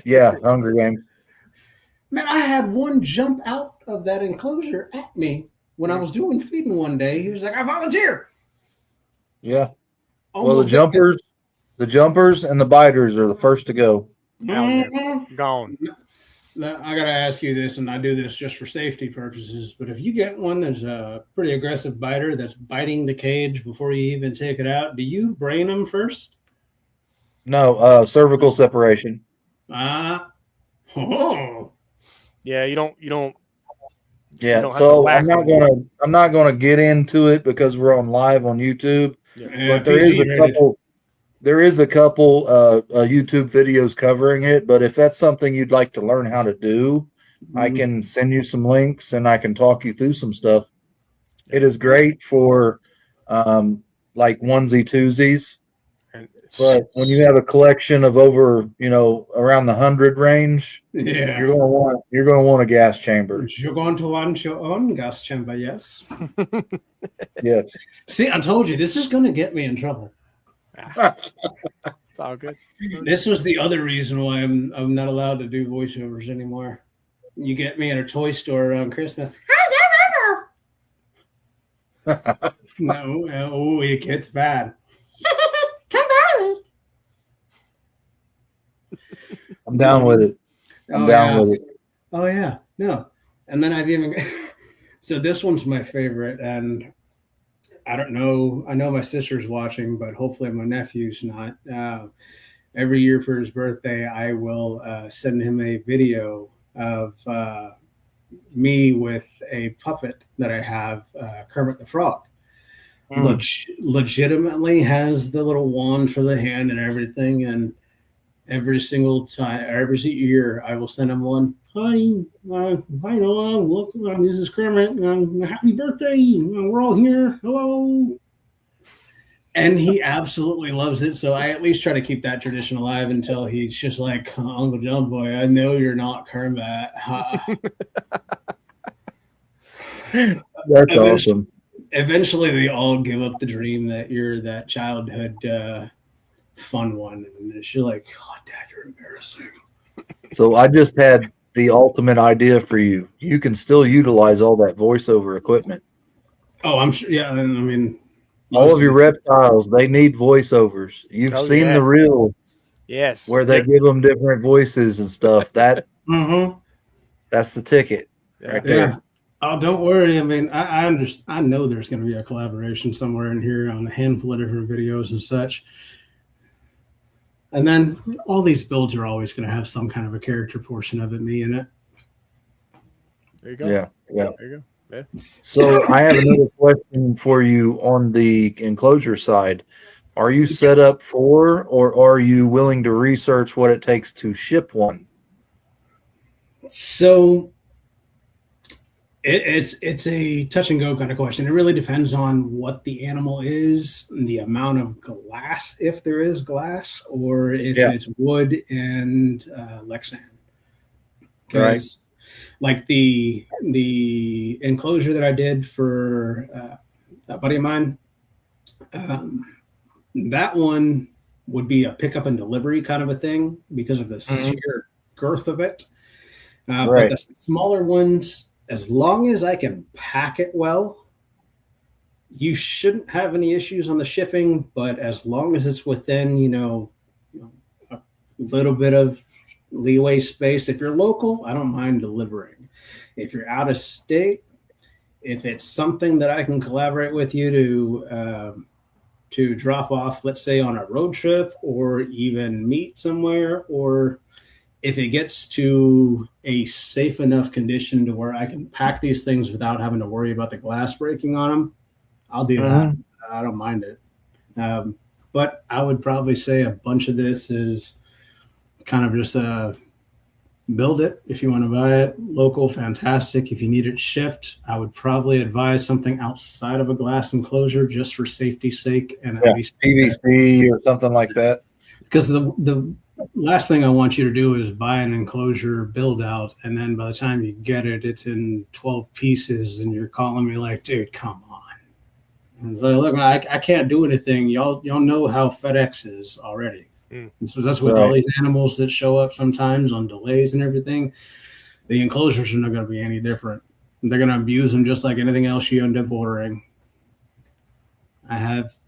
S1: Yeah, Hunger Games.
S3: Man, I had one jump out of that enclosure at me when I was doing feeding one day. He was like, "I volunteer."
S1: Yeah. Well, the jumpers and the biters are the first to go.
S2: Gone.
S3: I gotta ask you this, and I do this just for safety purposes, but if you get one that's a pretty aggressive biter that's biting the cage before you even take it out, do you brain them first?
S1: No, cervical separation.
S2: Yeah, you don't.
S1: Yeah, so I'm not gonna get into it because we're on live on YouTube.
S2: Yeah.
S1: But there is a couple YouTube videos covering it. But if that's something you'd like to learn how to do, I can send you some links and I can talk you through some stuff. It is great for like onesie twosies. But when you have a collection of over, around the 100 range, you're gonna want a gas chamber.
S3: You're going to want your own gas chamber, yes.
S1: Yes.
S3: See, I told you this is going to get me in trouble.
S2: It's all good.
S3: This was the other reason why I'm not allowed to do voiceovers anymore. You get me at a toy store around Christmas. No, it gets bad.
S1: I'm down with it. I'm down with it.
S3: Oh yeah, no. And then I've even so this one's my favorite, and I don't know. I know my sister's watching, but hopefully my nephew's not. Every year for his birthday, I will send him a video of me with a puppet that I have, Kermit the Frog. Legitimately has the little wand for the hand and everything, and every single time, every year, I will send him one. Hi, Noah. Look, this is Kermit. Happy birthday! We're all here. Hello. And he absolutely loves it. So I at least try to keep that tradition alive until he's just like, Uncle John Boy, I know you're not Kermit.
S1: That's awesome.
S3: Eventually, they all give up the dream that you're that childhood fun one. And you're like, oh, Dad, you're embarrassing.
S1: So I just had the ultimate idea for you. You can still utilize all that voiceover equipment.
S3: Oh, I'm sure. Yeah. I mean,
S1: all of your reptiles, they need voiceovers. You've seen the reel.
S2: Yes.
S1: Where they give them different voices and stuff. That that's the ticket right there.
S3: Yeah. Oh, don't worry. I mean, I understand. I know there's going to be a collaboration somewhere in here on a handful of different videos and such. And then all these builds are always going to have some kind of a character portion of me in it.
S2: There you go.
S1: Yeah.
S2: There you go. Yeah.
S1: So I have another question for you on the enclosure side. Are you set up for, or are you willing to research what it takes to ship one?
S3: So it's a touch and go kind of question. It really depends on what the animal is, the amount of glass, if there is glass, or if it's wood and Lexan. Because like the enclosure that I did for a buddy of mine, that one would be a pickup and delivery kind of a thing because of the sheer girth of it. But the smaller ones, as long as I can pack it well, you shouldn't have any issues on the shipping. But as long as it's within, a little bit of leeway space. If you're local, I don't mind delivering. If you're out of state, if it's something that I can collaborate with you to drop off, let's say on a road trip or even meet somewhere, or if it gets to a safe enough condition to where I can pack these things without having to worry about the glass breaking on them, I'll do that. I don't mind it. But I would probably say a bunch of this is kind of just build it. If you want to buy it local, fantastic. If you need it shipped, I would probably advise something outside of a glass enclosure just for safety's sake. And at least
S1: PVC or something like that.
S3: Because the last thing I want you to do is buy an enclosure build out, and then by the time you get it, it's in 12 pieces, and you're calling me like, dude, come on. And so, look, I can't do anything. Y'all know how FedEx is already. And so that's with all these animals that show up sometimes on delays and everything. The enclosures are not going to be any different. They're going to abuse them just like anything else you end up ordering. I have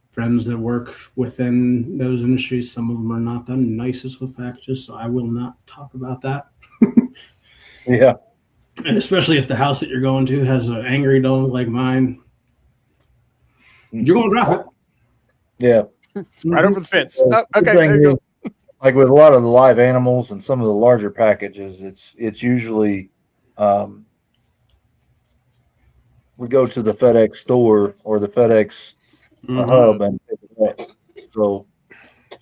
S3: friends that work within those industries. Some of them are not the nicest with packages, so I will not talk about that.
S1: Yeah.
S3: And especially if the house that you're going to has an angry dog like mine, you're going to drop it.
S1: Yeah.
S2: Right over the fence. Oh, okay, there you go.
S1: Like with a lot of the live animals and some of the larger packages, it's usually we go to the FedEx store or the FedEx hub, and so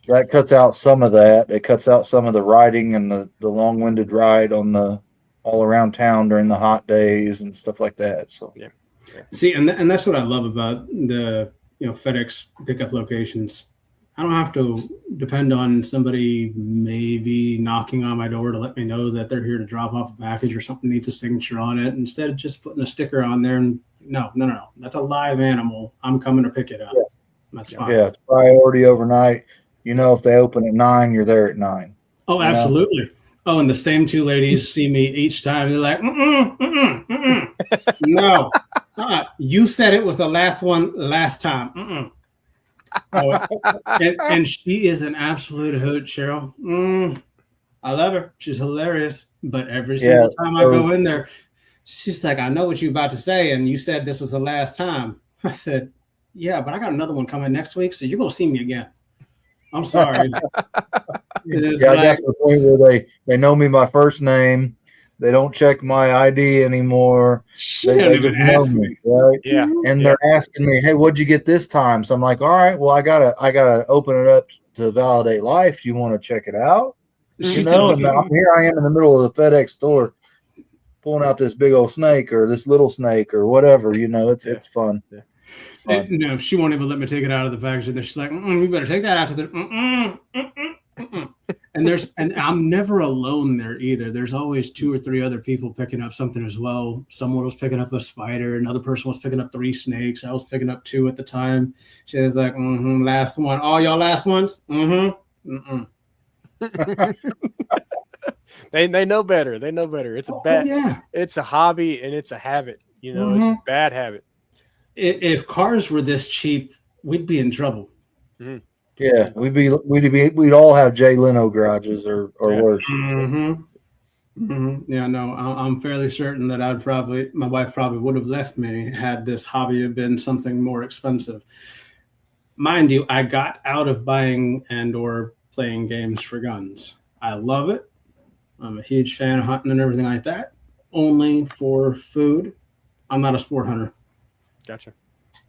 S1: that cuts out some of that. It cuts out some of the riding and the long-winded ride on the all around town during the hot days and stuff like that. So
S2: yeah.
S3: See, and that's what I love about the FedEx pickup locations. I don't have to depend on somebody maybe knocking on my door to let me know that they're here to drop off a package or something needs a signature on it. Instead of just putting a sticker on there and no. That's a live animal. I'm coming to pick it up.
S1: Yeah.
S3: That's fine.
S1: Yeah, it's priority overnight. If they open at 9, you're there at 9.
S3: Oh, absolutely. Oh, and the same two ladies see me each time. They're like, no. You said it was the last one last time. Oh, and she is an absolute hoot, Cheryl. I love her. She's hilarious. But every single time I go in there, she's like, I know what you're about to say, and you said this was the last time. I said, yeah, but I got another one coming next week, so you're going to see me again. I'm sorry.
S1: I got to the point where they know me by first name. They don't check my ID anymore. They just know me, right?
S2: Yeah.
S1: And they're asking me, hey, what'd you get this time? So I'm like, all right, well, I gotta open it up to Validate Life. You want to check it out? And here I am in the middle of the FedEx store pulling out this big old snake or this little snake or whatever, it's fun.
S2: Yeah.
S1: fun.
S3: No, she won't even let me take it out of the package. She's like, you better take that out to the. And I'm never alone there either. There's always 2 or 3 other people picking up something as well. Someone was picking up a spider. Another person was picking up 3 snakes. I was picking up 2 at the time. She was like, last one. All y'all last ones?
S2: They know better. They know better. It's a bad.
S3: Yeah.
S2: It's a hobby and it's a habit. You know, it's a bad habit.
S3: If cars were this cheap, we'd be in trouble.
S1: Yeah, we'd all have Jay Leno garages or worse.
S3: Yeah, no, I'm fairly certain that my wife probably would have left me had this hobby been something more expensive. Mind you, I got out of buying and or playing games for guns. I love it. I'm a huge fan of hunting and everything like that. Only for food. I'm not a sport hunter.
S2: Gotcha.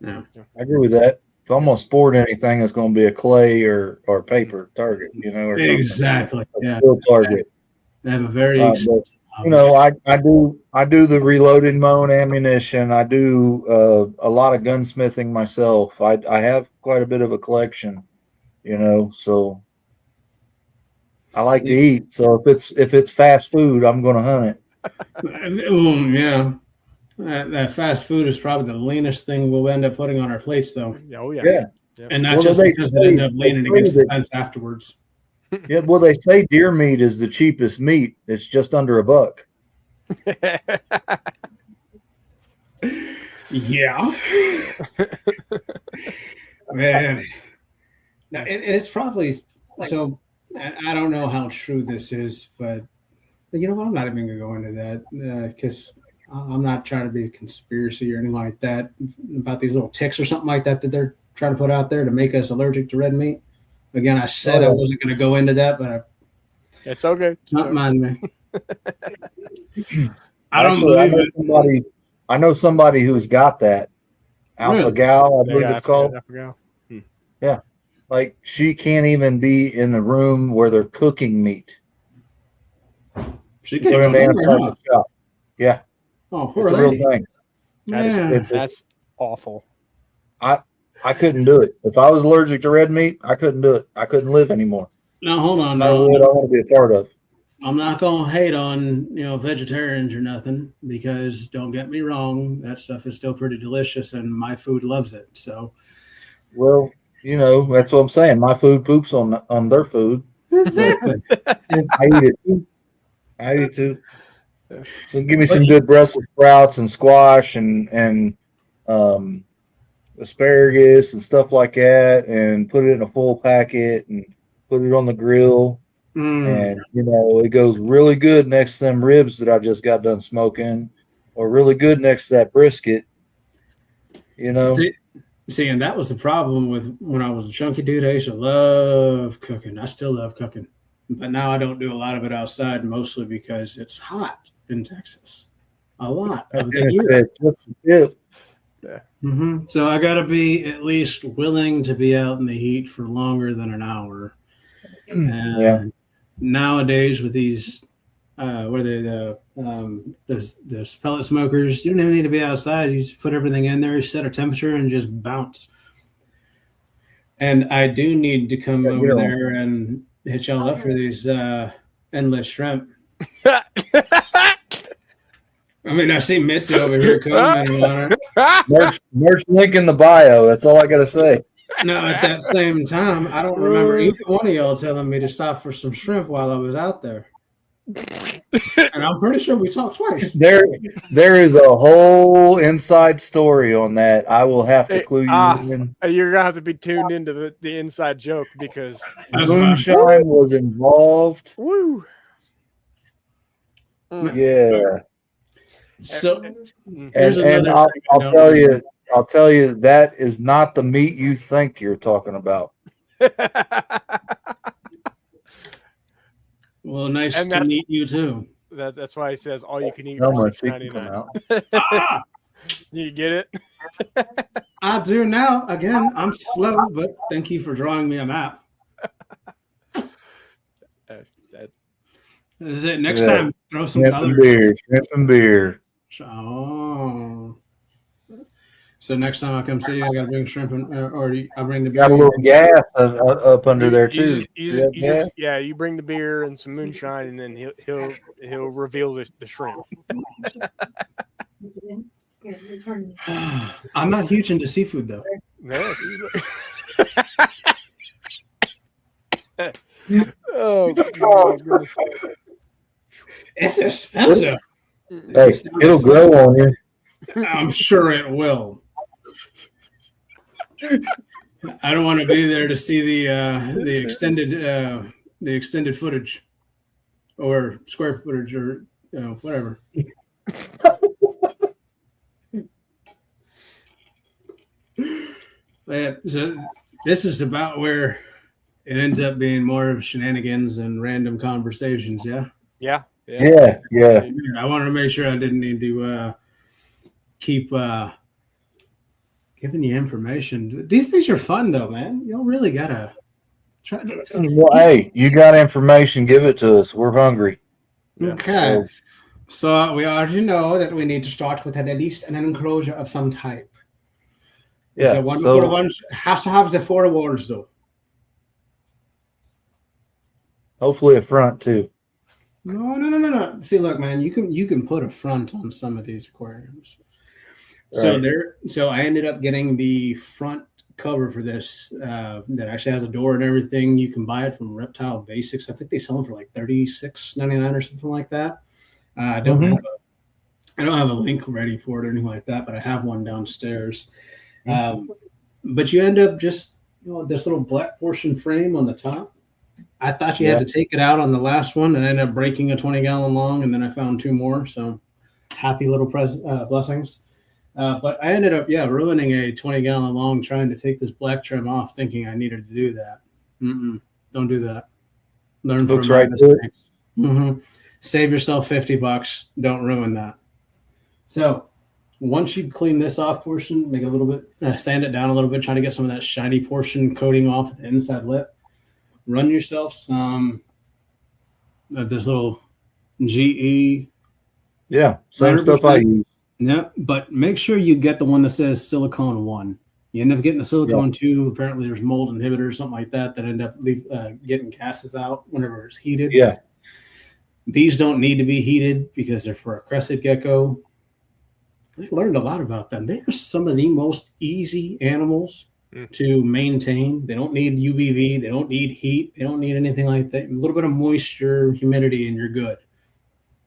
S3: Yeah.
S1: I agree with that. If I'm gonna sport anything, it's gonna be a clay or paper target, or something.
S3: Exactly. Yeah.
S1: Steel target.
S3: They have a very
S1: I do the reloading my own ammunition. I do a lot of gunsmithing myself. I have quite a bit of a collection, so I like to eat. So if it's fast food, I'm gonna hunt it.
S3: Yeah. That fast food is probably the leanest thing we'll end up putting on our plates, though.
S2: Oh, yeah.
S1: Yeah.
S3: And not just because it ended up leaning against the fence afterwards.
S1: Yeah, well, they say deer meat is the cheapest meat. It's just under $1.
S3: Yeah. Man. Now, it's probably so. I don't know how true this is, but you know what? I'm not even going to go into that because I'm not trying to be a conspiracy or anything like that about these little ticks or something like that they're trying to put out there to make us allergic to red meat. Again, I said I wasn't going to go into that, but
S2: it's okay.
S3: Don't mind me. I don't believe it.
S1: I know somebody who's got that. Alpha Gal, I believe it's called. Yeah. Like she can't even be in the room where they're cooking meat.
S3: She can't go
S1: shop. Yeah.
S3: Oh, poor
S1: it's
S3: lady.
S1: A real thing.
S2: That's awful.
S1: I couldn't do it. If I was allergic to red meat, I couldn't do it. I couldn't live anymore.
S3: No, hold on.
S1: I want to be a part of.
S3: I'm not going to hate on, vegetarians or nothing because don't get me wrong, that stuff is still pretty delicious and my food loves it. So,
S1: well, that's what I'm saying. My food poops on their food.
S3: Exactly.
S1: I eat it too. So give me some good Brussels sprouts and squash and asparagus and stuff like that, and put it in a full packet and put it on the grill. And it goes really good next to them ribs that I just got done smoking, or really good next to that brisket.
S3: See, and that was the problem with when I was a chunky dude. I used to love cooking. I still love cooking, but now I don't do a lot of it outside, mostly because it's hot in Texas. A lot of the year.
S1: Yeah.
S3: So I got to be at least willing to be out in the heat for longer than an hour. And nowadays with these, what are they, the pellet smokers, you don't even need to be outside. You just put everything in there, set a temperature, and just bounce. And I do need to come over there and hit y'all up for these endless shrimp. I mean, I see Mitzi over here commenting on it.
S1: Merch link in the bio. That's all I got to say.
S3: No, at that same time, I don't remember either one of y'all telling me to stop for some shrimp while I was out there. And I'm pretty sure we talked twice.
S1: There is a whole inside story on that. I will have to clue you in.
S2: You're gonna have to be tuned into the inside joke because
S1: Moonshine was involved.
S2: Woo!
S1: Yeah.
S3: So,
S1: and I'll tell you that is not the meat you think you're talking about.
S3: Well, nice to meet you too.
S2: That's why he says all you can eat for $6.99. Do you get it?
S3: I do now. Again, I'm slow, but thank you for drawing me a map. Is it next time? Throw some color.
S1: Shrimp and beer.
S3: Oh. So next time I come see you, I got to bring shrimp or I bring the beer.
S1: Got a little gas up under there too.
S2: You bring the beer and some moonshine, and then he'll reveal the shrimp.
S3: I'm not huge into seafood though.
S2: No. Oh, goodness.
S3: It's expensive.
S1: Hey, it'll grow on you.
S3: I'm sure it will. I don't want to be there to see the extended footage or square footage or whatever. So this is about where it ends up being more of shenanigans and random conversations. Yeah.
S2: Yeah.
S3: I wanted to make sure I didn't need to keep giving you information. These things are fun though, man. You don't really gotta try.
S1: Well, hey, you got information? Give it to us. We're hungry.
S3: Okay. So we already know that we need to start with at least an enclosure of some type.
S1: Yeah.
S3: So one for the ones has to have the 4 walls though.
S1: Hopefully a front too.
S3: No. See, look, man, you can put a front on some of these aquariums.
S1: Right.
S3: So I ended up getting the front cover for this that actually has a door and everything. You can buy it from Reptile Basics. I think they sell them for like $36.99 or something like that. I don't have a link ready for it or anything like that, but I have one downstairs. But you end up just this little black portion frame on the top. I thought you had to take it out on the last one and ended up breaking a 20-gallon long, and then I found 2 more. So happy little blessings. But I ended up, ruining a 20-gallon long trying to take this black trim off, thinking I needed to do that. Don't do that. Learn from my mistakes. Save yourself $50. Don't ruin that. So once you clean this off portion, make it a little bit, sand it down a little bit, try to get some of that shiny portion coating off the inside lip. Run yourself some of this little GE.
S1: Yeah, same 100%. Stuff I use.
S3: Yeah, but make sure you get the one that says silicone 1. You end up getting the silicone 2. Apparently, there's mold inhibitor or something like that end up getting gases out whenever it's heated.
S1: Yeah.
S3: These don't need to be heated because they're for a crested gecko. I learned a lot about them. They are some of the most easy animals to maintain. They don't need UVV. They don't need heat. They don't need anything like that. A little bit of moisture, humidity, and you're good.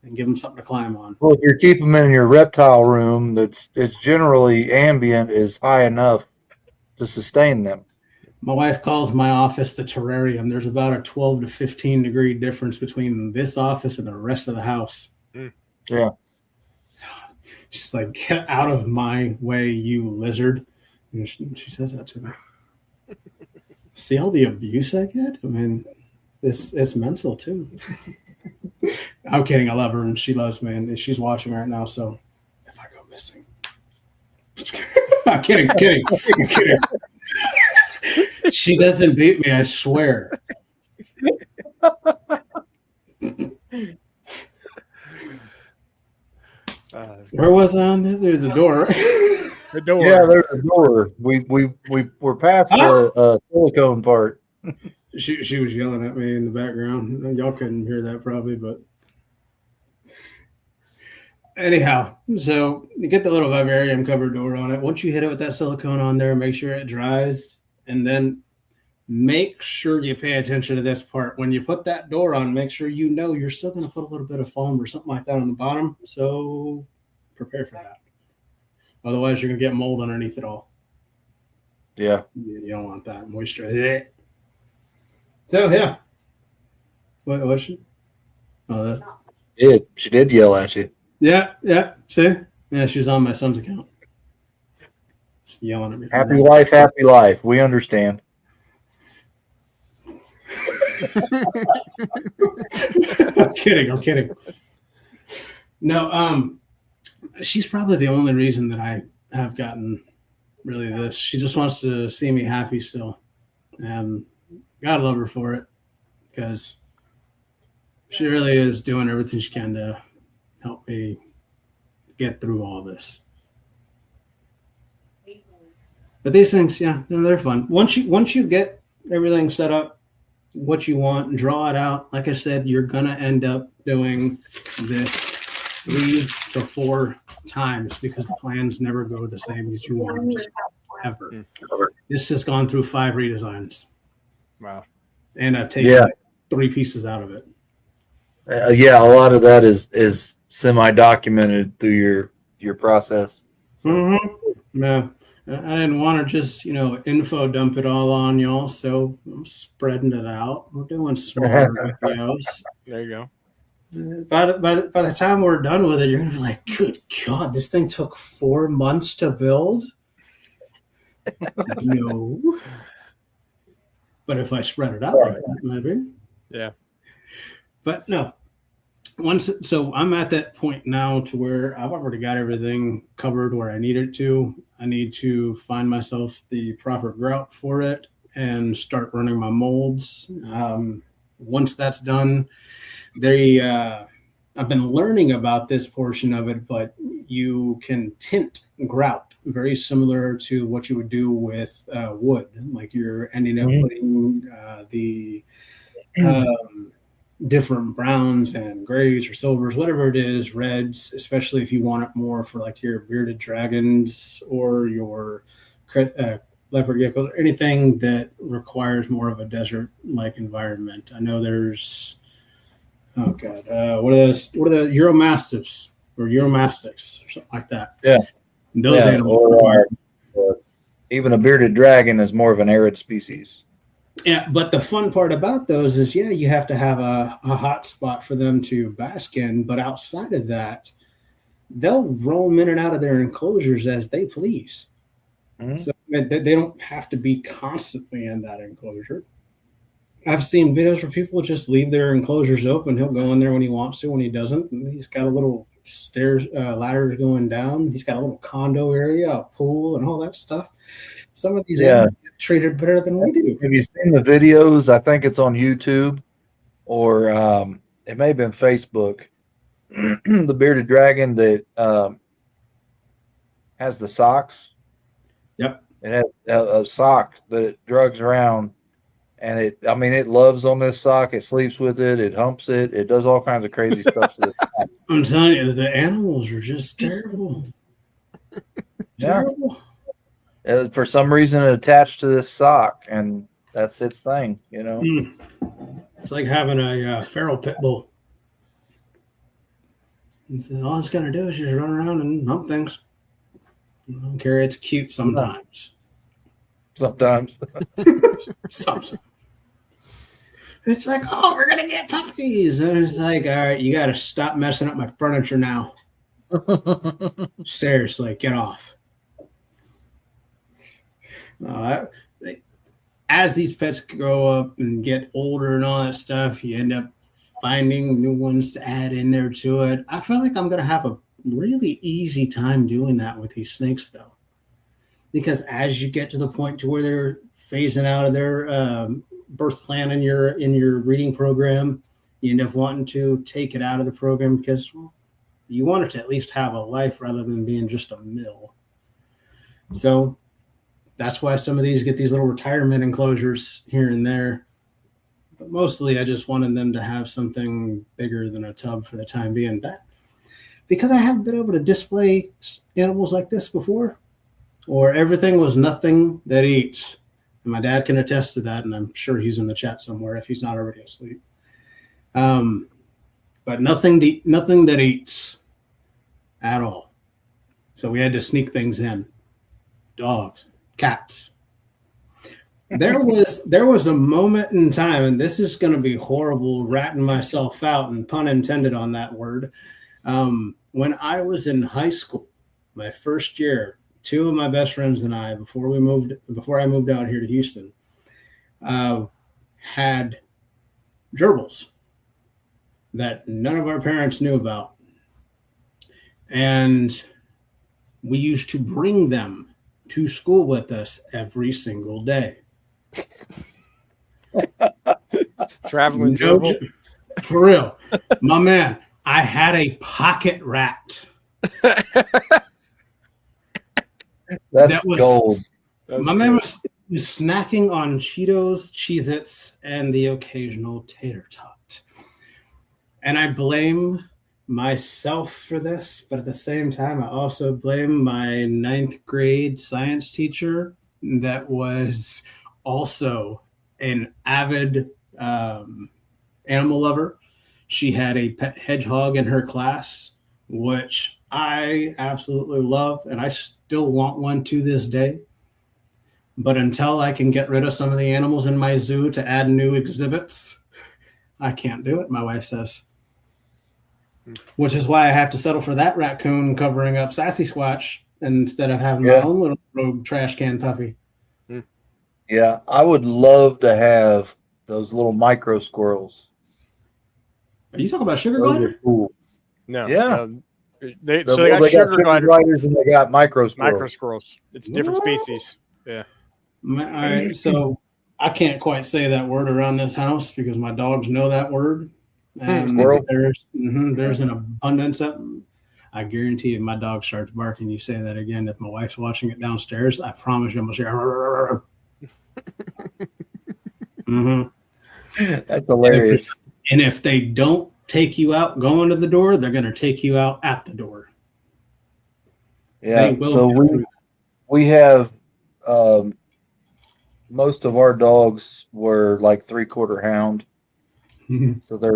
S3: And give them something to climb on.
S1: Well, if you keep them in your reptile room, it's generally ambient is high enough to sustain them.
S3: My wife calls my office the terrarium. There's about a 12 to 15 degree difference between this office and the rest of the house.
S1: Yeah.
S3: She's like, get out of my way, you lizard. And she says that to me. See all the abuse I get? I mean, it's mental too. I'm kidding. I love her and she loves me and she's watching right now. So if I go missing, I'm kidding. She doesn't beat me, I swear. Where was I on this? There's a door.
S2: The door.
S1: Yeah, there's a door. We're past the silicone part.
S3: She was yelling at me in the background. Y'all couldn't hear that probably, but anyhow, so you get the little vivarium cover door on it. Once you hit it with that silicone on there, make sure it dries, and then make sure you pay attention to this part. When you put that door on, make sure you're still going to put a little bit of foam or something like that on the bottom. So prepare for that. Otherwise, you're going to get mold underneath it all.
S1: Yeah.
S3: You don't want that moisture. So, yeah. What was she? Oh, that.
S1: She did yell at you.
S3: Yeah. See? Yeah, she's on my son's account. She's yelling at me.
S1: Happy life. We understand.
S3: I'm kidding. No, she's probably the only reason that I have gotten really this. She just wants to see me happy still. And gotta love her for it because she really is doing everything she can to help me get through all this. But these things, yeah, no, they're fun. Once you get everything set up, what you want, and draw it out. Like I said, you're gonna end up doing this 3 to 4 times because the plans never go the same as you want them to, ever. This has gone through 5 redesigns.
S2: Wow.
S3: And I've taken like 3 pieces out of it.
S1: Yeah, a lot of that is semi-documented through your process. So.
S3: Mm-hmm. Yeah. I didn't want to just, info dump it all on y'all, so I'm spreading it out. We're doing smaller videos.
S2: There you go.
S3: By the time we're done with it, you're gonna be like, "Good God, this thing took 4 months to build." No, but if I spread it out like that, maybe.
S2: Yeah.
S3: But no. So I'm at that point now to where I've already got everything covered where I need it to. I need to find myself the proper grout for it and start running my molds. Once that's done, I've been learning about this portion of it, but you can tint grout very similar to what you would do with wood. Like you're ending up putting the different browns and grays or silvers, whatever it is, reds, especially if you want it more for like your bearded dragons or your leopard geckos, or anything that requires more of a desert-like environment. I know there's, what are the Euromastiffs or Euromastics or something like that?
S1: Yeah.
S3: Those animals.
S1: Even a bearded dragon is more of an arid species.
S3: Yeah, but the fun part about those is, you have to have a hot spot for them to bask in. But outside of that, they'll roam in and out of their enclosures as they please. So they don't have to be constantly in that enclosure. I've seen videos where people just leave their enclosures open. He'll go in there when he wants to, when he doesn't. And he's got a little stairs, ladders going down. He's got a little condo area, a pool, and all that stuff. Some of these animals get treated better than we do.
S1: Have you seen the videos? I think it's on YouTube, or it may have been Facebook. The bearded dragon that has the socks.
S3: Yep.
S1: It has a sock that it drugs around, and it loves on this sock. It sleeps with it. It humps it. It does all kinds of crazy stuff to it.
S3: I'm telling you, the animals are just terrible. Terrible.
S1: For some reason, it attached to this sock, and that's its thing,
S3: It's like having a feral pit bull. All it's going to do is just run around and hump things. I don't care. It's cute sometimes.
S1: Sometimes.
S3: Sometimes. It's like, oh, we're going to get puppies. And it's like, all right, you got to stop messing up my furniture now. Seriously, get off. As these pets grow up and get older and all that stuff, you end up finding new ones to add in there to it. I feel like I'm going to have a really easy time doing that with these snakes, though, because as you get to the point to where they're phasing out of their birth plan in your breeding program, you end up wanting to take it out of the program because you want it to at least have a life rather than being just a mill. So that's why some of these get these little retirement enclosures here and there. But mostly I just wanted them to have something bigger than a tub for the time being. That because I haven't been able to display animals like this before, or everything was nothing that eats. And my dad can attest to that, and I'm sure he's in the chat somewhere if he's not already asleep. But nothing that eats at all. So we had to sneak things in. Dogs, cats. There was a moment in time, and this is going to be horrible, ratting myself out, and pun intended on that word. When I was in high school, my first year, two of my best friends and I, before I moved out here to Houston, had gerbils that none of our parents knew about. And we used to bring them to school with us every single day.
S2: Traveling gerbil?
S3: For real. My man, I had a pocket rat.
S1: That's gold.
S3: My man was snacking on Cheetos, Cheez-Its, and the occasional tater tot. And I blame myself for this, but at the same time, I also blame my ninth grade science teacher that was also an avid animal lover. She had a pet hedgehog in her class, which I absolutely love, and I still want one to this day. But until I can get rid of some of the animals in my zoo to add new exhibits, I can't do it, my wife says. Which is why I have to settle for that raccoon covering up Sassy Squatch instead of having my own little rogue trash can puppy.
S1: Yeah, I would love to have those little micro squirrels.
S3: Are you talking about sugar
S1: Those
S3: glider?
S1: are cool.
S2: No.
S1: Yeah.
S2: They got sugar
S1: gliders and they got micro squirrels.
S2: Micro squirrels. It's different species. Yeah.
S3: All right, so I can't quite say that word around this house because my dogs know that word. And
S1: Squirrel?
S3: there's an abundance of them. I guarantee if my dog starts barking, you say that again. If my wife's watching it downstairs, I promise you I'm going to say,
S1: That's hilarious.
S3: And if they don't take you out going to the door, they're going to take you out at the door.
S1: Yeah, so we have most of our dogs were like 3/4 hound. So they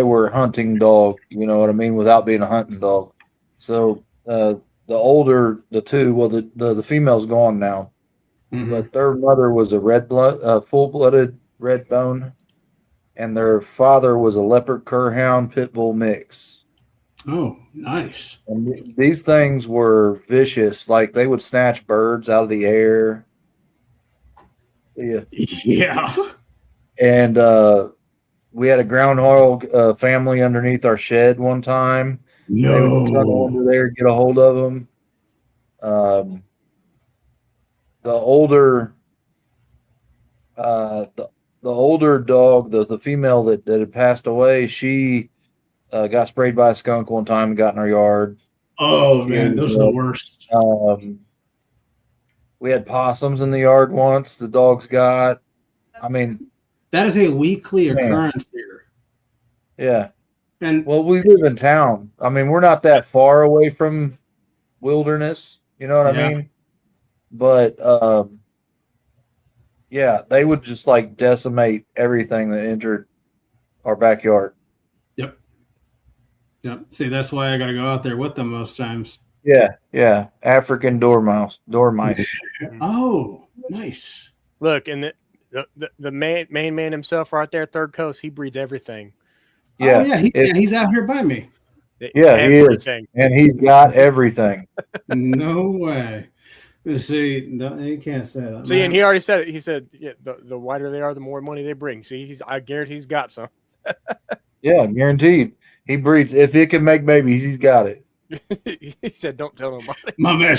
S1: were hunting dog, you know what I mean, without being a hunting dog. So the female's gone now, but their mother was a full-blooded red bone, and their father was a leopard cur hound pit bull mix.
S3: Oh, nice.
S1: And these things were vicious. Like they would snatch birds out of the air. Yeah.
S3: Yeah.
S1: And we had a groundhog family underneath our shed one time. They would tunnel under there, get a hold of them. The older dog, the female that had passed away, she got sprayed by a skunk one time and got in our yard.
S3: Oh, man, those are the worst.
S1: We had possums in the yard once. The dogs got. I mean,
S3: that is a weekly occurrence here.
S1: Yeah.
S3: And
S1: well, we live in town. I mean, we're not that far away from wilderness. You know what I mean? But yeah, they would just like decimate everything that entered our backyard.
S3: Yep. See, that's why I got to go out there with them most times.
S1: Yeah. African dormice.
S3: Oh, nice.
S2: Look, and the main man himself right there, Third Coast, he breeds everything.
S1: Yeah.
S3: Oh, yeah, he's out here by me.
S1: Yeah, everything. He is. And he's got everything.
S3: No way. See, you can't say that.
S2: See, and he already said it. He said, yeah, the whiter they are, the more money they bring. See, I guarantee he's got some.
S1: Yeah, guaranteed. He breeds. If it can make babies, he's got it.
S2: He said, "Don't tell nobody."
S3: My man.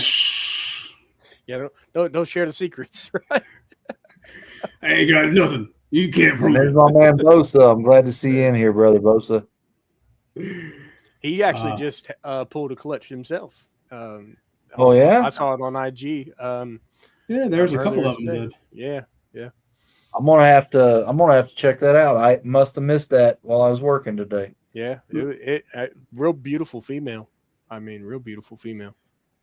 S2: Yeah, don't share the secrets, right?
S3: I ain't got nothing. You can't prove
S1: There's my man Bosa. I'm glad to see you in here, brother Bosa.
S2: He actually just pulled a clutch himself.
S1: Oh yeah,
S2: I saw it on IG.
S3: Yeah, there's a couple of them. Did.
S2: Yeah.
S1: I'm gonna have to check that out. I must have missed that while I was working today.
S2: Yeah, it real beautiful female. I mean, real beautiful female.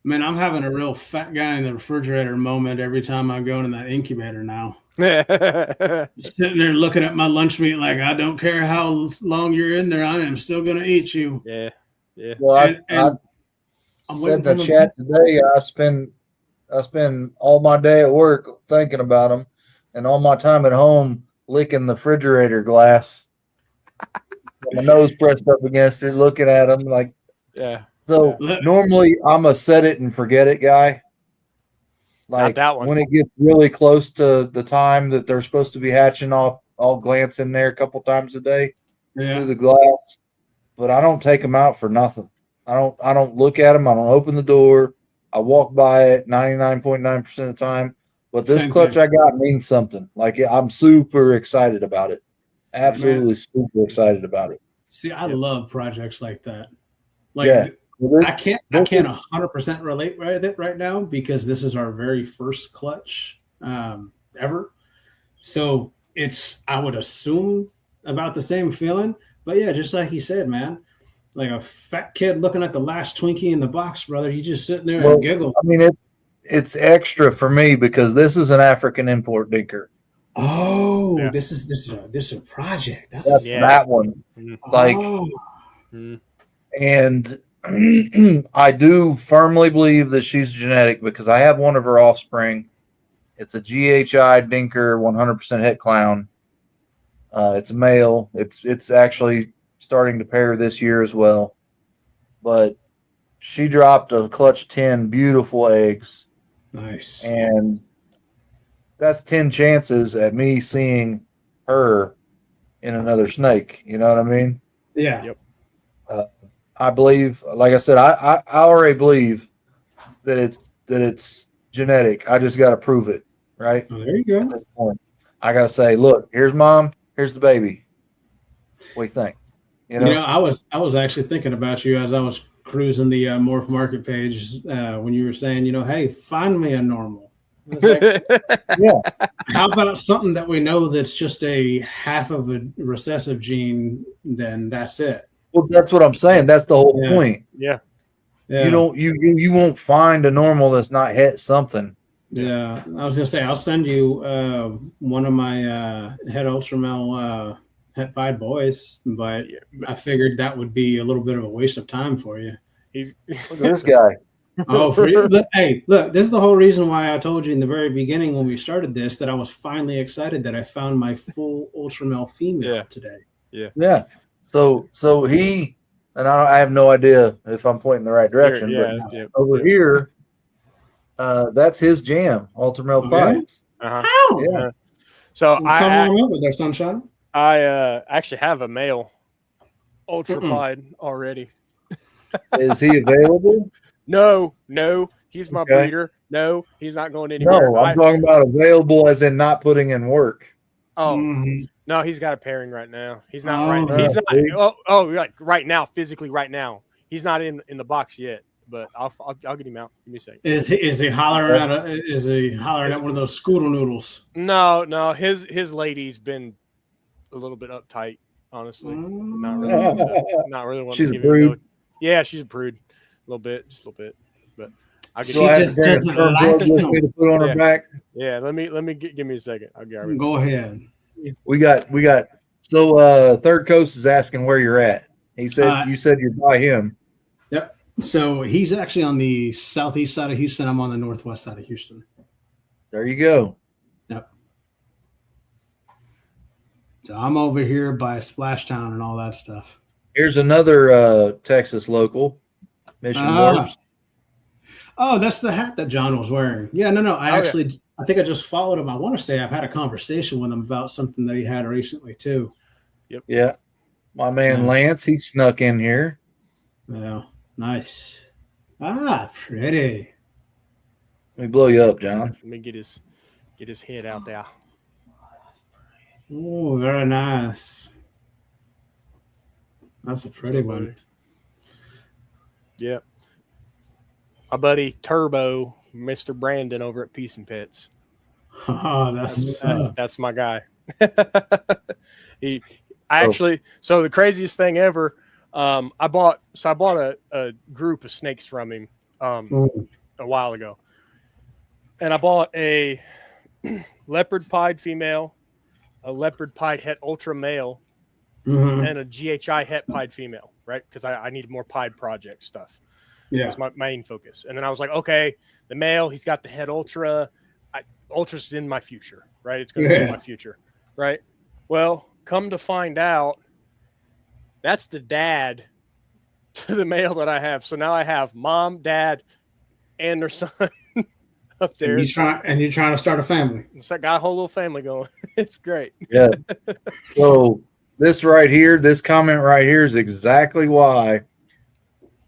S3: Man, I'm having a real fat guy in the refrigerator moment every time I go in that incubator now. Sitting there looking at my lunch meat like, I don't care how long you're in there, I am still going to eat you.
S2: Yeah.
S1: Well, I'm said in the chat today, I spend all my day at work thinking about them and all my time at home licking the refrigerator glass. My nose pressed up against it, looking at them like,
S2: yeah.
S1: So normally I'm a set it and forget it guy. Like that one. When it gets really close to the time that they're supposed to be hatching off, I'll glance in there a couple times a day through the glass. But I don't take them out for nothing. I don't look at them. I don't open the door. I walk by it 99.9% of the time. But this clutch I got means something. Like I'm super excited about it. Absolutely super excited about it.
S3: See, I love projects like that. Like I can't 100% relate with it right now because this is our very first clutch ever. So I would assume about the same feeling, but yeah, just like you said, man, like a fat kid looking at the last Twinkie in the box, brother. You just sitting there and giggle.
S1: I mean, it's extra for me because this is an African import dinker.
S3: Oh,
S2: Yeah.
S3: this is a project. That's
S1: that one. Like, and I do firmly believe that she's genetic because I have one of her offspring. It's a GHI dinker, 100% het clown. It's a male. It's actually starting to pair this year as well. But she dropped a clutch 10 beautiful eggs.
S3: Nice.
S1: And that's 10 chances at me seeing her in another snake. You know what I mean?
S3: Yeah.
S2: Yep.
S1: I believe, like I said, I already believe that it's genetic. I just got to prove it, right?
S3: Oh, there you go.
S1: I got to say, look, here's mom, here's the baby. What do you think?
S3: You know, I was actually thinking about you as I was cruising the Morph Market page when you were saying, hey, find me a normal. Like,
S1: yeah.
S3: How about something that we know that's just a half of a recessive gene? Then that's it.
S1: Well, that's what I'm saying. That's the whole point.
S2: Yeah.
S1: You won't find a normal that's not het something.
S3: Yeah. I was gonna say I'll send you one of my het ultra male het pied boys, but I figured that would be a little bit of a waste of time for you.
S1: Look at this guy.
S3: Oh, for you. Hey, look, this is the whole reason why I told you in the very beginning when we started this that I was finally excited that I found my full ultra male female today.
S1: Yeah. So he, and I have no idea if I'm pointing in the right direction, but over here, that's his jam, ultra male pies.
S3: How?
S1: Yeah.
S2: So
S3: come on over there, sunshine.
S2: I actually have a male ultra pied already.
S1: Is he available?
S2: No, he's my breeder. No, he's not going anywhere.
S1: No, I'm talking about available as in not putting in work.
S2: Oh, no, he's got a pairing right now. He's not right. He's not. Like right now, physically right now, he's not in the box yet. But I'll get him out. Give me a second.
S3: Is he hollering at Is he hollering at one of those Scoodle noodles?
S2: No. His lady's been a little bit uptight. Honestly, not really.
S1: She's a prude.
S2: Yeah, she's a prude. A little bit, just a little bit. But I
S3: she just doesn't like
S1: to put on her back.
S2: Yeah, let me give me a second. I'll get her.
S3: Go ahead.
S1: We got. So Third Coast is asking where you're at. He said you said you're by him.
S3: Yep. So he's actually on the southeast side of Houston. I'm on the northwest side of Houston.
S1: There you go.
S3: Yep. So I'm over here by Splash Town and all that stuff.
S1: Here's another Texas local, Mission Wharves.
S3: Oh, that's the hat that John was wearing. Yeah, no. I think I just followed him. I want to say I've had a conversation with him about something that he had recently too.
S2: Yep.
S1: Yeah. My man Lance, he snuck in here.
S3: Yeah. Nice. Pretty.
S1: Let me blow you up, John.
S2: Let me get his head out there.
S3: Oh, very nice. That's a pretty one.
S2: Yep. My buddy Turbo, Mr. Brandon over at Peace and Pets.
S3: Oh,
S2: that's my guy. So the craziest thing ever, I bought a group of snakes from him a while ago. And I bought a leopard pied female, a leopard pied het ultra male, and a GHI het pied female, right? Because I needed more pied project stuff. Yeah. That was my main focus. And then I was like, okay, the male, he's got the het ultra. Ultra's in my future, right? It's going to be in my future, right? Well, come to find out, that's the dad to the male that I have. So now I have mom, dad, and their son up there.
S3: And you're trying to start a family.
S2: So I got a whole little family going. It's great.
S1: Yeah. So this comment right here is exactly why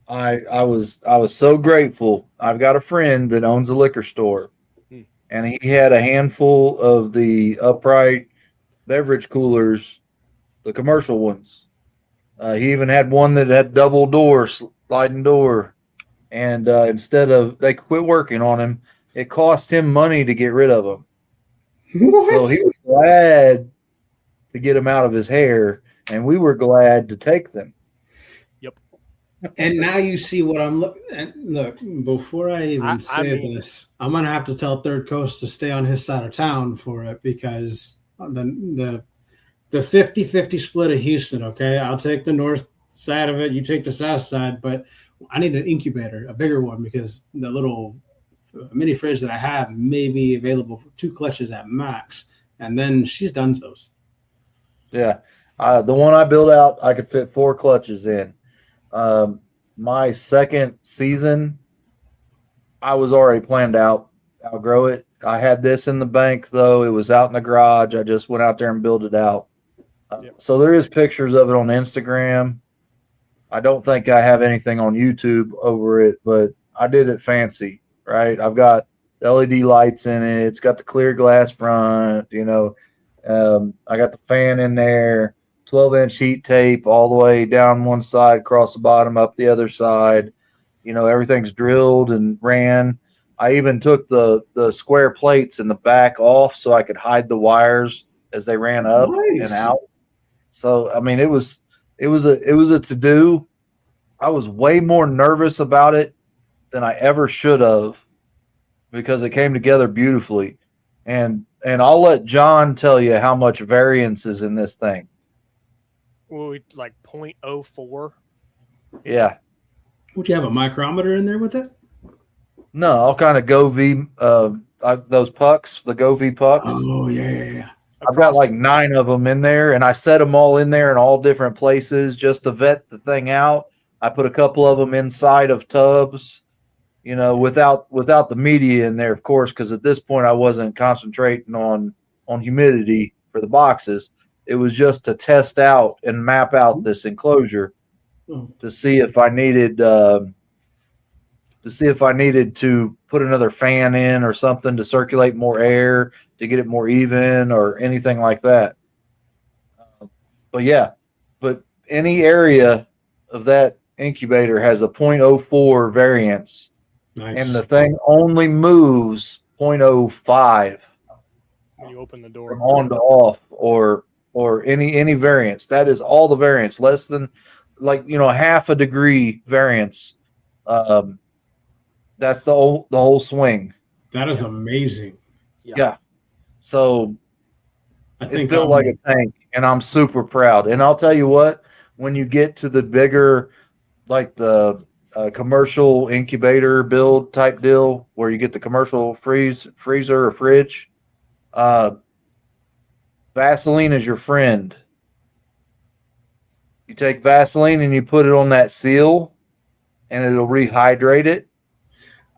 S1: I was so grateful. I've got a friend that owns a liquor store, and he had a handful of the upright beverage coolers, the commercial ones. He even had one that had double doors sliding door. And instead of they quit working on him, it cost him money to get rid of him.
S3: What?
S1: So he was glad to get them out of his hair, and we were glad to take them.
S3: And now you see what I'm looking at. Look, before I even
S2: I
S3: say
S2: mean-
S3: this, I'm gonna have to tell Third Coast to stay on his side of town for it because the 50-50 split of Houston, okay? I'll take the north side of it, you take the south side, but I need an incubator, a bigger one, because the little mini fridge that I have may be available for 2 clutches at max, and then she's done those.
S1: Yeah. The one I built out, I could fit 4 clutches in. My second season, I was already planned out, outgrow it. I had this in the bank, though. It was out in the garage. I just went out there and built it out.
S2: Yep.
S1: So there is pictures of it on Instagram. I don't think I have anything on YouTube over it, but I did it fancy, right? I've got LED lights in it. It's got the clear glass front, I got the fan in there, 12-inch heat tape all the way down one side, across the bottom, up the other side. Everything's drilled and ran. I even took the square plates in the back off so I could hide the wires as they ran up
S3: Nice.
S1: and out. So I mean, it was a to do. I was way more nervous about it than I ever should have because it came together beautifully. And I'll let John tell you how much variance is in this thing.
S2: Well, like 0.04.
S1: Yeah.
S3: Would you have a micrometer in there with it?
S1: No, I'll kind of go V those pucks, the Go V pucks.
S3: Oh, yeah.
S1: I've got like 9 of them in there, and I set them all in there in all different places just to vet the thing out. I put a couple of them inside of tubs, without the media in there, of course, because at this point I wasn't concentrating on humidity for the boxes. It was just to test out and map out this enclosure to see if I needed to put another fan in or something to circulate more air to get it more even or anything like that. But any area of that incubator has a 0.04 variance.
S3: Nice.
S1: And the thing only moves 0.05
S2: When you open the door.
S1: from on to off or any variance. That is all the variance, less than half a degree variance. That's the whole swing.
S3: That is amazing.
S1: Yeah. So
S3: I
S1: it's
S3: think
S1: built like a tank, and I'm super proud. And I'll tell you what, when you get to the bigger, like the commercial incubator build type deal, where you get the commercial freezer or fridge, Vaseline is your friend. You take Vaseline and you put it on that seal, and it'll rehydrate it.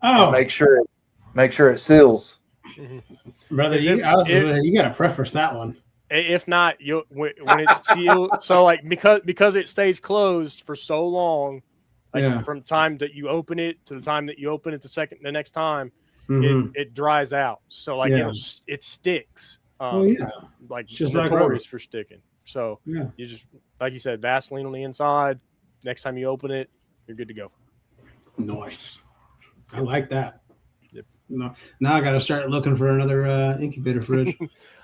S3: Oh,
S1: Make sure it seals.
S3: brother, you got to preface that one.
S2: If not, when it's sealed, so like because it stays closed for so long, like from the time that you open it to the time that you open it the next time, it dries out. So like it sticks. Like
S3: just
S2: notorious for sticking. So you just, like you said, Vaseline on the inside. Next time you open it, you're good to go.
S3: Nice. I like that.
S2: Yep.
S3: No, now I got to start looking for another incubator fridge.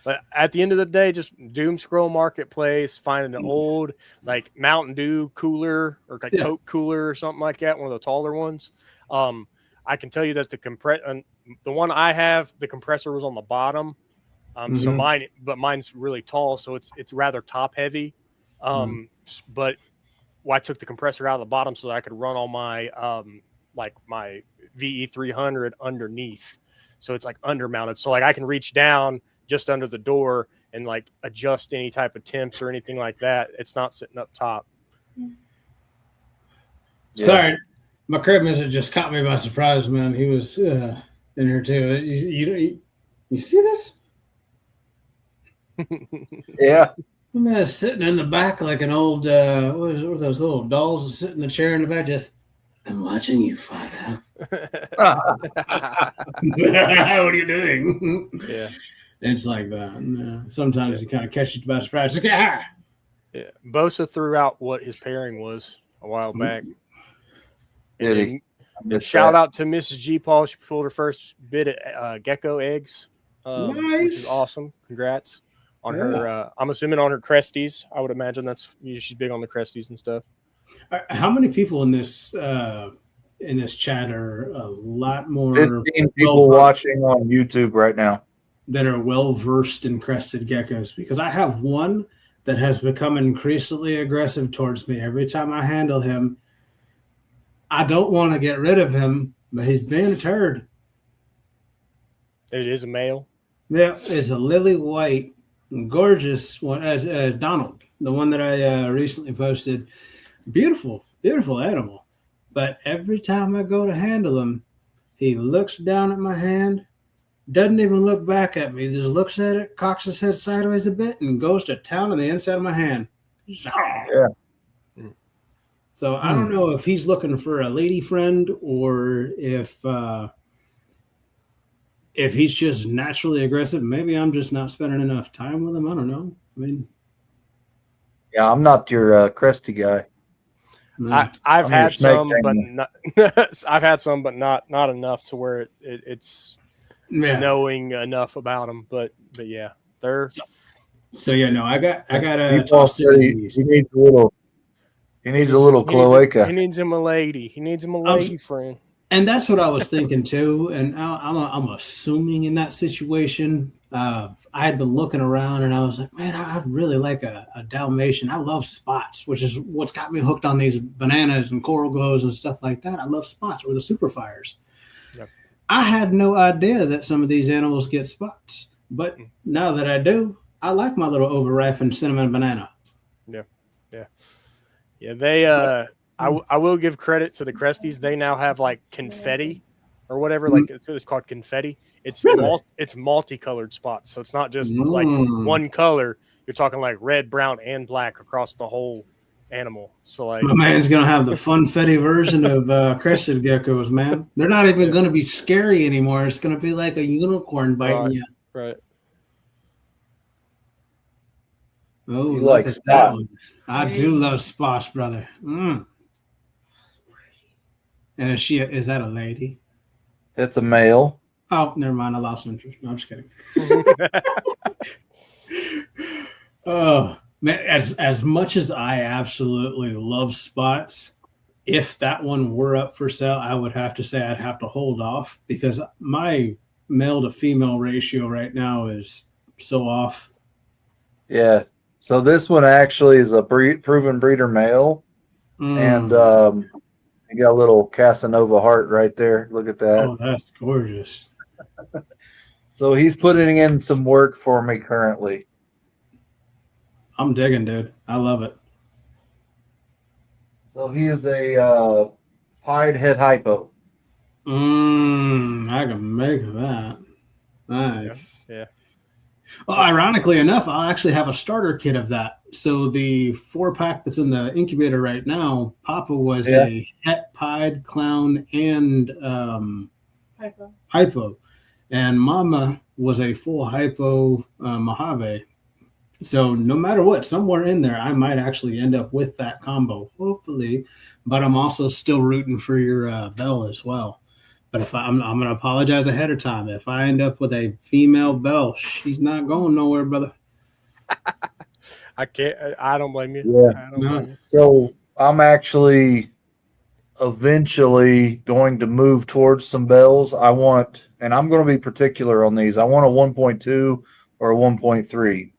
S2: But at the end of the day, just doom scroll marketplace, finding an old like Mountain Dew cooler or like Coke cooler or something like that, one of the taller ones. I can tell you that the one I have, the compressor was on the bottom. So mine's really tall, so it's rather top heavy. But I took the compressor out of the bottom so that I could run all my my VE300 underneath. So it's like undermounted. So like I can reach down just under the door and like adjust any type of temps or anything like that. It's not sitting up top.
S3: Sorry, my crib mister just caught me by surprise, man. He was in here too. You see this?
S1: Yeah.
S3: Man, sitting in the back like an old what are those little dolls that sit in the chair in the back, just I'm watching you, Father. What are you doing?
S2: Yeah.
S3: It's like that. Sometimes you kind of catch it by surprise. Like,
S2: Yeah. Bosa threw out what his pairing was a while back. And
S1: Did
S2: then
S1: he? I missed
S2: shout
S1: that.
S2: out to Mrs. G. Paul. She pulled her first bit of gecko eggs, which is
S3: Nice.
S2: awesome. Congrats on
S3: Yeah.
S2: her. I'm assuming on her Cresties. I would imagine she's big on the Cresties and stuff.
S3: How many people in this chat are a lot more
S1: 15 people watching on YouTube right now.
S3: that are well versed in crested geckos? Because I have one that has become increasingly aggressive towards me every time I handle him. I don't want to get rid of him, but he's being a turd.
S2: It is a male.
S3: Yeah, it's a lily white, gorgeous one, as Donald, the one that I recently posted. Beautiful, beautiful animal. But every time I go to handle him, he looks down at my hand, doesn't even look back at me. He just looks at it, cocks his head sideways a bit, and goes to town on the inside of my hand.
S1: Yeah.
S3: So I don't know if he's looking for a lady friend or if he's just naturally aggressive. Maybe I'm just not spending enough time with him. I don't know. I mean,
S1: Yeah, I'm not your Cresty guy.
S3: no.
S2: I've
S1: I'm
S2: had
S1: your snake
S2: some, but
S1: tamer.
S2: not. I've had some, but not enough to where it's
S3: Yeah.
S2: knowing enough about them. But yeah, they're
S3: So yeah, no, I got
S1: He
S3: tossed into these.
S1: he needs a little. He needs a little cloaca.
S2: He needs him a lady. He needs him a lady friend.
S3: And that's what I was thinking too. And I'm assuming in that situation, I had been looking around and I was like, man, I'd really like a Dalmatian. I love spots, which is what's got me hooked on these bananas and coral glows and stuff like that. I love spots or the super fires.
S2: Yep.
S3: I had no idea that some of these animals get spots, but now that I do, I like my little over-ripened cinnamon banana.
S2: Yeah. They I will give credit to the Cresties. They now have like confetti or whatever, like it's called confetti. It's
S3: Really?
S2: it's multicolored spots, so it's not just like one color. You're talking like red, brown, and black across the whole animal. So like
S3: my man's gonna have the funfetti version of crested geckos, man. They're not even gonna be scary anymore. It's gonna be like a unicorn biting you.
S2: Right.
S3: Oh,
S1: You
S3: look
S1: like
S3: at that
S1: spots.
S3: one. I do love spots, brother. And is that a lady?
S1: It's a male.
S3: Oh, never mind. I lost interest. No, I'm just kidding. Oh man, as much as I absolutely love spots, if that one were up for sale, I would have to say I'd have to hold off because my male to female ratio right now is so off.
S1: Yeah. So this one actually is a proven breeder male, and you got a little Casanova heart right there. Look at that.
S3: Oh, that's gorgeous.
S1: So he's putting in some work for me currently.
S3: I'm digging, dude. I love it.
S1: So he is a pied head hypo.
S3: I can make that. Nice.
S2: Yeah.
S3: Well, ironically enough, I'll actually have a starter kit of that. So the 4-pack that's in the incubator right now, Papa was a het, pied, clown, and hypo. And Mama was a full hypo Mojave. So no matter what, somewhere in there, I might actually end up with that combo, hopefully. But I'm also still rooting for your Bell as well. But if I'm going to apologize ahead of time. If I end up with a female Bell, she's not going nowhere, brother.
S2: I don't blame you.
S1: Yeah.
S2: I don't blame you.
S1: So I'm actually eventually going to move towards some bells. And I'm going to be particular on these. I want a 1.2 or a 1.3.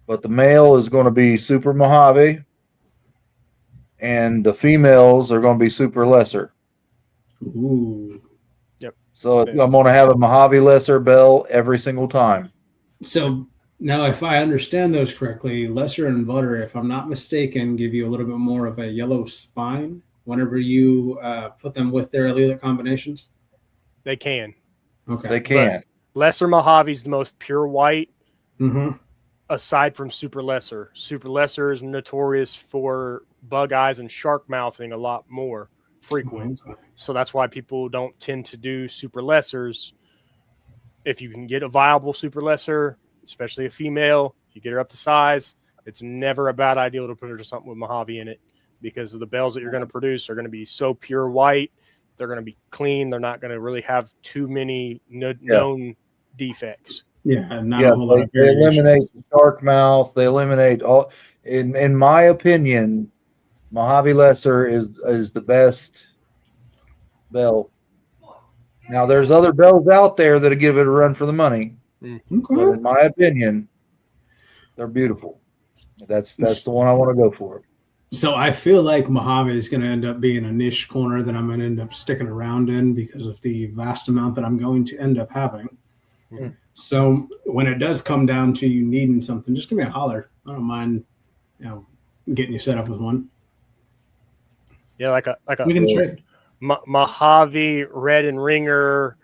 S1: But the male is going to be super Mojave, and the females are going to be super lesser.
S3: Ooh.
S2: Yep.
S1: So I'm going to have a Mojave lesser bell every single time.
S3: So now, if I understand those correctly, lesser and butter, if I'm not mistaken, give you a little bit more of a yellow spine whenever you put them with their allelic combinations.
S2: They can.
S3: Okay.
S1: They can.
S2: But lesser Mojave is the most pure white.
S3: Mm-hmm.
S2: Aside from super lesser. Super lesser is notorious for bug eyes and shark mouthing a lot more frequent.
S3: Okay.
S2: So that's why people don't tend to do super lessers. If you can get a viable super lesser, especially a female, you get her up to size, it's never a bad idea to put her to something with Mojave in it because of the bells that you're going to produce are going to be so pure white. They're going to be clean. They're not going to really have too many known defects.
S3: Yeah, not a whole lot of
S1: they
S3: variation.
S1: eliminate the shark mouth. They eliminate all. In my opinion, Mojave Lesser is the best bell. Now, there's other bells out there that give it a run for the money, but
S3: Okay.
S1: in my opinion, they're beautiful. That's the one I want to go for.
S3: So I feel like Mojave is going to end up being a niche corner that I'm going to end up sticking around in because of the vast amount that I'm going to end up having.
S2: Mhm.
S3: So when it does come down to you needing something, just give me a holler. I don't mind, getting you set up with one.
S2: Yeah, like a
S3: We can trade.
S2: Mojave red and ringer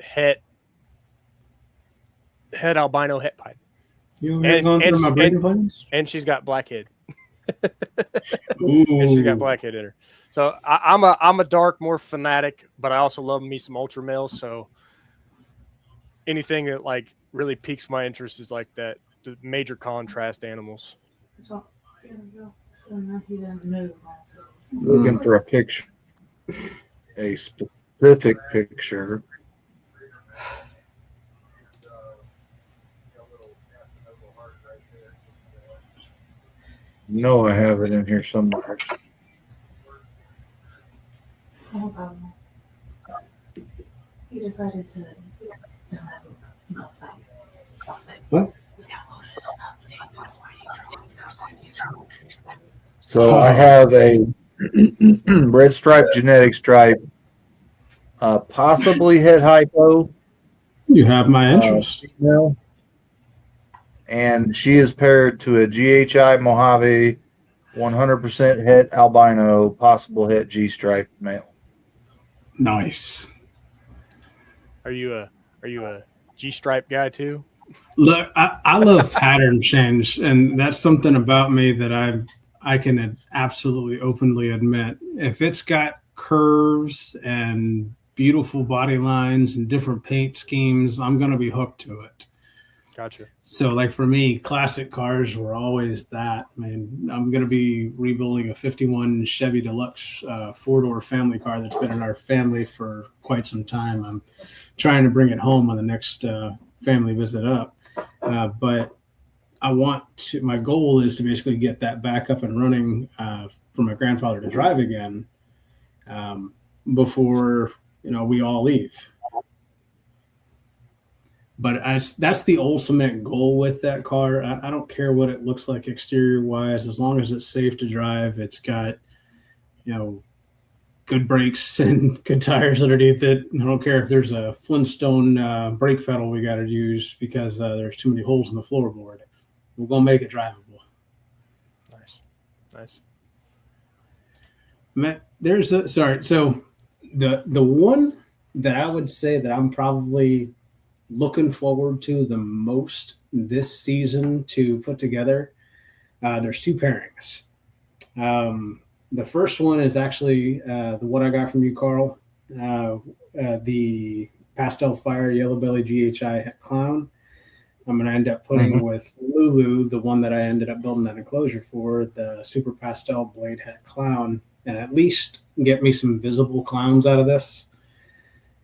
S2: het albino het pipe.
S3: You over here going through my breeding plans?
S2: And she's got blackhead.
S3: Ooh.
S2: And she's got blackhead in her. So I'm a dark more fanatic, but I also love me some ultra males. So anything that like really piques my interest is like that, the major contrast animals.
S4: So now he doesn't move also.
S1: Looking for a picture, a specific picture. No, I have it in here somewhere.
S4: He decided to
S3: What?
S1: So I have a red stripe genetic stripe, possibly het hypo.
S3: You have my interest.
S1: Female. And she is paired to a GHI Mojave, 100% het albino, possible het G stripe male.
S3: Nice.
S2: Are you a G stripe guy too?
S3: Look, I love pattern change, and that's something about me that I can absolutely openly admit. If it's got curves and beautiful body lines and different paint schemes, I'm going to be hooked to it.
S2: Gotcha.
S3: So, like for me, classic cars were always that. I mean, I'm going to be rebuilding a 51 Chevy Deluxe 4-door family car that's been in our family for quite some time. I'm trying to bring it home on the next family visit up. But my goal is to basically get that back up and running for my grandfather to drive again before, we all leave. But that's the ultimate goal with that car. I don't care what it looks like exterior wise, as long as it's safe to drive. It's got, good brakes and good tires underneath it. I don't care if there's a Flintstone brake pedal we got to use because there's too many holes in the floorboard. We're gonna make it drivable.
S2: Nice.
S3: Matt, So the one that I would say that I'm probably looking forward to the most this season to put together, there's two pairings. The first one is actually the one I got from you, Carl, the Pastel Fire Yellow Belly GHI Het Clown. I'm going to end up putting with Lulu, the one that I ended up building that enclosure for, the Super Pastel Blade Het Clown, and at least get me some visible clowns out of this.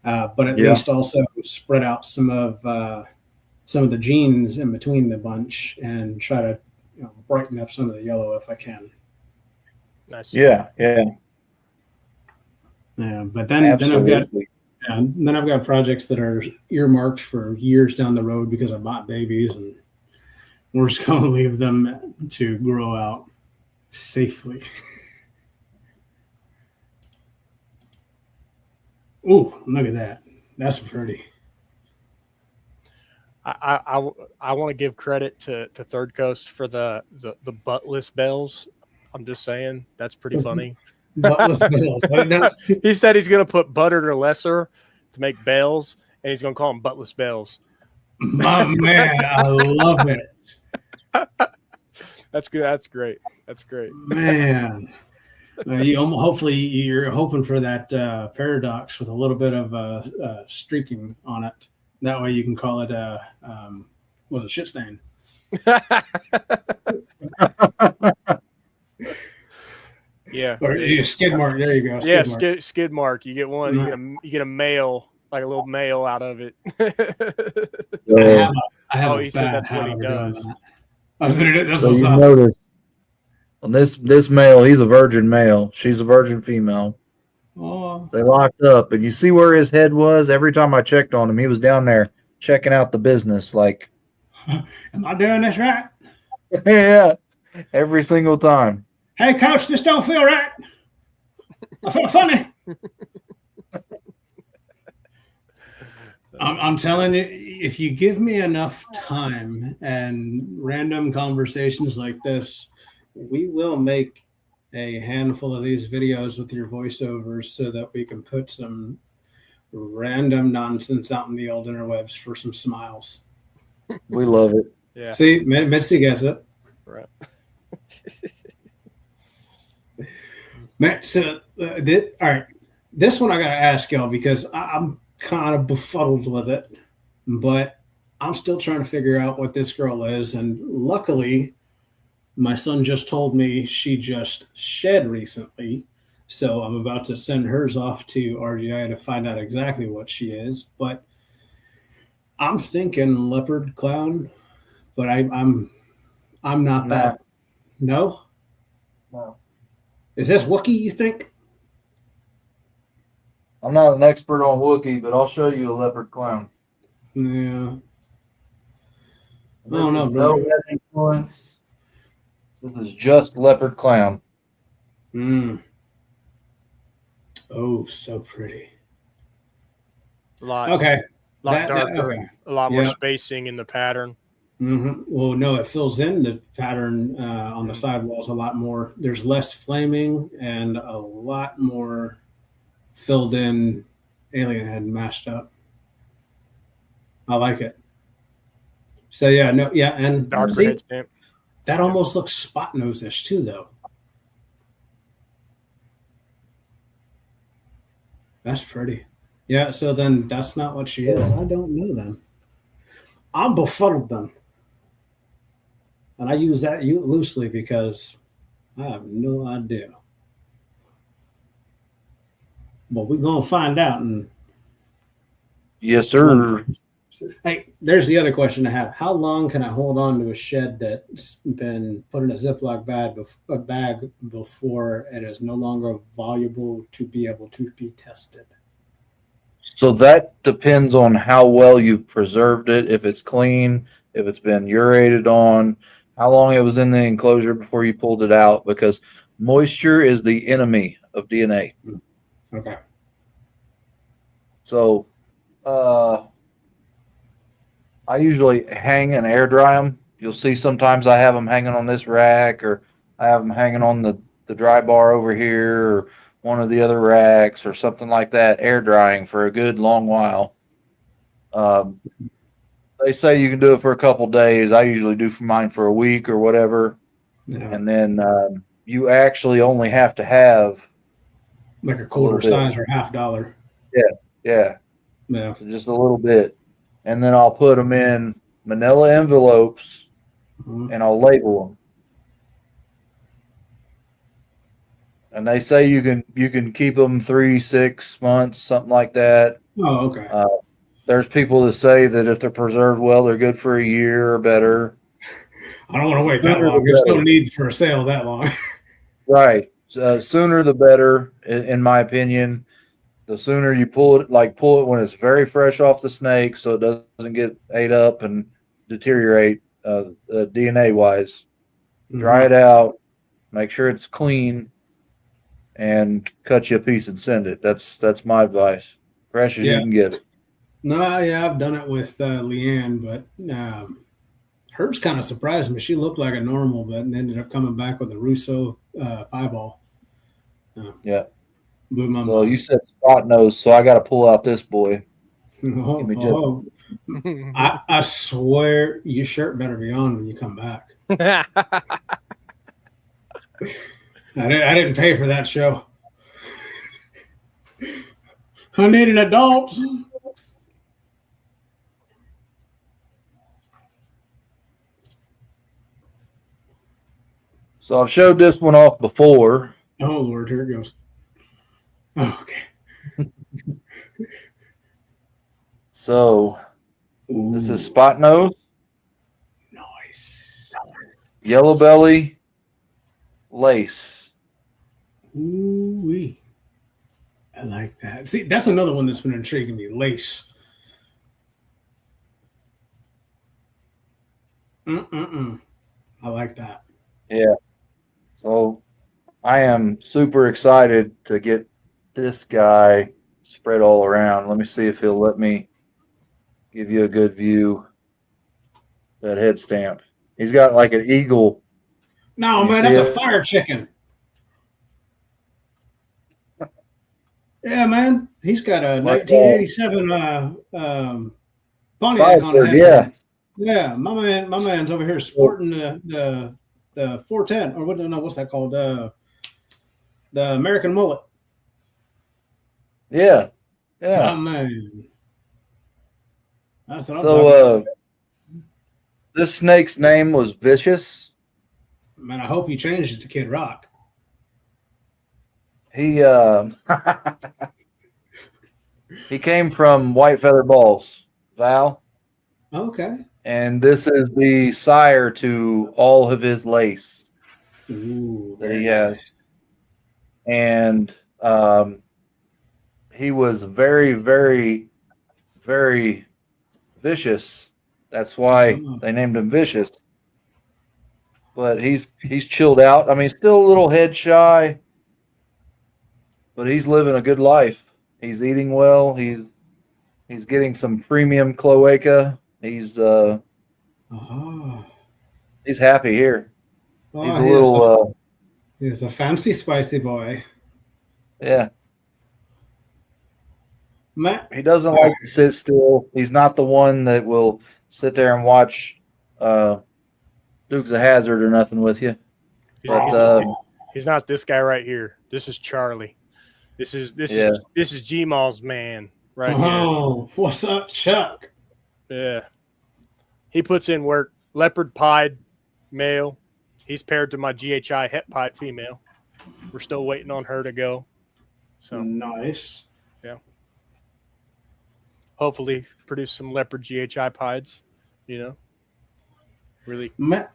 S3: But at least also spread out some of the genes in between the bunch and try to brighten up some of the yellow if I can.
S2: Nice.
S1: Yeah.
S3: But then I've got projects that are earmarked for years down the road because I bought babies, and we're just going to leave them to grow out safely. Ooh, look at that. That's pretty.
S2: I want to give credit to Third Coast for the buttless bells. I'm just saying that's pretty funny.
S3: Buttless bells.
S2: He said he's going to put buttered or lesser to make bells, and he's going to call them buttless bells.
S3: My man, I love it.
S2: That's good. That's great.
S3: Man. Hopefully you're hoping for that paradox with a little bit of streaking on it. That way you can call it a shit stain.
S2: Yeah.
S3: Or skid mark. There you go.
S2: Yeah,
S3: Skid mark.
S2: skid mark. You get one. You get a male, like a little male out of it.
S3: I have
S2: Oh,
S3: a
S2: he said
S3: bad
S2: that's what he
S3: habit of doing
S2: does.
S3: that. I said, that's
S1: So
S3: what's
S1: you
S3: up.
S1: notice on this male, he's a virgin male. She's a virgin female.
S3: Oh,
S1: They locked up, and you see where his head was. Every time I checked on him, he was down there checking out the business. Like,
S3: am I doing this right?
S1: yeah, every single time.
S3: Hey, coach, this don't feel right. I feel funny. I'm telling you, if you give me enough time and random conversations like this, we will make a handful of these videos with your voiceovers so that we can put some random nonsense out in the old interwebs for some smiles.
S1: We love it.
S2: Yeah.
S3: See, Mitzi gets it.
S2: Right.
S3: Man, so, all right, this one I got to ask y'all because I'm kind of befuddled with it, but I'm still trying to figure out what this girl is. And luckily, my son just told me she just shed recently. So I'm about to send hers off to RGI to find out exactly what she is. But I'm thinking leopard clown, but I'm not that. No?
S1: No.
S3: Is this Wookiee, you think?
S1: I'm not an expert on Wookiee, but I'll show you a leopard clown.
S3: Yeah.
S1: This
S3: don't know,
S1: is
S3: bro.
S1: no head influence. This is just leopard clown.
S3: Oh, so pretty.
S2: A lot.
S3: Okay.
S2: A lot darker.
S3: Okay.
S2: A lot more spacing in the pattern.
S3: Mm-hmm. Well, no, it fills in the pattern on the sidewalls a lot more. There's less flaming and a lot more filled in alien head mashed up. I like it. So and
S2: Darker
S3: see,
S2: head stamp.
S3: that almost looks spot nose-ish too, though. That's pretty. Yeah, so then that's not what she is. I don't know then. I'm befuddled then. And I use that loosely because I have no idea. But we're going to find out. And
S1: Yes, sir.
S3: hey, there's the other question I have. How long can I hold on to a shed that's been put in a Ziploc bag before it is no longer valuable to be able to be tested?
S1: So that depends on how well you've preserved it, if it's clean, if it's been aerated on, how long it was in the enclosure before you pulled it out, because moisture is the enemy of DNA.
S3: Okay.
S1: So I usually hang and air dry them. You'll see sometimes I have them hanging on this rack, or I have them hanging on the dry bar over here, or one of the other racks or something like that, air drying for a good long while. They say you can do it for a couple days. I usually do for mine for a week or whatever.
S3: Yeah.
S1: And then you actually only have to have
S3: Like a quarter size or $50.
S1: Yeah.
S3: Yeah.
S1: Just a little bit. And then I'll put them in manila envelopes and I'll label them. And they say you can keep them 3, 6 months, something like that.
S3: Oh, okay.
S1: There's people that say that if they're preserved well, they're good for a year or better.
S3: I don't want to wait that long. There's no need for a sale that long.
S1: Right. Sooner the better, in my opinion. The sooner you pull it when it's very fresh off the snake, so it doesn't get ate up and deteriorate DNA wise. Dry it out, make sure it's clean, and cut you a piece and send it. That's my advice. Fresh as you can get it.
S3: No, yeah, I've done it with Leanne, but hers kind of surprised me. She looked like a normal, but ended up coming back with a Russo pieball.
S1: Yeah.
S3: Blew my mind.
S1: Well, you said spot nose, so I got to pull out this boy.
S3: I swear your shirt better be on when you come back. I didn't pay for that show. I needed adults.
S1: So I've showed this one off before.
S3: Oh Lord, here it goes. Oh, okay.
S1: So this is
S3: Ooh,
S1: spot nose,
S3: nice.
S1: yellow belly, lace.
S3: Ooh, I like that. See, that's another one that's been intriguing me. Lace. Mm-mm-mm. I like that.
S1: Yeah. So I am super excited to get this guy spread all around. Let me see if he'll let me give you a good view. That head stamp. He's got like an eagle.
S3: No,
S1: Can you
S3: man,
S1: see
S3: that's a
S1: it?
S3: fire chicken. Yeah, man. He's got a
S1: Like
S3: 1987 Pontiac on the
S1: Firebird,
S3: head,
S1: yeah.
S3: man. Yeah, my man's over here sporting the 410 or what? No, what's that called? The American mullet.
S1: Yeah.
S3: My
S1: Yeah.
S3: man. That's what I'm
S1: So
S3: talking about.
S1: this snake's name was Vicious.
S3: Man, I hope he changed it to Kid Rock.
S1: He he came from White Feather Balls, Val,
S3: Okay.
S1: and this is the sire to all of his lace
S3: Ooh,
S1: that
S3: very
S1: he has.
S3: nice.
S1: And he was very, very, very vicious. That's why
S3: Oh,
S1: they named him Vicious. But he's chilled out. I mean, still a little head shy, but he's living a good life. He's eating well. He's getting some premium cloaca.
S3: oh,
S1: He's happy here. He's
S3: oh,
S1: a little
S3: he is a fancy spicy boy.
S1: yeah.
S3: Matt,
S1: He doesn't like to sit still. He's not the one that will sit there and watch uh Dukes of Hazard or nothing with you.
S2: He's,
S1: But
S2: he's,
S3: oh,
S2: he's not this guy right here. This is Charlie. This is
S1: yeah.
S2: Gmall's man right here.
S3: oh, what's up, Chuck?
S2: Yeah. He puts in work. Leopard pied male. He's paired to my GHI het pied female. We're still waiting on her to go. So
S3: Nice.
S2: hopefully produce some leopard GHI pieds, you know. Really.
S3: Matt,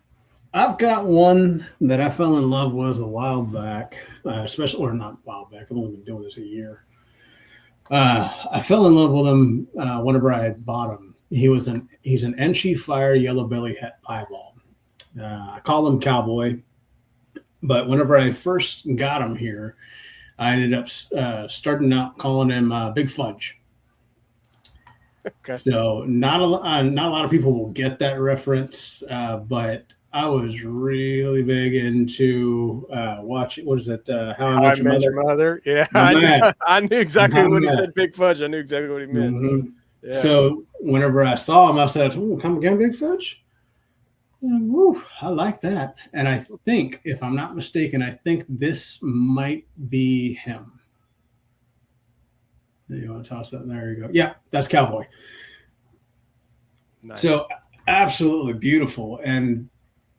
S3: I've got one that I fell in love with a while back, especially, or not a while back. I've only been doing this a year. I fell in love with him whenever I had bought him. He's an Enchi Fire Yellow Belly Het Piebald. I call him Cowboy, but whenever I first got him here, I ended up starting out calling him Big Fudge.
S2: Okay.
S3: So not a lot of people will get that reference, but I was really big into watching. What is it? How I Met Your Mother.
S2: Mother. Yeah,
S3: My man.
S2: I knew exactly
S3: My
S2: when he
S3: man.
S2: said Big Fudge. I knew exactly what he meant.
S3: Mhm.
S2: Yeah.
S3: So whenever I saw him, I said, "Ooh, come again, Big Fudge." And, woo, I like that. And I think, if I'm not mistaken, I think this might be him. You want to toss that? There you go. Yeah, that's Cowboy.
S2: Nice.
S3: So absolutely beautiful, and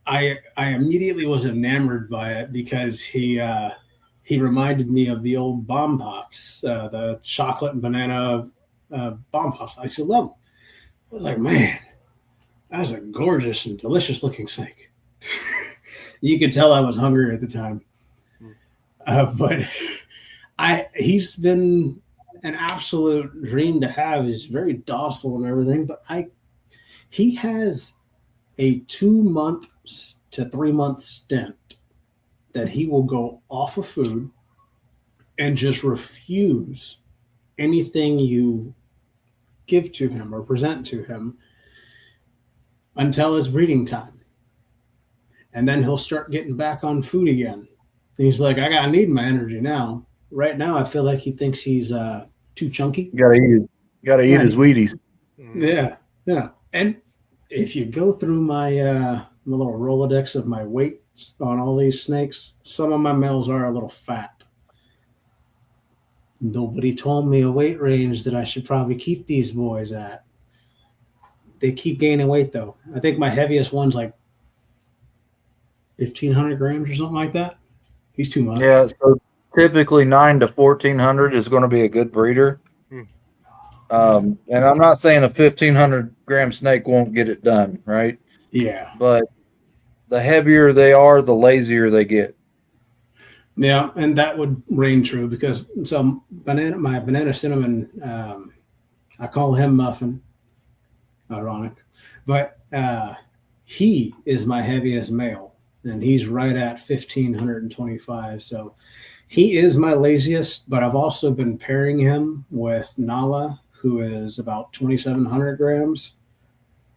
S3: I immediately was enamored by it because he reminded me of the old bomb pops, the chocolate and banana bomb pops. I used to love them. I was like, man, that's a gorgeous and delicious looking snake. You could tell I was hungry at the time, but he's been an absolute dream to have. He's very docile and everything, but he has a 2 month to 3 month stint that he will go off of food and just refuse anything you give to him or present to him until it's breeding time. And then he'll start getting back on food again. And he's like, I need my energy now. Right now, I feel like he thinks he's too chunky.
S1: Gotta eat his Wheaties.
S3: Yeah, yeah. And if you go through my my little Rolodex of my weights on all these snakes, some of my males are a little fat. Nobody told me a weight range that I should probably keep these boys at. They keep gaining weight though. I think my heaviest one's like 1,500 grams or something like that. He's too much.
S1: Yeah, so typically 9 to 1400 is going to be a good breeder.
S2: Hmm.
S1: And I'm not saying a 1500-gram snake won't get it done, right?
S3: Yeah.
S1: But the heavier they are, the lazier they get.
S3: Yeah, and that would reign true because my banana cinnamon, I call him Muffin, ironic, but he is my heaviest male, and he's right at 1525. So he is my laziest, but I've also been pairing him with Nala, who is about 2700 grams.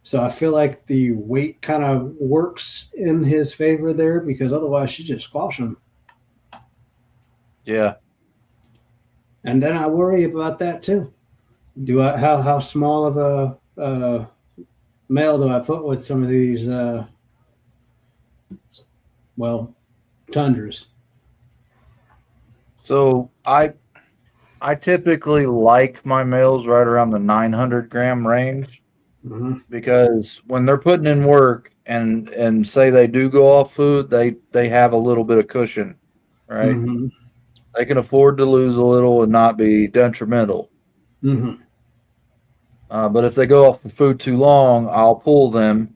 S3: So I feel like the weight kind of works in his favor there because otherwise she just squash him.
S1: Yeah.
S3: And then I worry about that too. Do I how small of a male do I put with some of these tundras?
S1: So I typically like my males right around the 900-gram range
S3: Mm-hmm.
S1: because when they're putting in work and say they do go off food, they have a little bit of cushion, right?
S3: Mm-hmm.
S1: They can afford to lose a little and not be detrimental.
S3: Mm-hmm.
S1: But if they go off the food too long, I'll pull them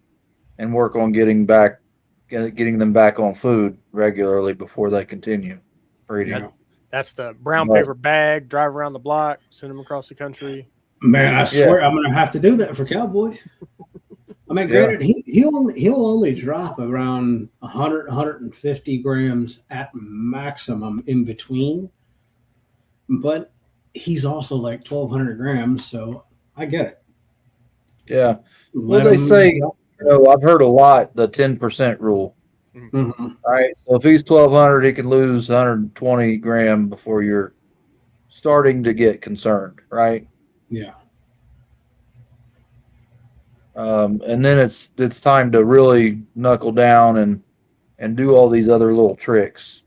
S1: and work on getting them back on food regularly before they continue breeding.
S3: Yeah.
S2: That's the brown
S1: Right.
S2: paper bag, drive around the block, send them across the country.
S3: Man, I swear I'm gonna have to do that for Cowboy. I mean, granted, he'll only drop around 100, 150 grams at maximum in between, but he's also like 1,200 grams, so I get it.
S1: Yeah. Well,
S3: Let
S1: they
S3: him-
S1: say, I've heard a lot, the 10% rule.
S3: Mhm.
S1: All right. So if he's 1200, he can lose 120 gram before you're starting to get concerned, right?
S3: Yeah.
S1: And then it's time to really knuckle down and do all these other little tricks.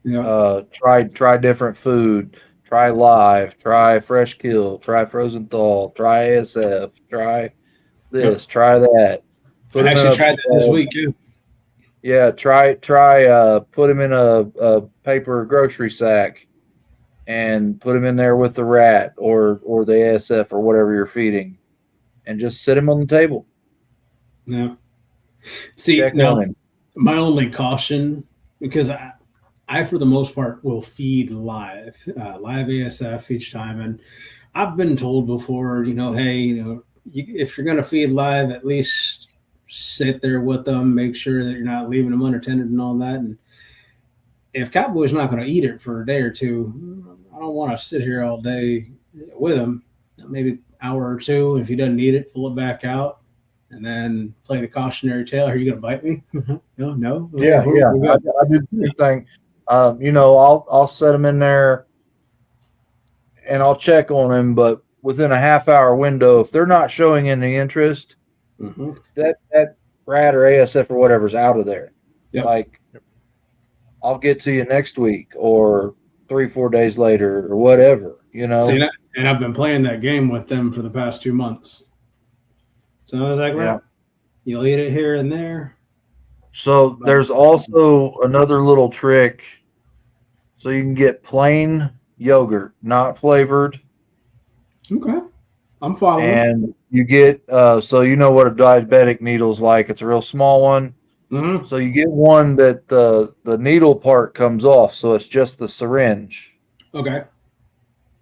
S3: Yeah.
S1: Try different food, try live, try fresh kill, try frozen thaw, try ASF, try this, try that.
S3: I
S1: him in
S3: actually
S1: a-
S3: tried that this week too.
S1: Yeah, try put him in a paper grocery sack and put him in there with the rat or the ASF or whatever you're feeding, and just sit him on the table.
S3: Yeah. See,
S1: Check
S3: now
S1: on him.
S3: my only caution, because I for the most part will feed live ASF each time, and I've been told before, hey, if you're going to feed live, at least sit there with them, make sure that you're not leaving them unattended and all that. And if Cowboy's not going to eat it for a day or two, I don't want to sit here all day with him. Maybe an hour or two. If he doesn't eat it, pull it back out, and then play the cautionary tale. Are you going to bite me? No.
S1: Yeah. I do the same thing. I'll set him in there and I'll check on him, but within a half-hour window, if they're not showing any interest,
S3: Mm-hmm.
S1: that rat or ASF or whatever's out of there.
S3: Yep.
S1: Like, I'll get to you next week or 3-4 days later or whatever,
S3: See that? And I've been playing that game with them for the past 2 months. So I was like, well, you'll eat it here and there.
S1: So there's also another little trick. So you can get plain yogurt, not flavored.
S3: Okay. I'm following.
S1: And you get, so you know what a diabetic needle's like. It's a real small one.
S3: Mm-hmm.
S1: So you get one that the needle part comes off. So it's just the syringe.
S3: Okay.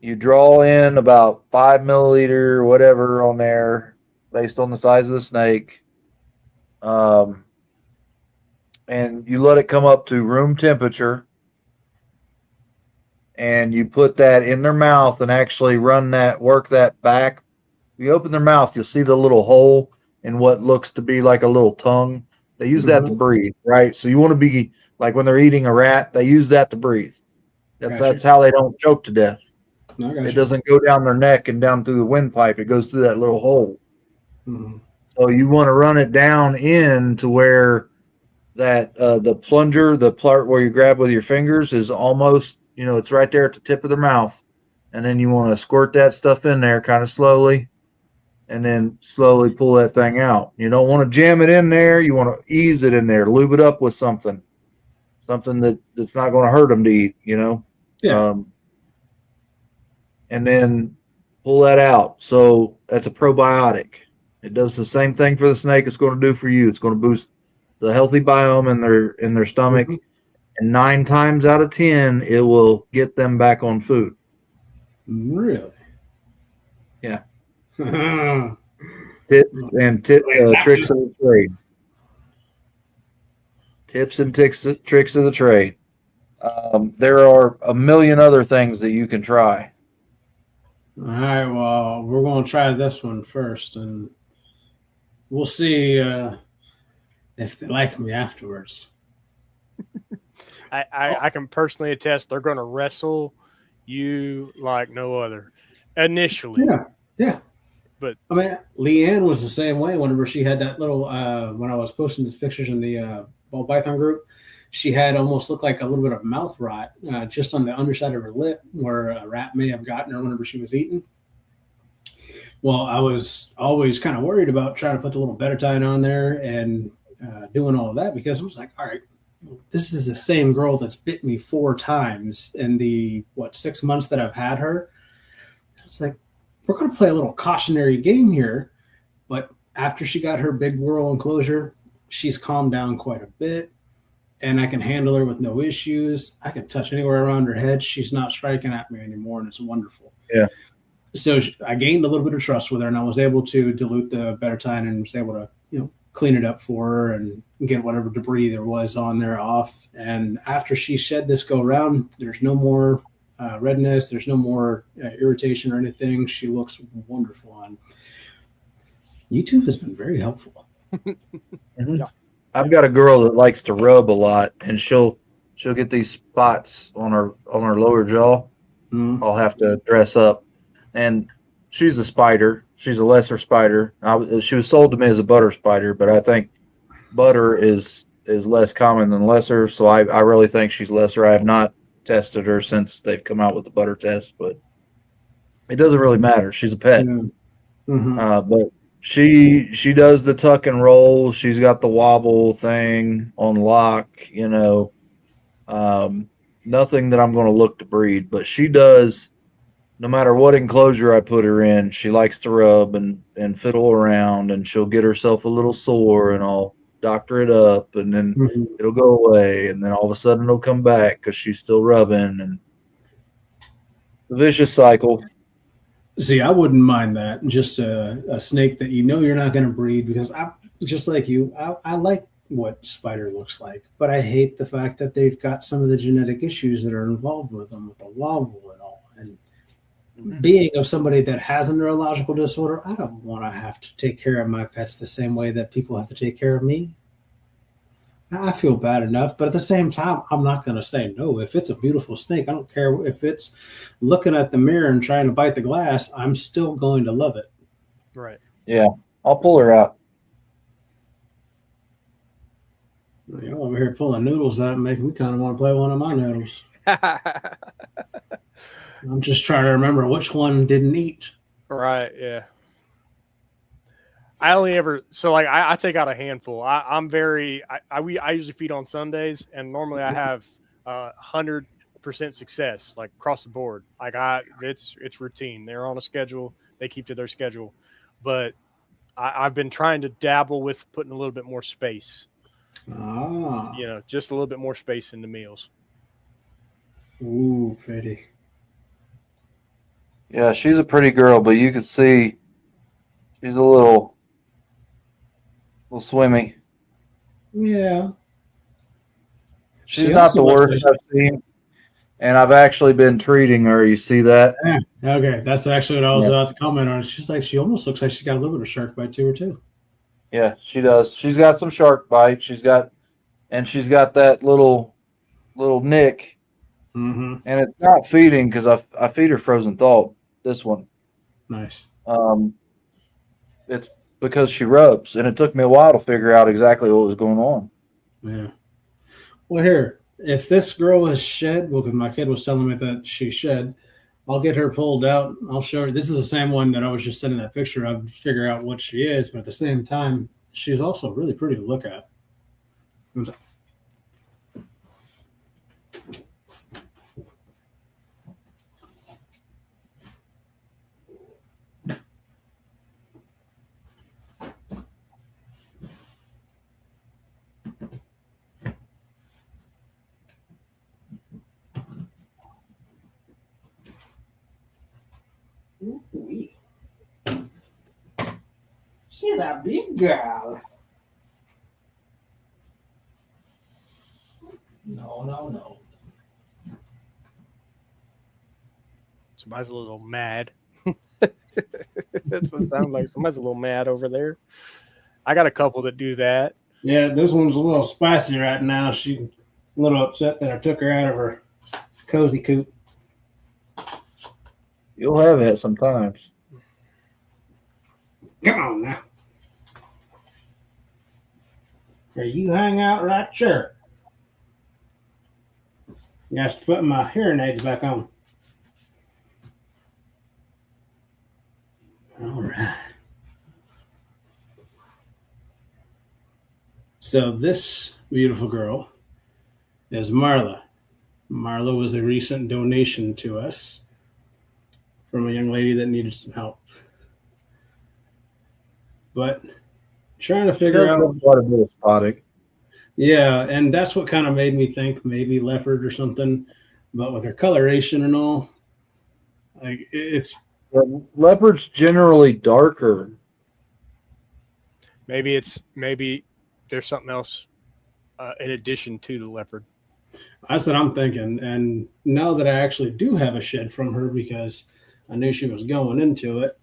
S1: You draw in about 5 milliliter, whatever on there, based on the size of the snake. And you let it come up to room temperature. And you put that in their mouth and actually work that back. If you open their mouth, you'll see the little hole in what looks to be like a little tongue. They use that to breathe, right? So you want to be like when they're eating a rat, they use that to breathe. That's how they don't choke to death. It doesn't go down their neck and down through the windpipe. It goes through that little hole.
S3: Mm-hmm.
S1: So you want to run it down in to where that the plunger, the part where you grab with your fingers, is almost, it's right there at the tip of their mouth. And then you want to squirt that stuff in there kind of slowly and then slowly pull that thing out. You don't want to jam it in there. You want to ease it in there, lube it up with something something that's not going to hurt them to eat, you know?
S3: Yeah.
S1: And then pull that out. So that's a probiotic. It does the same thing for the snake it's going to do for you. It's going to boost the healthy biome in their stomach.
S3: Mhm.
S1: And 9 times out of 10, it will get them back on food.
S3: Really?
S1: Yeah.
S3: Well,
S1: Tips and tricks of the trade. Tips and tricks of the trade. There are a million other things that you can try.
S3: all right. Well, we're going to try this one first, and we'll see if they like me afterwards.
S2: I can personally attest they're going to wrestle you like no other initially.
S3: Yeah.
S2: But
S3: I mean, Leanne was the same way whenever she had that little, when I was posting these pictures in the ball python group, she had almost looked like a little bit of mouth rot just on the underside of her lip where a rat may have gotten her whenever she was eating. Well, I was always kind of worried about trying to put the little betadine on there and doing all of that because I was like, all right, this is the same girl that's bit me 4 times in the 6 months that I've had her. It's like, we're going to play a little cautionary game here. But after she got her big rural enclosure, she's calmed down quite a bit. And I can handle her with no issues. I can touch anywhere around her head. She's not striking at me anymore, and it's wonderful.
S1: Yeah.
S3: So I gained a little bit of trust with her, and I was able to dilute the betadine and was able to, clean it up for her and get whatever debris there was on there off. And after she shed this go around, there's no more redness. There's no more irritation or anything. She looks wonderful on YouTube. Has been very helpful.
S1: Mm-hmm. Yeah. I've got a girl that likes to rub a lot, and she'll get these spots on her lower jaw.
S3: Mm-hmm.
S1: I'll have to dress up, and she's a spider. She's a lesser spider. She was sold to me as a butter spider, but I think butter is less common than lesser. So I really think she's lesser. I have not tested her since they've come out with the butter test, but it doesn't really matter. She's a pet.
S3: Mm-hmm.
S1: But she does the tuck and roll. She's got the wobble thing on lock, nothing that I'm going to look to breed, but she does, no matter what enclosure I put her in, she likes to rub and fiddle around, and she'll get herself a little sore, and I'll doctor it up, and then it'll go away, and then all of a sudden it'll come back because she's still rubbing, and the vicious cycle.
S3: See, I wouldn't mind that. Just a snake that you're not going to breed, because I, just like you, I like what spider looks like, but I hate the fact that they've got some of the genetic issues that are involved with them, with the wobble and all. And being of somebody that has a neurological disorder, I don't want to have to take care of my pets the same way that people have to take care of me. I feel bad enough, but at the same time, I'm not going to say no. If it's a beautiful snake, I don't care if it's looking at the mirror and trying to bite the glass, I'm still going to love it.
S2: Right.
S1: Yeah, I'll pull her out.
S3: Y'all over here pulling noodles out and making me kind of want to play one of my noodles. I'm just trying to remember which one didn't eat.
S2: Right, yeah. I only ever I take out a handful. I'm very I usually feed on Sundays, and normally I have 100% success, like across the board. Like it's routine. They're on a schedule. They keep to their schedule. But I've been trying to dabble with putting a little bit more space. Just a little bit more space in the meals.
S3: Ooh, pretty.
S1: Yeah, she's a pretty girl, but you can see she's a little swimmy.
S3: Yeah.
S1: She's not the worst I've seen. And I've actually been treating her. You see that?
S3: Yeah. Okay, that's actually what I was about to comment on. She's like, she almost looks like she's got a little bit of shark bite to her too.
S1: Yeah, she does. She's got some shark bite. She's got that little nick.
S3: Mm-hmm.
S1: And it's not feeding because I feed her frozen thaw. This one.
S3: Nice.
S1: It's because she rubs, and it took me a while to figure out exactly what was going on.
S3: Yeah. Well, here, if this girl has shed, because my kid was telling me that she shed, I'll get her pulled out. I'll show her. This is the same one that I was just sending that picture of, figure out what she is, but at the same time, she's also really pretty to look at. Ooh-wee. She's a big girl. No.
S2: Somebody's a little mad. That's what it sounds like. Somebody's a little mad over there. I got a couple that do that.
S3: Yeah, this one's a little spicy right now. She's a little upset that I took her out of her cozy coop.
S1: You'll have that sometimes.
S3: Come on now. Here, you hang out right here. You have to put my hearing aids back on. All right. So this beautiful girl is Marla. Marla was a recent donation to us from a young lady that needed some help. But trying to figure out
S1: quite a bit of spotting.
S3: Yeah, and that's what kind of made me think maybe leopard or something. But with her coloration and all, like it's
S1: Leopard's generally darker.
S2: Maybe there's something else in addition to the leopard.
S3: that's what I'm thinking. And now that I actually do have a shed from her because I knew she was going into it,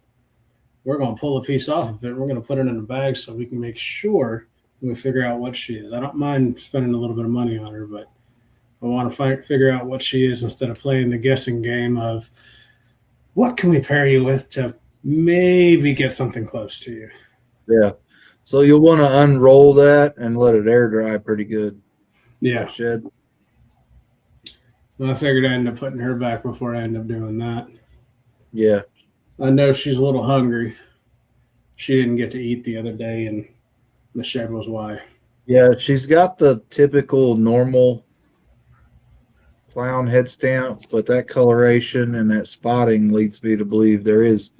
S3: we're going to pull a piece off of it. We're going to put it in a bag so we can make sure we figure out what she is. I don't mind spending a little bit of money on her, but I want to figure out what she is instead of playing the guessing game of what can we pair you with to maybe get something close to you.
S1: Yeah. So you'll want to unroll that and let it air dry pretty good.
S3: Yeah.
S1: That shed.
S3: Well, I figured I'd end up putting her back before I end up doing that.
S1: Yeah.
S3: I know she's a little hungry. She didn't get to eat the other day, and the shed was why.
S1: Yeah, she's got the typical normal clown head stamp, but that coloration and that spotting leads me to believe there is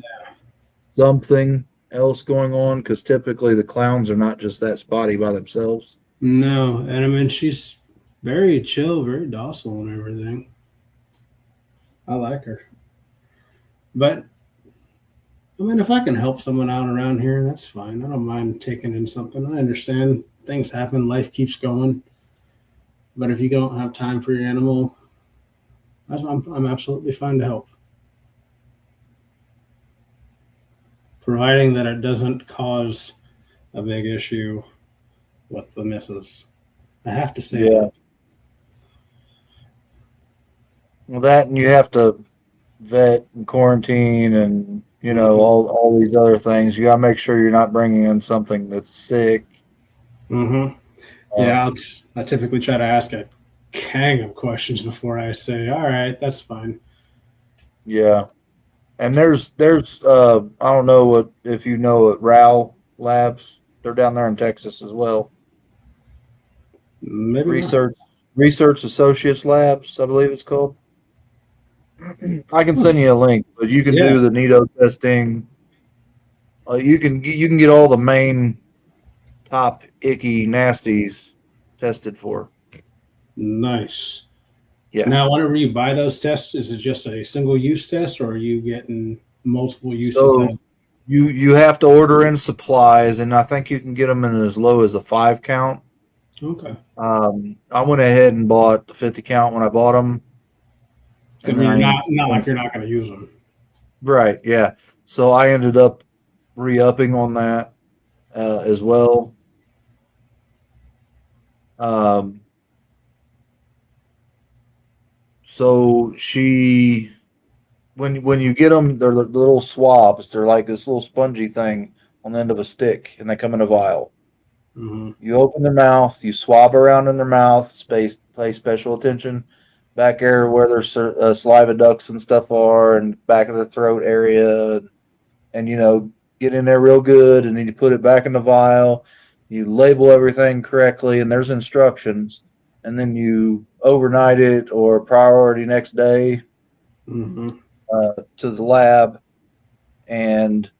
S1: something else going on because typically the clowns are not just that spotty by themselves.
S3: No, and I mean, she's very chill, very docile and everything. I like her. But, I mean, if I can help someone out around here, that's fine. I don't mind taking in something. I understand things happen, life keeps going. But if you don't have time for your animal, I'm absolutely fine to help. Providing that it doesn't cause a big issue with the missus. I have to say that.
S1: Well, that and you have to vet and quarantine and, you know, all these other things. You got to make sure you're not bringing in something that's sick.
S3: Mm-hmm. Yeah, I typically try to ask a gang of questions before I say, all right, that's fine.
S1: Yeah. And there's I don't know if you know at RAL Labs. They're down there in Texas as well.
S3: Maybe
S1: Research Associates Labs, I believe it's called. I can send you a link, but you can do the NITO testing. You can get all the main top icky nasties tested for.
S3: Nice.
S1: Yeah.
S3: Now, whenever you buy those tests, is it just a single use test, or are you getting multiple uses?
S1: So you have to order in supplies, and I think you can get them in as low as a 5 count.
S3: Okay.
S1: I went ahead and bought the 50 count when I bought them.
S3: I mean, not like you're not going to use them.
S1: Right. Yeah. So I ended up re-upping on that as well. So when you get them, they're the little swabs. They're like this little spongy thing on the end of a stick, and they come in a vial.
S3: Mm-hmm.
S1: You open their mouth, you swab around in their mouth, pay special attention back there where their saliva ducts and stuff are, and back of the throat area, and you know, get in there real good, and then you put it back in the vial. You label everything correctly, and there's instructions, and then you overnight it or priority next day to the lab, and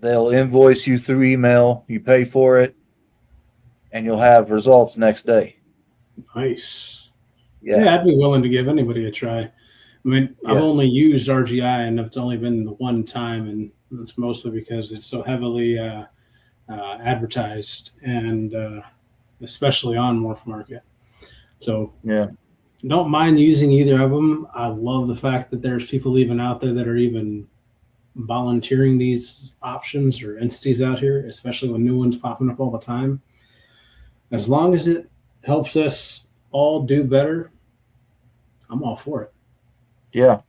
S1: they'll invoice you through email. You pay for it, and you'll have results next day.
S3: Nice.
S1: Yeah.
S3: Yeah, I'd be willing to give anybody a try. I mean, I've
S1: Yeah.
S3: only used RGI, and it's only been the one time, and it's mostly because it's so heavily advertised, and especially on Morph Market. So
S1: Yeah.
S3: don't mind using either of them. I love the fact that there's people even out there that are even volunteering these options or entities out here, especially when new ones popping up all the time. As long as it helps us all do better, I'm all for it.
S1: Yeah.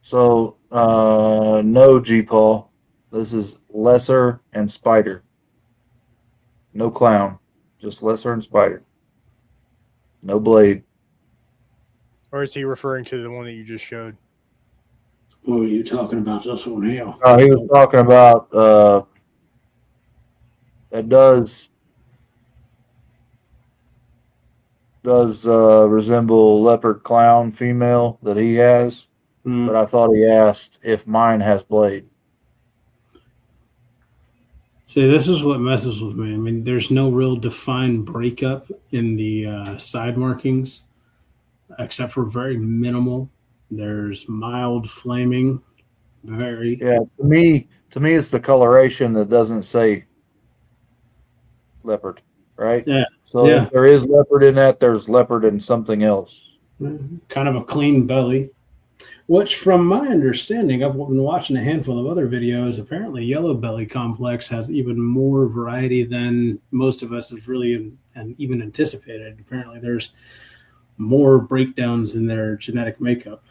S1: So, no, G Paul. This is lesser and spider. No clown. Just lesser and spider. No blade.
S2: Or is he referring to the one that you just showed?
S3: What are you talking about? This one here.
S1: He was talking about that does resemble leopard clown female that he has, but I thought he asked if mine has blade.
S3: See, this is what messes with me. I mean, there's no real defined breakup in the side markings, except for very minimal. There's mild flaming, very.
S1: Yeah, to me, it's the coloration that doesn't say leopard, right?
S3: Yeah.
S1: So
S3: Yeah.
S1: if there is leopard in that, there's leopard in something else.
S3: Kind of a clean belly, which, from my understanding, I've been watching a handful of other videos. Apparently, Yellow Belly Complex has even more variety than most of us have really and even anticipated. Apparently, there's more breakdowns in their genetic makeup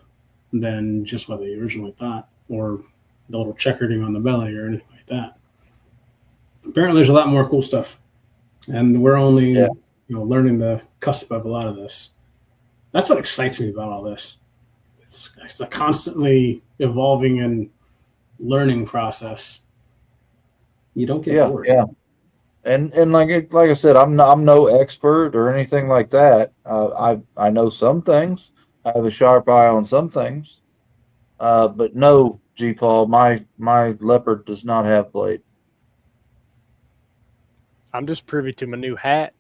S3: than just what they originally thought, or the little checkerding on the belly or anything like that. Apparently, there's a lot more cool stuff, and we're only learning the cusp of a lot of this. That's what excites me about all this. It's a constantly evolving and learning process. You don't get bored.
S1: Yeah. And like I said, I'm no expert or anything like that. I know some things. I have a sharp eye on some things. But no, G Paul, my leopard does not have blade.
S2: I'm just privy to my new hat.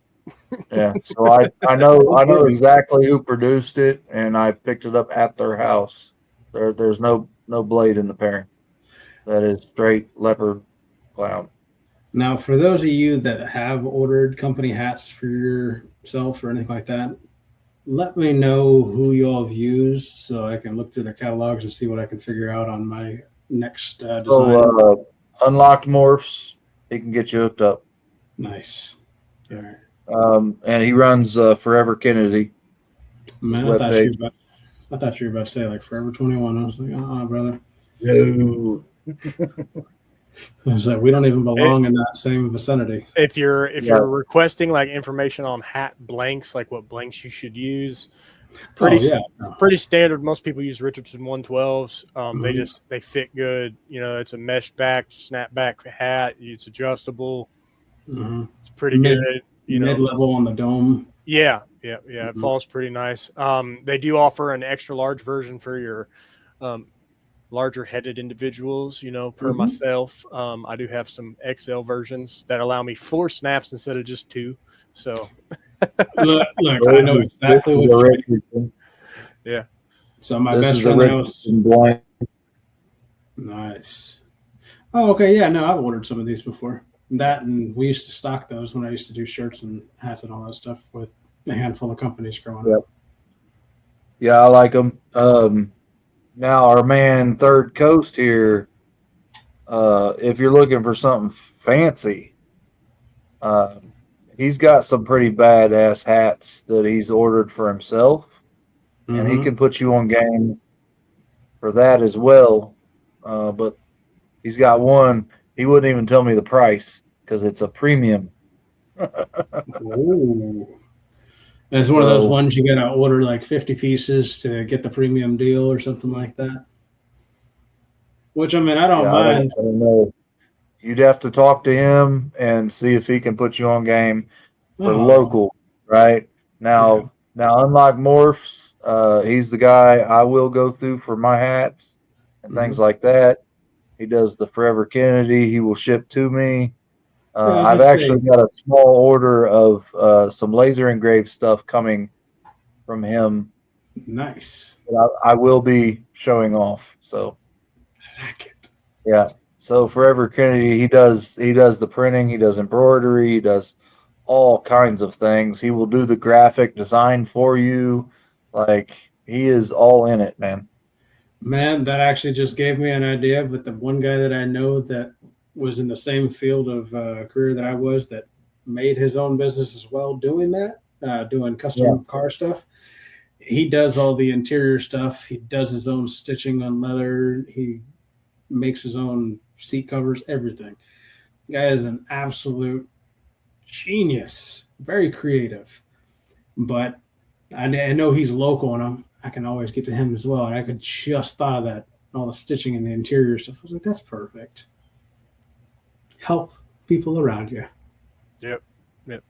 S1: Yeah, so I know exactly who produced it, and I picked it up at their house. There's no blade in the pairing. That is straight leopard clown.
S3: Now, for those of you that have ordered company hats for yourself or anything like that, let me know who you all have used so I can look through the catalogs and see what I can figure out on my next design.
S1: So Unlocked Morphs, he can get you hooked up.
S3: Nice. All right.
S1: And he runs Forever Kennedy.
S3: Man, I thought you were about to say like Forever 21. I was like, brother.
S1: No.
S3: I was like, we don't even belong in that same vicinity.
S2: If you're requesting like information on hat blanks, like what blanks you should use, pretty standard. Most people use Richardson 112s. They fit good. It's a mesh back, snap back hat. It's adjustable. It's pretty good.
S3: Mid-level on the dome.
S2: Yeah. It falls pretty nice. They do offer an extra large version for your larger headed individuals, per myself. I do have some XL versions that allow me 4 snaps instead of just 2. So
S3: look, I know exactly what you're doing. Yeah. So my best friend knows. Nice. Oh, okay. Yeah, no, I've ordered some of these before. That, and we used to stock those when I used to do shirts and hats and all that stuff with a handful of companies growing up.
S1: Yeah, I like them. Now our man Third Coast here, if you're looking for something fancy, he's got some pretty badass hats that he's ordered for himself, and he can put you on game for that as well. But he's got one. He wouldn't even tell me the price because it's a premium.
S3: Ooh. It's one of those ones you got to order like 50 pieces to get the premium deal or something like that. Which, I mean, I don't mind.
S1: I don't know. You'd have to talk to him and see if he can put you on game for local, right? Now, unlike Morphs, he's the guy I will go through for my hats and things like that. He does the Forever Kennedy. He will ship to me. I've actually got a small order of some laser engraved stuff coming from him
S3: Nice.
S1: But I will be showing off. So
S3: I like it.
S1: yeah. So Forever Kennedy, he does the printing, he does embroidery, he does all kinds of things. He will do the graphic design for you. Like he is all in it, man.
S3: Man, that actually just gave me an idea. But the one guy that I know that was in the same field of career that I was, that made his own business as well, doing that, doing
S1: Yeah.
S3: custom car stuff. He does all the interior stuff. He does his own stitching on leather. He makes his own seat covers, everything. Guy is an absolute genius, very creative. But I know he's local, and I can always get to him as well. And I could just thought of that, all the stitching and the interior stuff. I was like, that's perfect. Help people around you.
S2: Yep. Yep.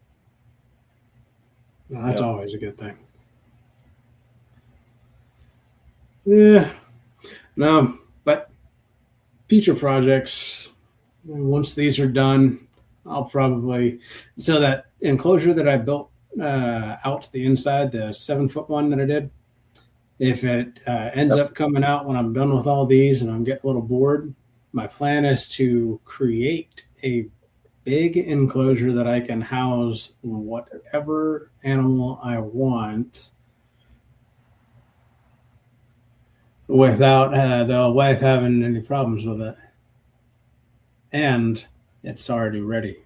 S3: No, that's
S1: Yep.
S3: always a good thing. Yeah. No, but future projects, once these are done, I'll probably, so that enclosure that I built out to the inside, the 7-foot one that I did, if it ends
S1: Yep.
S3: up coming out when I'm done with all these and I'm getting a little bored, my plan is to create a big enclosure that I can house whatever animal I want without the wife having any problems with it. And it's already ready.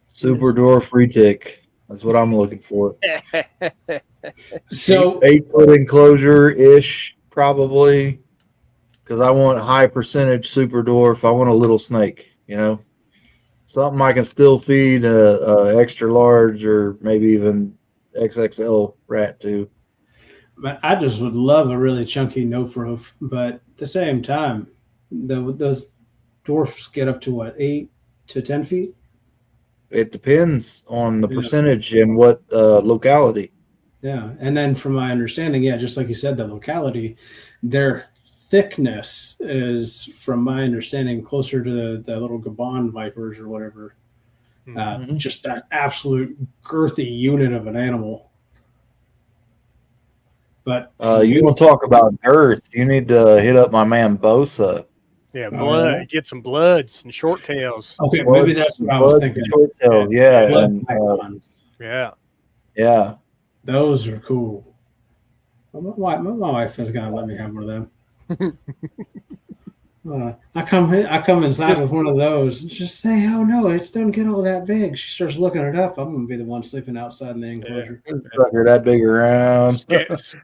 S1: Super door free tick. That's what I'm looking for.
S3: So
S1: 8 foot enclosure ish, probably. Because I want high percentage super dwarf. I want a little snake, something I can still feed a extra large or maybe even XXL rat to.
S3: but I just would love a really chunky no proof, but at the same time, those dwarfs get up to what, 8 to 10 feet?
S1: It depends on the
S3: Yeah.
S1: percentage and what locality.
S3: Yeah. And then from my understanding, yeah, just like you said, the locality, their thickness is, from my understanding, closer to the little Gabon vipers or whatever.
S1: Mhm.
S3: Just that absolute girthy unit of an animal. But
S1: You want to talk about girth? You need to hit up my man Bosa.
S2: Yeah,
S3: Oh,
S2: blood.
S3: yeah?
S2: Get some bloods and short tails.
S3: Okay, maybe that's what I was thinking.
S1: Short tails, yeah,
S2: Yeah.
S1: and
S3: Pythons.
S2: Yeah.
S1: yeah.
S3: Those are cool. My wife is gonna let me have one of them. I come inside with one of those and just say, "Oh no, it's don't get all that big." She starts looking it up. I'm gonna be the one sleeping outside in the enclosure.
S1: Sucker that big around.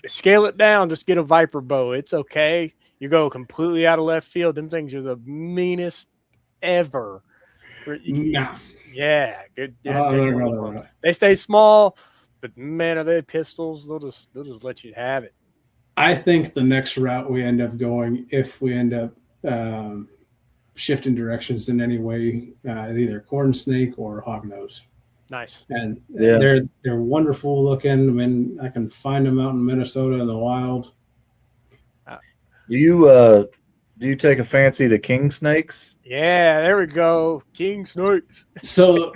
S2: Scale it down. Just get a viper bow. It's okay. You go completely out of left field. Them things are the meanest ever.
S3: No,
S2: Yeah, good.
S3: I'm gonna go the route.
S2: They stay small, but man, are they pistols? They'll just let you have it.
S3: I think the next route we end up going, if we end up shifting directions in any way, either corn snake or hognose.
S2: Nice.
S3: And
S1: Yeah.
S3: they're wonderful looking. I mean, I can find them out in Minnesota in the wild.
S1: Do you take a fancy to king snakes?
S2: Yeah, there we go. King snakes.
S3: So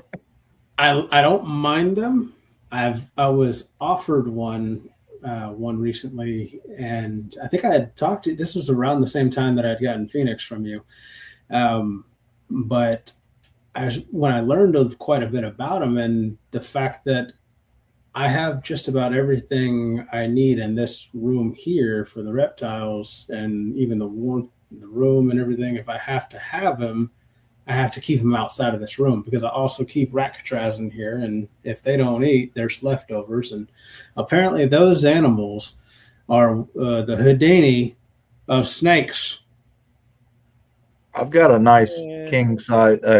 S3: I don't mind them. I was offered one recently, and I think I had talked to. This was around the same time that I'd gotten Phoenix from you, but when I learned quite a bit about them and the fact that I have just about everything I need in this room here for the reptiles and even the warmth in the room and everything. If I have to have them, I have to keep them outside of this room because I also keep Rakatraz in here. And if they don't eat, there's leftovers. And apparently those animals are the Houdini of snakes.
S1: I've got a nice
S2: Yeah.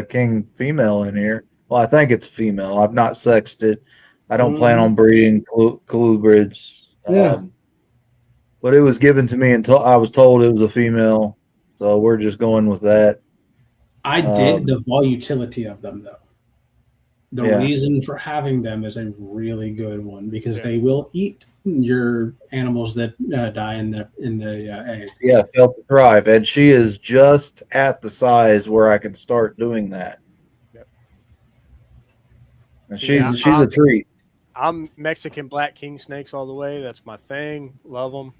S1: king female in here. Well, I think it's a female. I've not sexed it. I don't plan on
S3: Mhm.
S1: breeding colubrids.
S3: Yeah.
S1: But it was given to me until I was told it was a female. So we're just going with that.
S3: I dig the volatility of them, though. The
S1: Yeah.
S3: reason for having them is a really good one because
S2: Yeah.
S3: they will eat your animals that die in the egg.
S1: Yeah, failed to thrive. And she is just at the size where I can start doing that.
S2: Yep.
S1: And
S2: Yeah,
S1: she's a treat.
S2: I'm Mexican black king snakes all the way. That's my thing. Love them.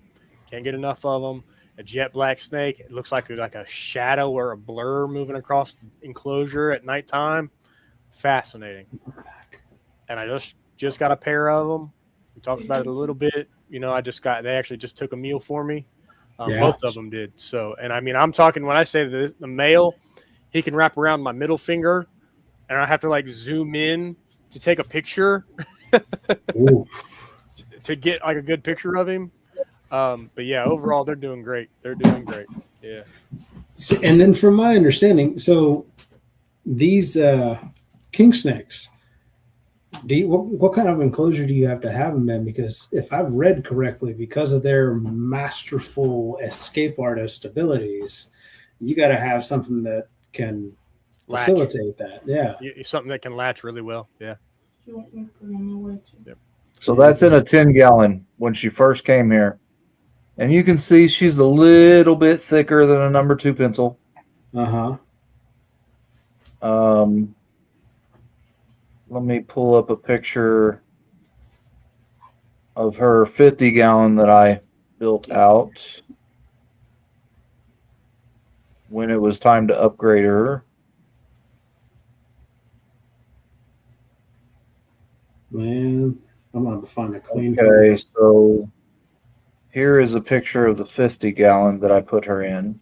S2: Can't get enough of them. A jet black snake. It looks like a shadow or a blur moving across the enclosure at nighttime. Fascinating. And I just got a pair of them. We talked about it a little bit. You know, they actually just took a meal for me.
S3: Yeah.
S2: Both of them did. So, and I mean, I'm talking when I say the male, he can wrap around my middle finger, and I have to like zoom in to take a picture to get like a good picture of him. But yeah, overall, they're doing great. They're doing great. Yeah.
S3: And then, from my understanding, so these king snakes, what kind of enclosure do you have to have them in? Because if I've read correctly, because of their masterful escape artist abilities, you got to have something that can facilitate that. Yeah.
S2: Something that can latch really well. Yeah.
S4: You want me to put in your way too?
S1: So that's in a 10-gallon when she first came here. And you can see she's a little bit thicker than a number 2 pencil.
S3: Uh-huh.
S1: Let me pull up a picture of her 50-gallon that I built out when it was time to upgrade her.
S3: Man, I'm going to find a clean.
S1: Okay, so here is a picture of the 50-gallon that I put her in.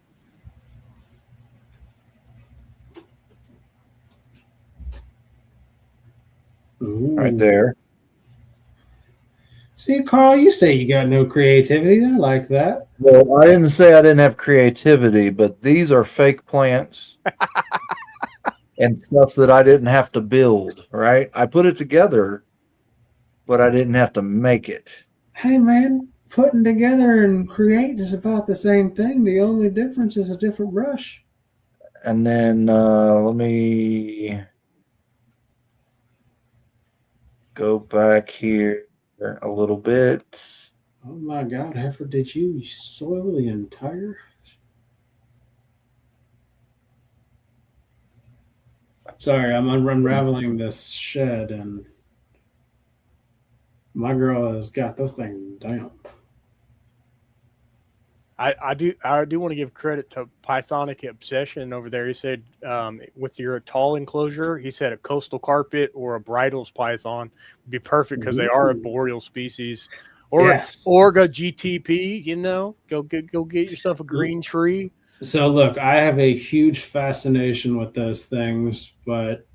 S3: Ooh.
S1: Right there.
S3: See, Carl, you say you got no creativity. I like that.
S1: Well, I didn't say I didn't have creativity, but these are fake plants and stuff that I didn't have to build, right? I put it together, but I didn't have to make it.
S3: Hey, man, putting together and create is about the same thing. The only difference is a different brush.
S1: And then let me go back here a little bit.
S3: Oh my God, Heifer, did you soil the entire? Sorry, I'm unraveling this shed, and my girl has got this thing damp.
S2: I do want to give credit to Pythonic Obsession over there. He said with your tall enclosure, he said a coastal carpet or a bridals python would be perfect because they are a boreal species. Or
S3: Yes.
S2: Orga GTP, you know, go get yourself a green tree.
S3: So look, I have a huge fascination with those things, but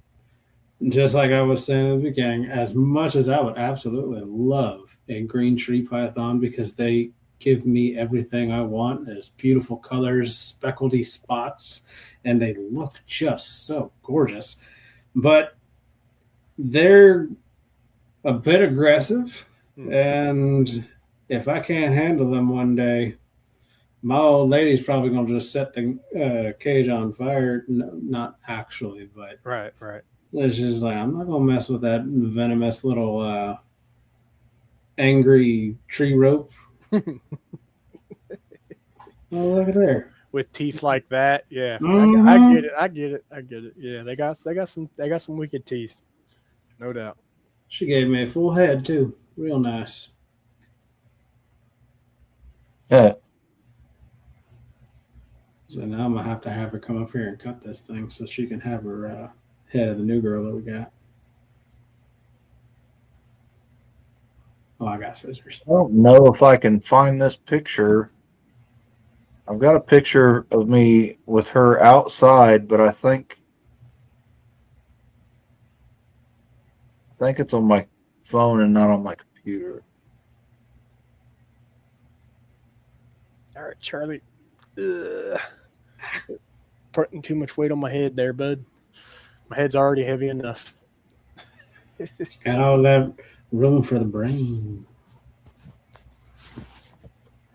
S3: just like I was saying in the beginning, as much as I would absolutely love a green tree python because they give me everything I want. There's beautiful colors, speckledy spots, and they look just so gorgeous. But they're a bit aggressive, and if I can't handle them one day, my old lady's probably going to just set the cage on fire. No, not actually, but
S2: right.
S3: It's just like, I'm not going to mess with that venomous little angry tree rope. Oh, look at there.
S2: With teeth like that, yeah.
S3: Mm-hmm.
S2: I get it. Yeah, they got some wicked teeth, no doubt.
S3: She gave me a full head too. Real nice.
S1: Yeah.
S3: So now I'm gonna have to have her come up here and cut this thing so she can have her head of the new girl that we got. Oh, I got scissors.
S1: I don't know if I can find this picture. I've got a picture of me with her outside, but I think it's on my phone and not on my computer.
S2: All right, Charlie. Putting too much weight on my head there, bud. My head's already heavy enough.
S3: It's got all that room for the brain.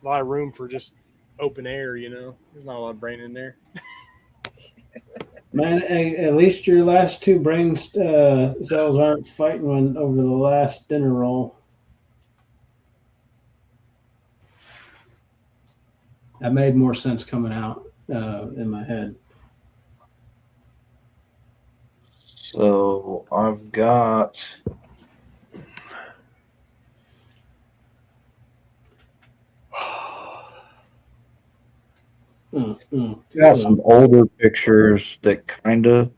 S2: A lot of room for just open air, you know. There's not a lot of brain in there.
S3: Man, at least your last two brain cells aren't fighting over the last dinner roll. That made more sense coming out in my head.
S1: So I've got Got some older pictures that kind of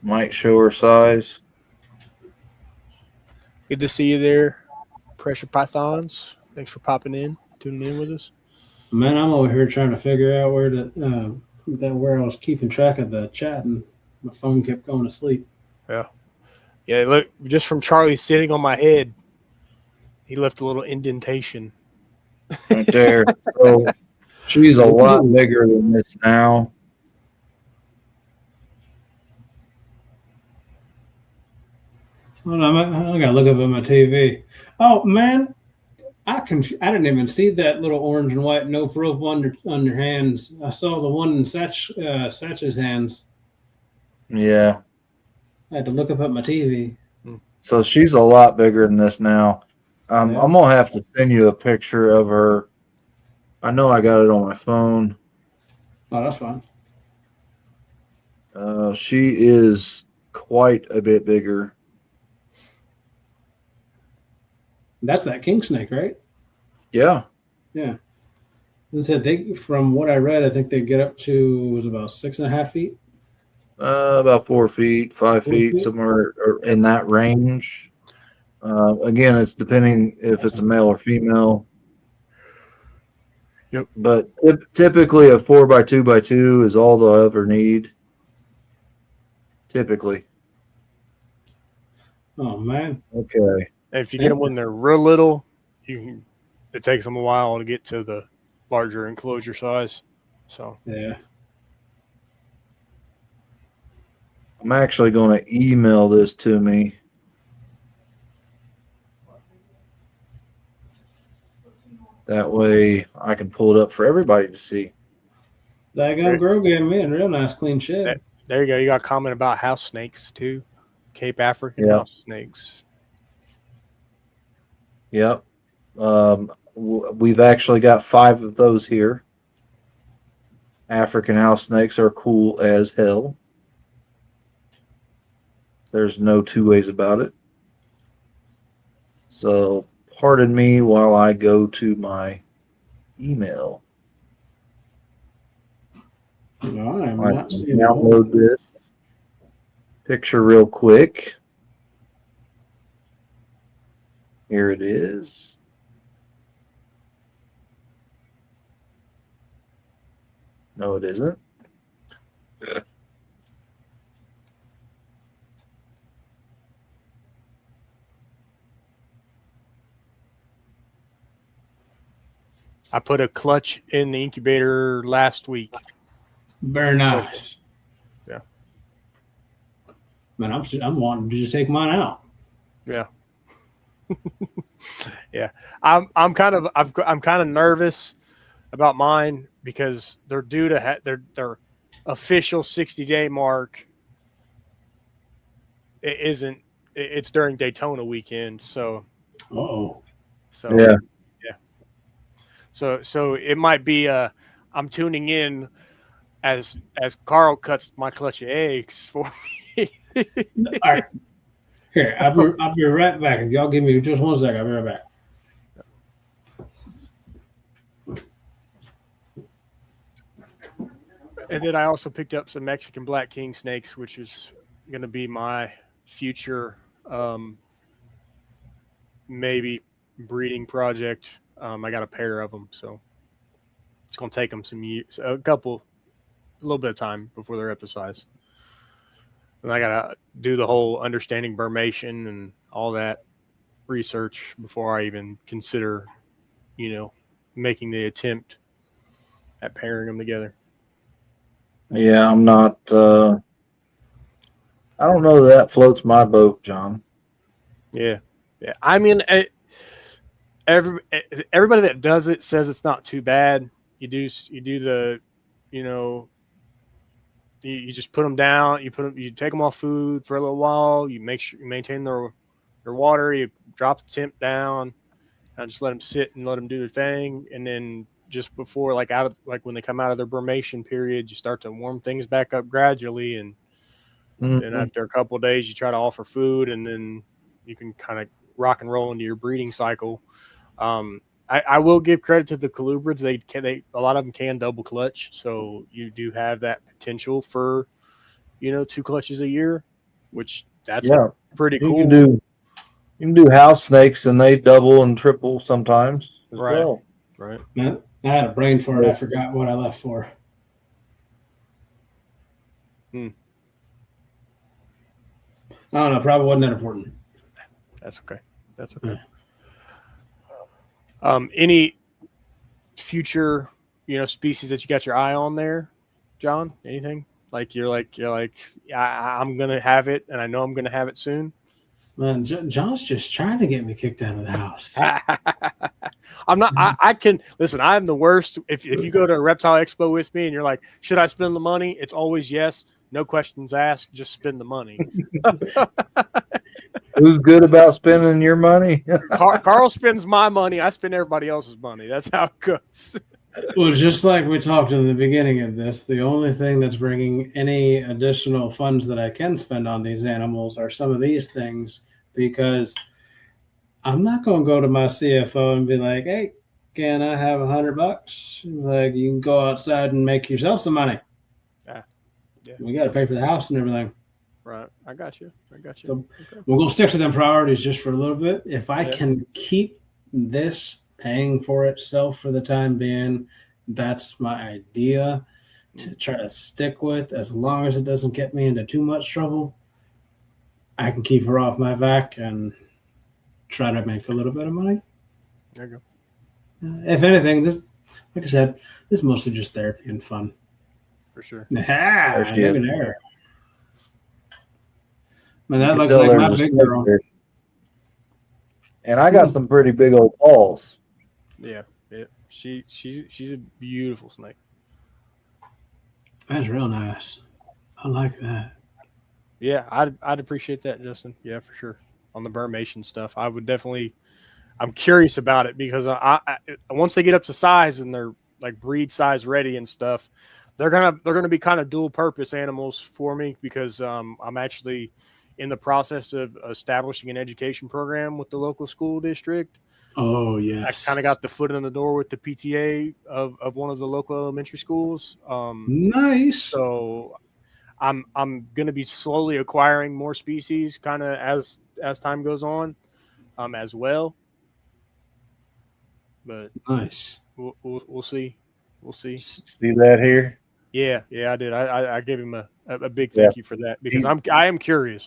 S1: might show her size.
S2: Good to see you there, Pressure Pythons. Thanks for popping in, tuning in with us.
S3: Man, I'm over here trying to figure out where I was keeping track of the chat, and my phone kept going to sleep.
S2: Yeah, look, just from Charlie sitting on my head, he left a little indentation.
S1: Right there. So she's a lot bigger than this now.
S3: Hold on, I gotta look up at my TV. Oh man, I didn't even see that little orange and white no rope on your hands. I saw the one in Satch's hands.
S1: Yeah.
S3: I had to look up at my TV.
S1: So she's a lot bigger than this now.
S3: Yeah.
S1: I'm gonna have to send you a picture of her. I know I got it on my phone.
S3: Oh, that's fine.
S1: She is quite a bit bigger.
S3: That's that king snake, right?
S1: Yeah.
S3: Yeah. They said from what I read, I think they get up to about 6.5 feet.
S1: About 4 feet, 5 feet, somewhere in that range. Again, it's depending if it's a male or female.
S2: Yep.
S1: But typically, a 4x2x2 is all they'll ever need. Typically.
S3: Oh man.
S1: Okay.
S2: And if you get them when they're real little, it takes them a while to get to the larger enclosure size. So
S3: yeah.
S1: I'm actually going to email this to me. That way I can pull it up for everybody to see.
S3: Daggone Grow gave me a real nice clean shed.
S2: There you go. You got a comment about house snakes too. Cape African house snakes.
S1: Yep. We've actually got 5 of those here. African house snakes are cool as hell. There's no two ways about it. So pardon me while I go to my email.
S3: No, I'm
S1: I
S3: not
S1: can
S3: seeing
S1: download this picture real quick. Here it is. No, it isn't.
S2: I put a clutch in the incubator last week.
S3: Very nice.
S2: Yeah.
S3: Man, I'm wanting to just take mine out.
S2: Yeah. Yeah. I'm kind of nervous about mine because they're due to their official 60-day mark. It's during Daytona weekend, so
S1: Yeah.
S2: So it might be I'm tuning in as Carl cuts my clutch of eggs for me.
S3: All right. Here, I'll be right back. If y'all give me just 1 second, I'll be right back.
S2: And then I also picked up some Mexican black king snakes, which is going to be my future maybe breeding project. I got a pair of them, so it's going to take them some years, a little bit of time before they're up to size. And I got to do the whole understanding Burmation and all that research before I even consider, making the attempt at pairing them together.
S1: Yeah, I'm not. I don't know that floats my boat, John.
S2: Yeah. I mean, everybody that does it says it's not too bad. You do the, you just put them down. You take them off food for a little while. You make sure you maintain their water. You drop the temp down, and just let them sit and let them do their thing. And then just before, when they come out of their Burmation period, you start to warm things back up gradually. And then after a couple of days, you try to offer food, and then you can kind of rock and roll into your breeding cycle. I will give credit to the colubrids. They a lot of them can double clutch, so you do have that potential for 2 clutches a year, which that's
S1: Yeah.
S2: pretty
S1: You
S2: cool.
S1: can do house snakes, and they double and triple sometimes as
S2: Right.
S1: well.
S2: Right.
S3: Man, I had a brain fart. I forgot what I left for.
S2: Hmm.
S3: I don't know. Probably wasn't that important.
S2: That's okay. That's okay. Any future, species that you got your eye on there, John? Anything like you're like I'm gonna have it, and I know I'm gonna have it soon.
S3: Man, John's just trying to get me kicked out of the house.
S2: I'm not. I can listen. I'm the worst. If you go to a reptile expo with me and you're like, should I spend the money? It's always yes. No questions asked. Just spend the money.
S1: Who's good about spending your money?
S2: Carl spends my money. I spend everybody else's money. That's how it goes.
S3: Well, just like we talked in the beginning of this, the only thing that's bringing any additional funds that I can spend on these animals are some of these things, because I'm not going to go to my CFO and be like, hey, can I have $100? Like, you can go outside and make yourself some money.
S2: Yeah.
S3: We got to pay for the house and everything.
S2: Right. I got you.
S3: So
S2: Okay.
S3: we're going to stick to them priorities just for a little bit. If I
S2: Yeah.
S3: can keep this paying for itself for the time being, that's my idea to try to stick with. As long as it doesn't get me into too much trouble, I can keep her off my back and try to make a little bit of money.
S2: There you go.
S3: If anything, this, like I said, this is mostly just therapy and fun.
S2: For sure.
S3: There
S1: she is.
S3: there. Man, that
S1: You can
S3: looks
S1: tell
S3: like
S1: there's
S3: my
S1: a
S3: big
S1: snake
S3: girl.
S1: there. And I got some pretty big old balls.
S2: Yeah. She's a beautiful snake.
S3: That's real nice. I like that.
S2: Yeah, I'd appreciate that, Justin. Yeah, for sure. On the Burmation stuff, I would definitely. I'm curious about it because I once they get up to size and they're like breed size ready and stuff, they're gonna be kind of dual purpose animals for me, because I'm actually in the process of establishing an education program with the local school district.
S3: Oh,
S2: I
S3: yes.
S2: kind of got the foot in the door with the PTA of one of the local elementary schools.
S3: Nice.
S2: So I'm going to be slowly acquiring more species kind of as time goes on, as well. But
S3: Nice.
S2: we'll see. We'll see.
S1: See that here?
S2: Yeah, I did. I gave him a big thank you for that, because I am curious.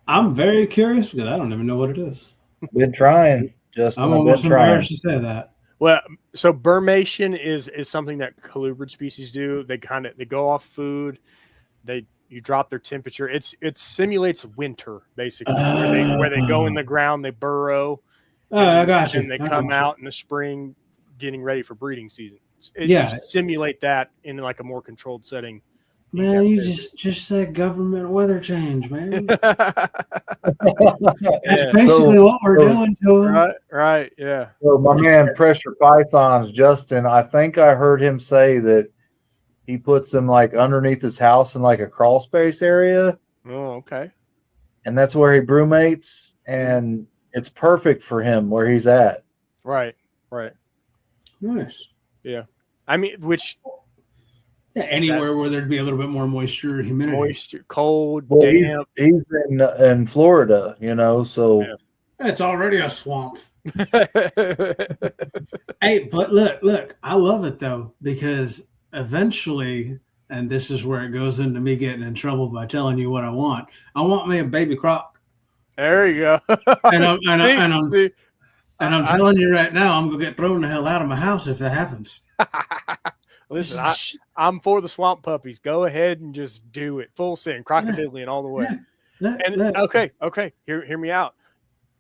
S3: I'm very curious because I don't even know what it is.
S1: Been trying, Justin.
S3: I'm
S1: I've
S3: almost
S1: been trying.
S3: embarrassed to say that.
S2: Well, so Burmation is something that colubrid species do. They go off food. You drop their temperature. It simulates winter basically, where they go in the ground, they burrow.
S3: I got you.
S2: And they come out in the spring, getting ready for breeding season.
S3: Yeah.
S2: You simulate that in like a more controlled setting.
S3: Man, you just said government weather change, man. That's basically what we're doing to them.
S2: Right, yeah.
S1: So my man, Pressure Pythons, Justin, I think I heard him say that he puts them like underneath his house in like a crawl space area.
S2: Oh, okay.
S1: And that's where he brewmates, and it's perfect for him where he's at.
S2: Right.
S3: Nice.
S2: Yeah. I mean,
S3: Yeah, anywhere where there'd be a little bit more moisture, humidity.
S2: Moisture, cold,
S1: Well,
S2: damp.
S1: he's in Florida, so
S2: Yeah.
S3: It's already a swamp. Hey, but look, I love it though, because eventually, and this is where it goes into me getting in trouble by telling you what I want me a baby croc.
S2: There you go.
S3: And I'm telling you right now, I'm gonna get thrown the hell out of my house if that happens.
S2: Listen, I'm for the swamp puppies. Go ahead and just do it. Full send, crocodilian all the way. Okay. Hear me out.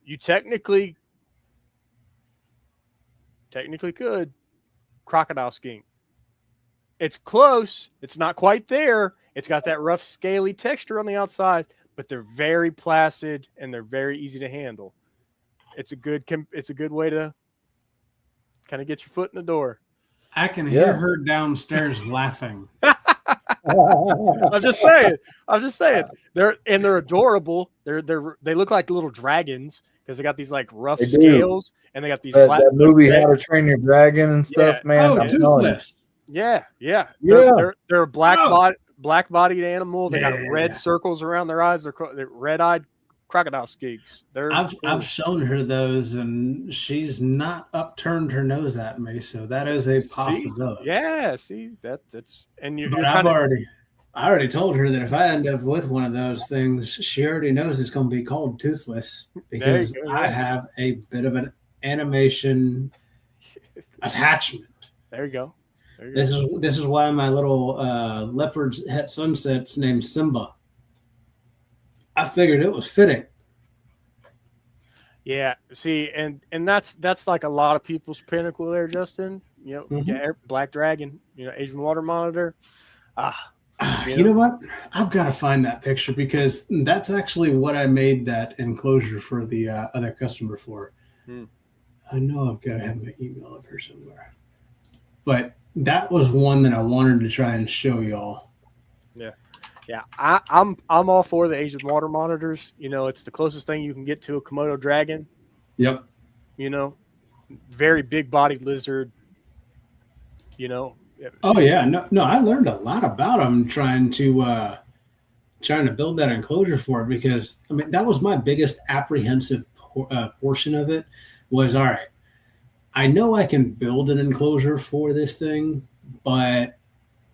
S2: You technically could crocodile skink. It's close. It's not quite there. It's got that rough, scaly texture on the outside, but they're very placid and they're very easy to handle. It's a good way to kind of get your foot in the door.
S3: I can hear her downstairs laughing.
S2: I'm just saying. They're adorable. They look like little dragons, because they got these like rough
S1: They do.
S2: scales, and they got these
S1: That movie How to Train Your Dragon and stuff,
S2: Yeah.
S1: man.
S3: Oh,
S1: I'm telling you.
S3: Toothless.
S2: Yeah.
S1: Yeah.
S2: They're a black
S3: Oh.
S2: black bodied animal. They got
S3: Yeah.
S2: red circles around their eyes. They're red eyed crocodile skinks.
S3: I've
S2: Cool.
S3: shown her those, and she's not upturned her nose at me, so that is a possibility.
S2: Yeah, see that's and you're
S3: But
S2: kind of
S3: I already told her that if I end up with one of those things, she already knows it's going to be called Toothless because
S2: go,
S3: I
S2: yeah.
S3: have a bit of an animation attachment.
S2: there you go.
S3: This is why my little leopard's het sunset's named Simba. I figured it was fitting.
S2: Yeah, see, and that's like a lot of people's pinnacle there, Justin. You know,
S3: Mhm.
S2: yeah, Black Dragon, you know, Asian water monitor.
S3: You know what? I've got to find that picture because that's actually what I made that enclosure for the other customer for.
S2: Hmm.
S3: I know I've got to have my email up here somewhere. But that was one that I wanted to try and show y'all.
S2: Yeah, I'm all for the Asian water monitors. You know, it's the closest thing you can get to a Komodo dragon.
S3: Yep.
S2: You know, very big bodied lizard. You know.
S3: Oh yeah, no. I learned a lot about them trying to build that enclosure for it because I mean that was my biggest apprehensive portion of it. Was all right. I know I can build an enclosure for this thing, but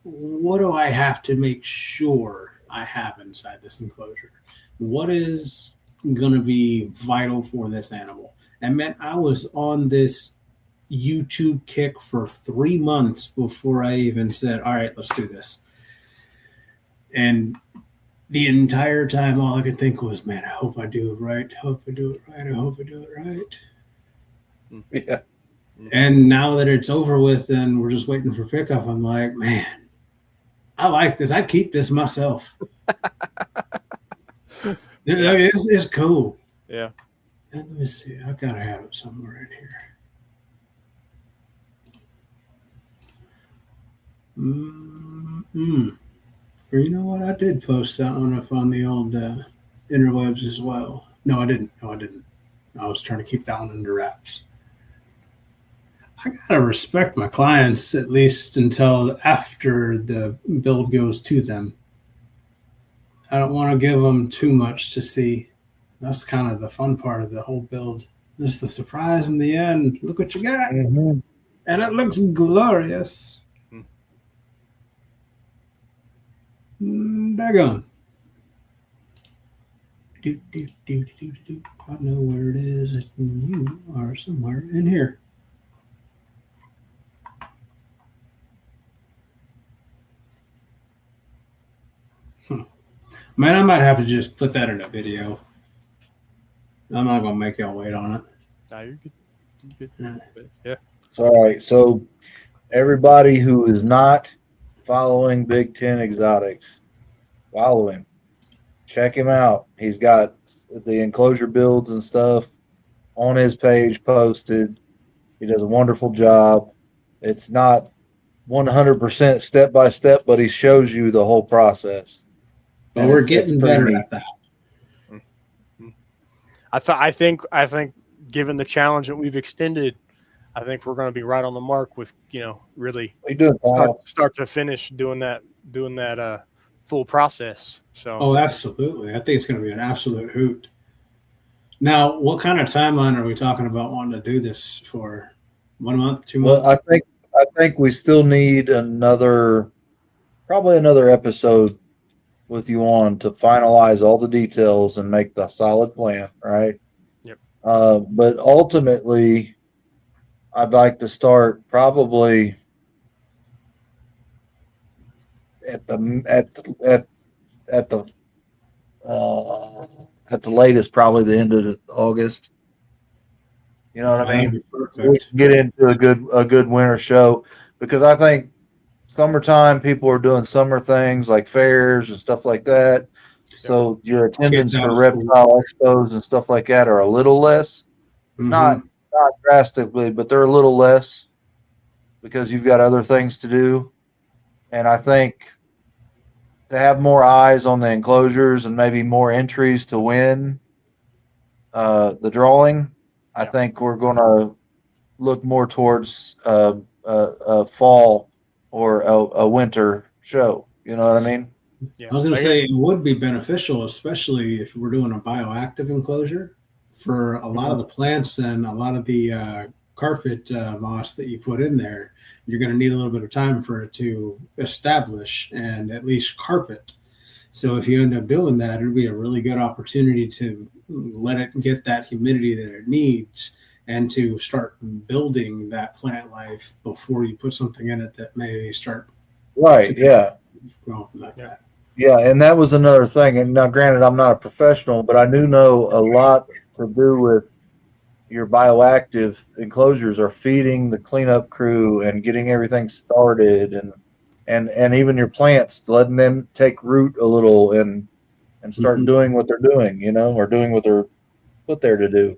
S3: what do I have to make sure I have inside this enclosure? What is going to be vital for this animal? And man, I was on this YouTube kick for 3 months before I even said, all right, let's do this. And the entire time, all I could think was, man, I hope I do it right. I hope I do it right. I hope I do it right.
S1: Yeah.
S3: And now that it's over with and we're just waiting for pickup, I'm like, man, I like this. I'd keep this myself. It's cool.
S2: Yeah.
S3: And let me see. I gotta have it somewhere in here. Or you know what? I did post that one up on the old interwebs as well. No, I didn't. I was trying to keep that one under wraps. I gotta respect my clients at least until after the build goes to them. I don't want to give them too much to see. That's kind of the fun part of the whole build. This is the surprise in the end. Look what you got.
S1: Mm-hmm.
S3: And it looks glorious. Daggone. I know where it is. You are somewhere in here. Man, I might have to just put that in a video. I'm not going to make y'all wait on it.
S2: Nah, you're good. You're good. Yeah.
S1: All right. So everybody who is not following Big Ten Exotics, follow him. Check him out. He's got the enclosure builds and stuff on his page posted. He does a wonderful job. It's not 100% step by step, but he shows you the whole process.
S3: But we're getting better at that.
S2: I think given the challenge that we've extended, I think we're going to be right on the mark with, you know, really start to finish doing that full process. So
S3: oh, absolutely. I think it's going to be an absolute hoot. Now, what kind of timeline are we talking about wanting to do this for? 1 month, 2 months?
S1: Well, I think we still need probably another episode with you on to finalize all the details and make the solid plan, right?
S2: Yep.
S1: But ultimately, I'd like to start probably at the latest, probably the end of August. You know what I mean? We can get into a good winter show because I think summertime people are doing summer things like fairs and stuff like that. So your attendance for reptile expos and stuff like that are a little less, not drastically, but they're a little less because you've got other things to do. And I think to have more eyes on the enclosures and maybe more entries to win the drawing, I
S2: Yeah.
S1: think we're going to look more towards a fall or a winter show. You know what I mean?
S2: Yeah.
S3: I was going to
S2: Like
S3: say it would be beneficial, especially if we're doing a bioactive enclosure for a lot of the plants and a lot of the carpet moss that you put in there. You're going to need a little bit of time for it to establish and at least carpet. So if you end up doing that, it'll be a really good opportunity to let it get that humidity that it needs and to start building that plant life before you put something in it that may start to
S1: Right. Yeah.
S3: grow like
S2: Yeah.
S3: that.
S1: Yeah. And that was another thing. And now, granted, I'm not a professional, but I do know a lot to do with your bioactive enclosures are feeding the cleanup crew and getting everything started and even your plants, letting them take root a little and start
S3: Mhm.
S1: doing what they're doing, or doing what they're put there to do.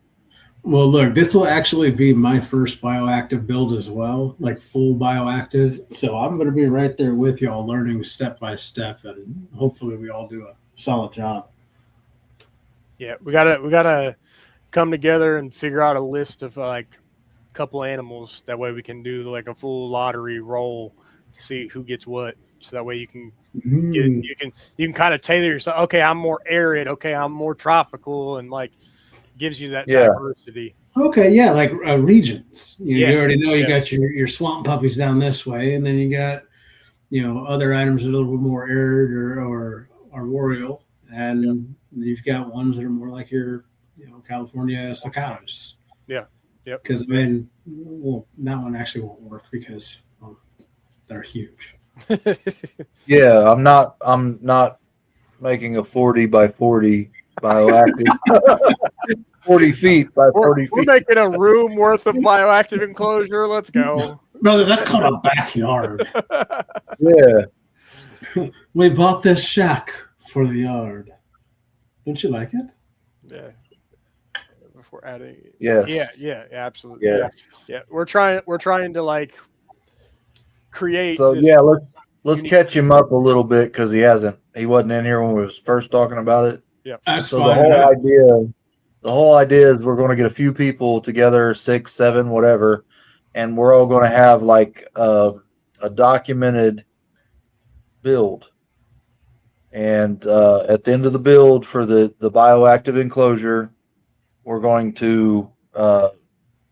S3: Well, look, this will actually be my first bioactive build as well, like full bioactive. So I'm going to be right there with y'all, learning step by step, and hopefully we all do a solid job.
S2: Yeah, we gotta come together and figure out a list of like a couple animals. That way we can do like a full lottery roll to see who gets what. So that way
S3: Mm.
S2: you can kind of tailor yourself. Okay, I'm more arid. Okay, I'm more tropical, and like gives you that
S1: Yeah.
S2: diversity.
S3: Okay, yeah, like regions.
S2: Yeah,
S3: You already know you
S2: yeah,
S3: got your swamp puppies down this way, and then you got other items that are a little bit more arid or arboreal,
S2: yeah,
S3: and you've got ones that are more like your California cicadas.
S2: yeah, yep.
S3: Because I mean, well, that one actually won't work because they're huge.
S1: Yeah. I'm not making a 40 by 40 bioactive 40 feet by
S2: we're
S1: 40
S2: we're
S1: feet.
S2: making a room worth of bioactive enclosure. Let's go.
S3: Brother, that's called a backyard.
S1: Yeah.
S3: We bought this shack for the yard. Don't you like it?
S2: Yeah. Before adding,
S1: Yes.
S2: yeah, absolutely. Yeah,
S1: Yes.
S2: yeah. We're trying to like create
S1: So
S2: this
S1: yeah, let's
S2: unique.
S1: catch him up a little bit because he wasn't in here when we was first talking about it.
S2: Yeah,
S3: That's
S1: So the
S3: fine.
S1: whole idea is we're going to get a few people together, 6, 7, whatever, and we're all going to have like a documented build. And at the end of the build for the bioactive enclosure, we're going to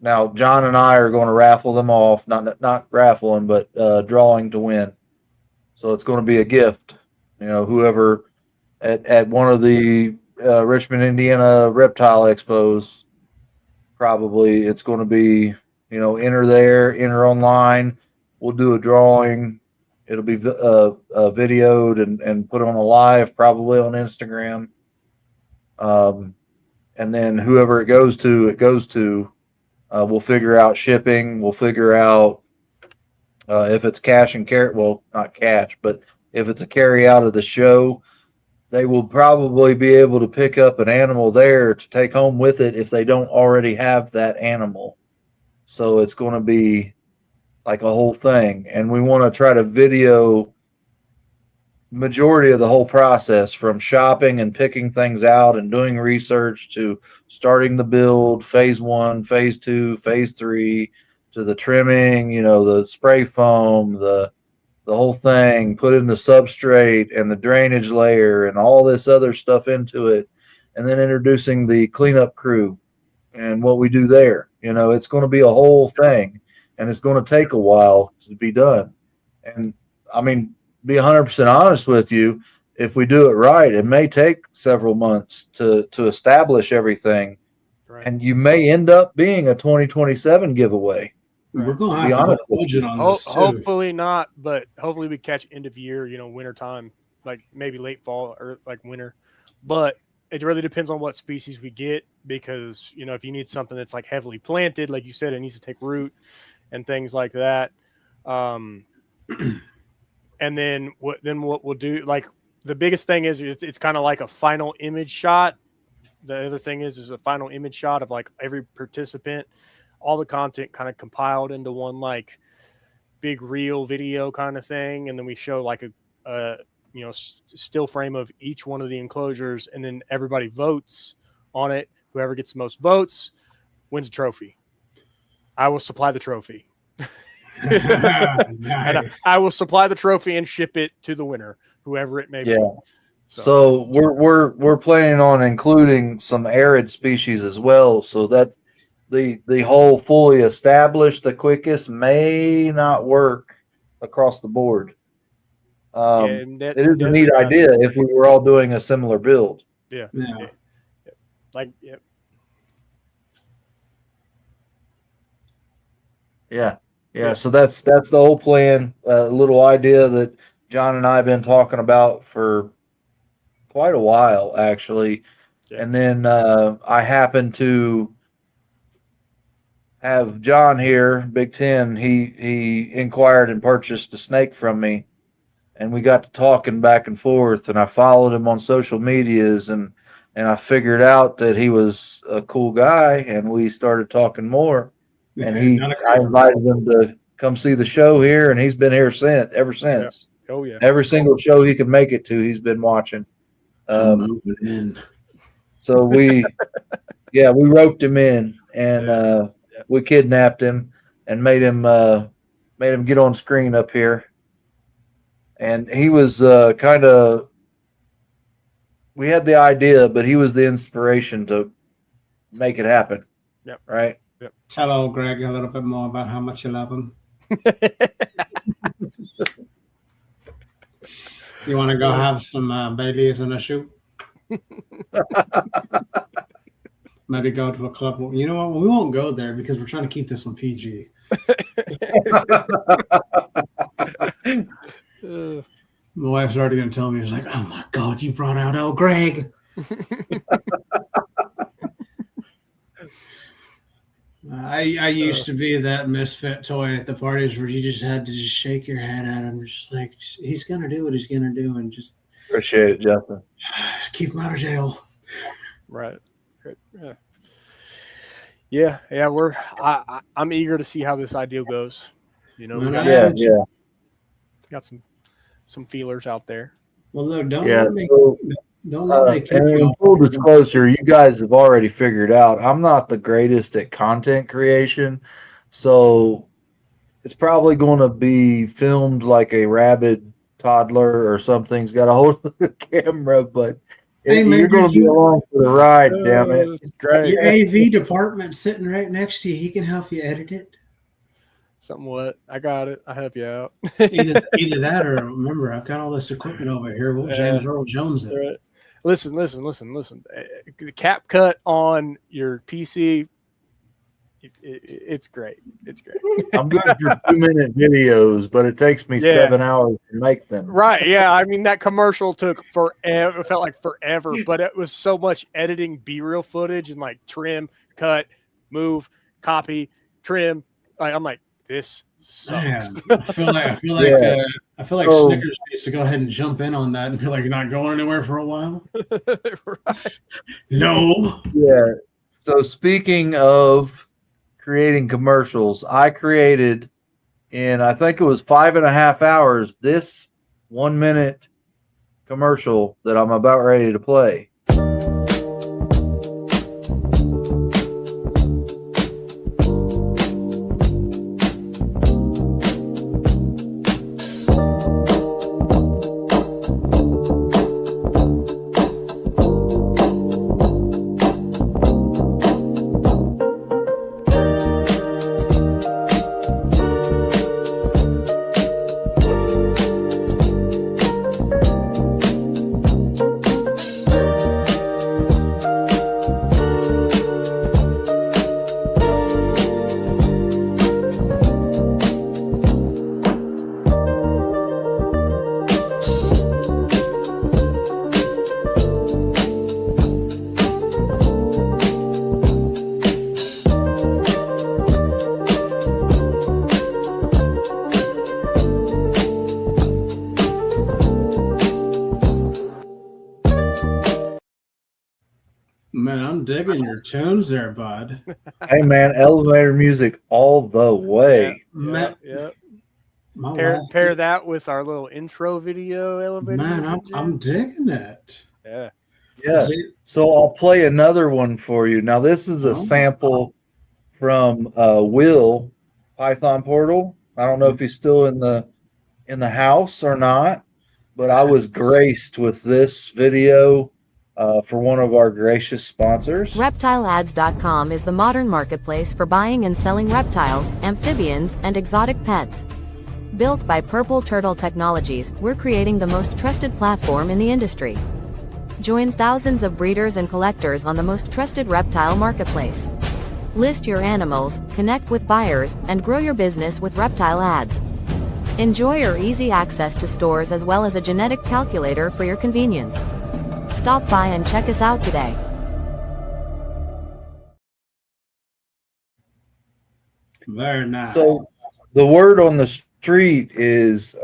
S1: now John and I are going to raffle them off, not raffling, but drawing to win. So it's going to be a gift. Whoever at one of the Richmond, Indiana reptile expos, probably it's going to be, enter there, enter online. We'll do a drawing. It'll be videoed and put on a live, probably on Instagram. Um, and then whoever it goes to, it goes to. We'll figure out shipping. We'll figure out if it's cash and carry. Well, not cash, but if it's a carry out of the show, they will probably be able to pick up an animal there to take home with it if they don't already have that animal. So it's going to be like a whole thing. And we want to try to video majority of the whole process from shopping and picking things out and doing research to starting the build, phase 1, phase 2, phase 3, to the trimming, the spray foam, the whole thing, put in the substrate and the drainage layer and all this other stuff into it, and then introducing the cleanup crew and what we do there. It's going to be a whole thing, and it's going to take a while to be done. And I mean, be 100% honest with you, if we do it right, it may take several months to establish everything,
S2: right,
S1: and you may end up being a 2027 giveaway.
S3: We're
S2: right.
S3: going
S1: To
S3: to
S1: be
S3: have to put
S1: honest
S3: a
S1: with
S3: budget
S1: you.
S3: on this too.
S2: Hopefully not, but hopefully we catch end of year, winter time, like maybe late fall or like winter. But it really depends on what species we get because if you need something that's like heavily planted, like you said, it needs to take root and things like that. And then what we'll do, like the biggest thing is it's kind of like a final image shot. The other thing is a final image shot of like every participant, all the content kind of compiled into one like big reel video kind of thing, and then we show like a still frame of each one of the enclosures, and then everybody votes on it Whoever gets the most votes wins a trophy. I will supply the trophy. And
S3: Nice.
S2: I will supply the trophy and ship it to the winner, whoever it may be.
S1: Yeah. So we're planning on including some arid species as well, so that the whole fully established the quickest may not work across the board.
S2: and
S1: It is a neat idea if we were all doing a similar build.
S2: Yeah. Like, yeah.
S1: Yeah. So that's the whole plan. A little idea that John and I have been talking about for quite a while, actually.
S2: Yeah.
S1: And then I happened to have John here, Big Ten. He inquired and purchased a snake from me, and we got to talking back and forth. And I followed him on social medias, and I figured out that he was a cool guy, and we started talking more. And I invited him to come see the show here, and he's been here ever since.
S2: Yeah. Oh yeah.
S1: Every single show he could make it to, he's been watching.
S3: Moving in.
S1: So we roped him in, and we kidnapped him and made him get on screen up here. And he was kind of. We had the idea, but he was the inspiration to make it happen.
S2: Yep.
S1: Right.
S2: Yep.
S3: Tell old Greg a little bit more about how much you love him. You want to go have some Baileys and a shoot? Maybe go to a club. You know what? We won't go there because we're trying to keep this one PG. My wife's already going to tell me, she's like, oh my God, you brought out old Greg. I used to be that misfit toy at the parties where you just had to just shake your head at him, just like he's gonna do what he's gonna do, and just
S1: appreciate it, Justin.
S3: Keep him out of jail.
S2: Right. Yeah. I'm eager to see how this ideal goes. You know, got some feelers out there.
S3: Well, look, don't
S1: and in full disclosure, you guys have already figured out I'm not the greatest at content creation, so it's probably going to be filmed like a rabid toddler or something's got a hold of the camera, but you're going to be along for the ride. Damn it!
S2: Great.
S3: Your AV department sitting right next to you. He can help you edit it.
S2: Somewhat. I got it. I'll help you out.
S3: either that, or remember, I've got all this equipment over here. We'll James Earl Jones it.
S2: Right. Listen. The cap cut on your PC, it's great. It's great.
S1: I'm good for 2-minute videos, but it takes me 7 hours to make them.
S2: Right. Yeah. I mean, that commercial took forever. It felt like forever, but it was so much editing B-reel footage and like trim, cut, move, copy, trim. I'm like, this sucks.
S3: Man, I feel like Snickers needs to go ahead and jump in on that and feel like you're not going anywhere for a while.
S2: Right.
S3: No.
S1: Yeah. So speaking of creating commercials, I created in I think it was 5.5 hours this 1-minute commercial that I'm about ready to play.
S3: Man, I'm digging your tunes there, bud.
S1: Hey, man, elevator music all the way.
S2: Yeah. Pair that with our little intro video elevator.
S3: Man, I'm digging it.
S2: Yeah.
S1: Yeah. So I'll play another one for you. Now this is a sample from Will Python Portal. I don't know if he's still in the house or not, but I was graced with this video for one of our gracious sponsors.
S5: ReptileAds.com is the modern marketplace for buying and selling reptiles, amphibians, and exotic pets. Built by Purple Turtle Technologies, we're creating the most trusted platform in the industry. Join thousands of breeders and collectors on the most trusted reptile marketplace. List your animals, connect with buyers, and grow your business with Reptile Ads. Enjoy our easy access to stores as well as a genetic calculator for your convenience. Stop by and check us out today.
S3: Very nice.
S1: So the word on the street is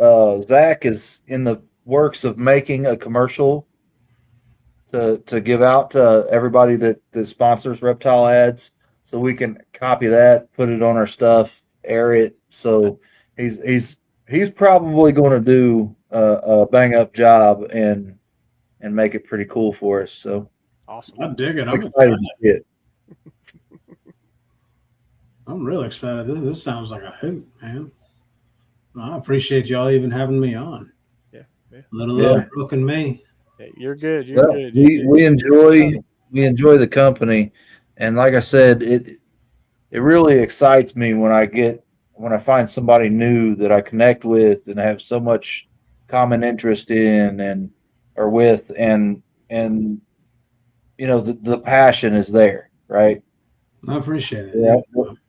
S1: Zach is in the works of making a commercial to give out to everybody that sponsors Reptile Ads, so we can copy that, put it on our stuff, air it. So he's probably going to do a bang up job and make it pretty cool for us. So
S2: Awesome.
S3: I dig it.
S1: I'm excited to see it.
S3: I'm really excited. This sounds like a hoot, man. I appreciate y'all even having me on.
S2: Yeah.
S3: Let alone booking me.
S2: Yeah, you're good. You're good.
S1: We enjoy the company, and like I said, it really excites me when I find somebody new that I connect with and have so much common interest in and the passion is there, right?
S3: I appreciate it.
S1: Yeah,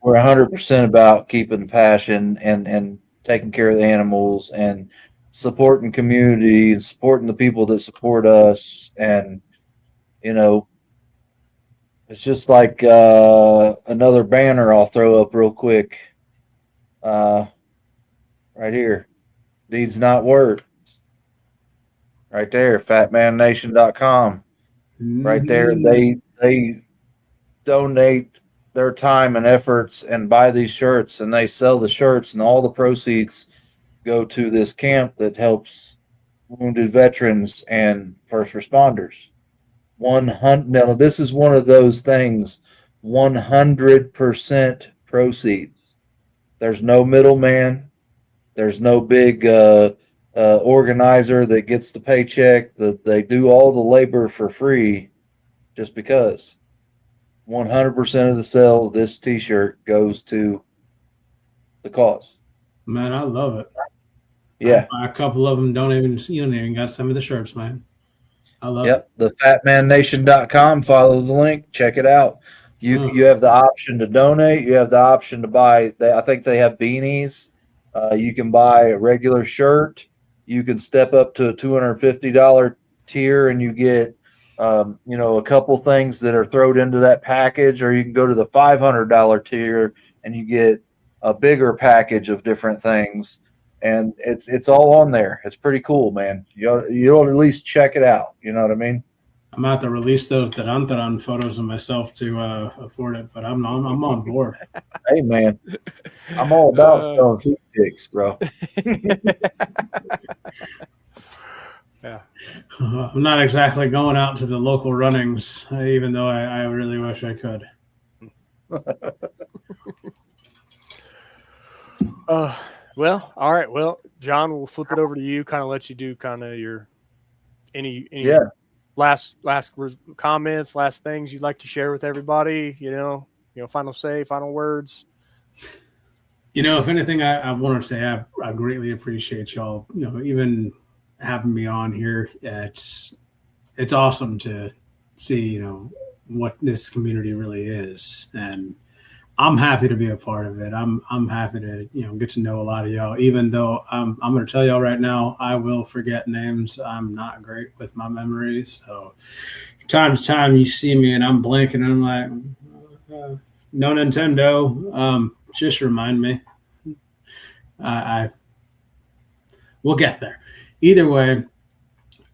S1: we're 100% about keeping the passion and taking care of the animals and supporting community and supporting the people that support us. And, it's just like another banner I'll throw up real quick. Right here. Deeds not words. Right there, fatmannation.com. Right there. They donate their time and efforts and buy these shirts, and they sell the shirts, and all the proceeds go to this camp that helps wounded veterans and first responders. 100. Now, this is one of those things. 100% proceeds. There's no middleman. There's no big organizer that gets the paycheck. They do all the labor for free, just because. 100% of the sale of this T-shirt goes to the cause.
S3: Man, I love it.
S1: Yeah.
S3: A couple of them don't even got some of the shirts, man. I love it.
S1: The fatmannation.com. Follow the link. Check it out. You have the option to donate. You have the option to buy. I think they have beanies. You can buy a regular shirt. You can step up to a $250 tier and you get a couple things that are thrown into that package, or you can go to the $500 tier and you get a bigger package of different things, and it's all on there. It's pretty cool, man. You'll at least check it out. You know what I mean?
S3: I'm about to release those Tarantaran photos of myself to afford it, but I'm on board.
S1: Hey, man, I'm all about selling food pics, bro.
S2: Yeah.
S3: I'm not exactly going out to the local runnings, even though I really wish I could.
S2: Well, all right. Well, John, we'll flip it over to you. Kind of let you do kind of your any last comments, last things you'd like to share with everybody. Final say, final words.
S3: If anything, I want to say I greatly appreciate y'all. Even having me on here, it's awesome to see what this community really is, and I'm happy to be a part of it. I'm happy to get to know a lot of y'all, even though I'm going to tell y'all right now, I will forget names. I'm not great with my memories, so time to time you see me and I'm blanking and I'm like, no Nintendo, just remind me. We'll get there. Either way,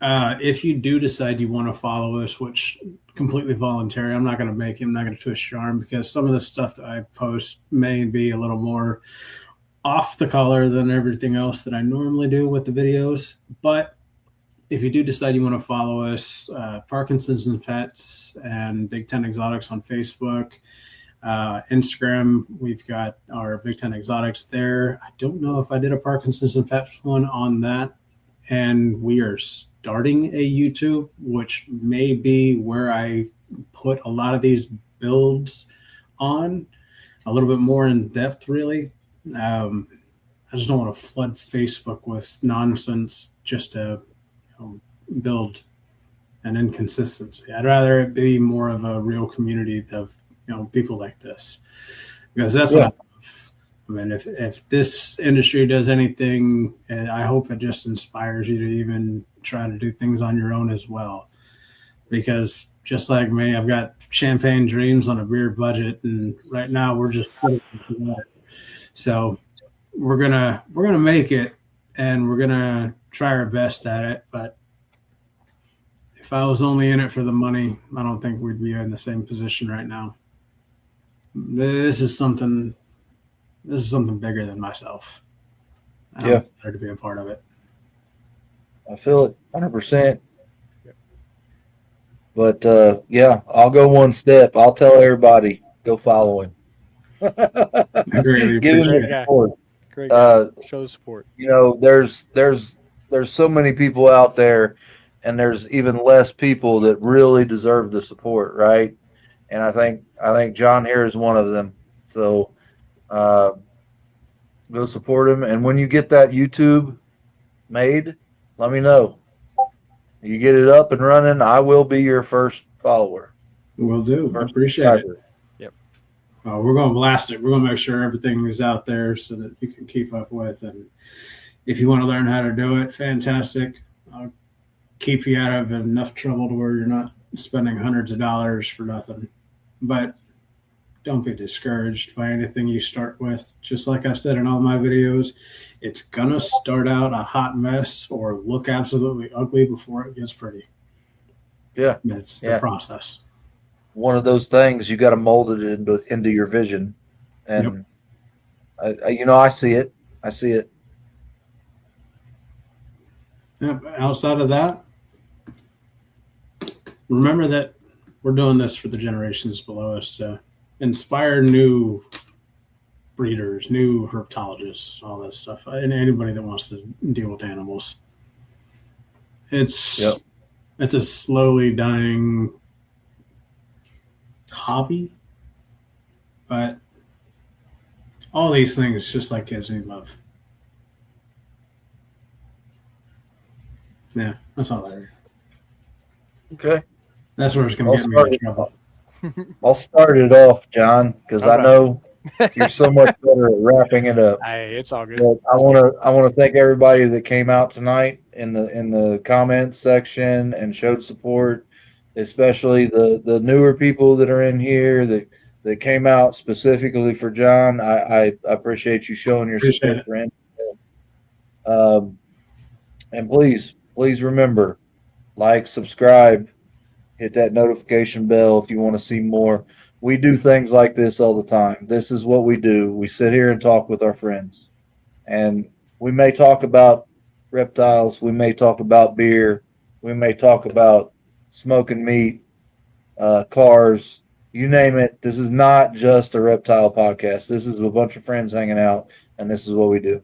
S3: if you do decide you want to follow us, which completely voluntary, I'm not going to twist your arm, because some of the stuff that I post may be a little more off the color than everything else that I normally do with the videos. But if you do decide you want to follow us, Parkinson's and Pets and Big Ten Exotics on Facebook. Instagram, we've got our Big Ten Exotics there. I don't know if I did a Parkinson's and Pets one on that. And we are starting a YouTube, which may be where I put a lot of these builds on a little bit more in depth, really. I just don't want to flood Facebook with nonsense just to build an inconsistency. I'd rather it be more of a real community of people like this, because that's what I mean. If this industry does anything, and I hope it just inspires you to even try to do things on your own as well, because just like me, I've got champagne dreams on a beer budget, and right now we're just so we're gonna make it, and we're gonna try our best at it. But if I was only in it for the money, I don't think we'd be in the same position right now. This is something bigger than myself. I'm excited to be a part of it.
S1: I feel it 100%. But I'll go one step. I'll tell everybody, go follow him.
S3: I greatly
S1: Give him
S3: appreciate
S1: the
S3: it.
S1: support.
S2: Great guy. Show the support.
S1: There's so many people out there, and there's even less people that really deserve the support, right? And I think John here is one of them. So go support him. And when you get that YouTube made, let me know. You get it up and running, I will be your first follower.
S3: Will do. I appreciate it.
S2: Yep.
S3: We're going to blast it. We're going to make sure everything is out there so that you can keep up with. And if you want to learn how to do it, fantastic. I'll keep you out of enough trouble to where you're not spending hundreds of dollars for nothing. But don't be discouraged by anything you start with. Just like I've said in all my videos, it's going to start out a hot mess or look absolutely ugly before it gets pretty.
S1: Yeah.
S3: It's the process.
S1: One of those things, you got to mold it into your vision. And, I see it. I see it.
S3: Yep. Outside of that, remember that we're doing this for the generations below us to inspire new breeders, new herpetologists, all that stuff, and anybody that wants to deal with animals. It's a slowly dying hobby, but all these things just like kids need love. Yeah, that's all I heard.
S1: Okay.
S3: That's where it's going to get me in trouble.
S1: I'll start it off, John, because I know you're so much better at wrapping it up.
S2: Hey, it's all good.
S1: But I want to thank everybody that came out tonight in the comments section and showed support, especially the newer people that are in here that came out specifically for John. I appreciate you showing your support for him. And please remember, like, subscribe, hit that notification bell if you want to see more. We do things like this all the time. This is what we do. We sit here and talk with our friends. And we may talk about reptiles. We may talk about beer. We may talk about smoking meat, cars, you name it. This is not just a reptile podcast. This is a bunch of friends hanging out, and this is what we do.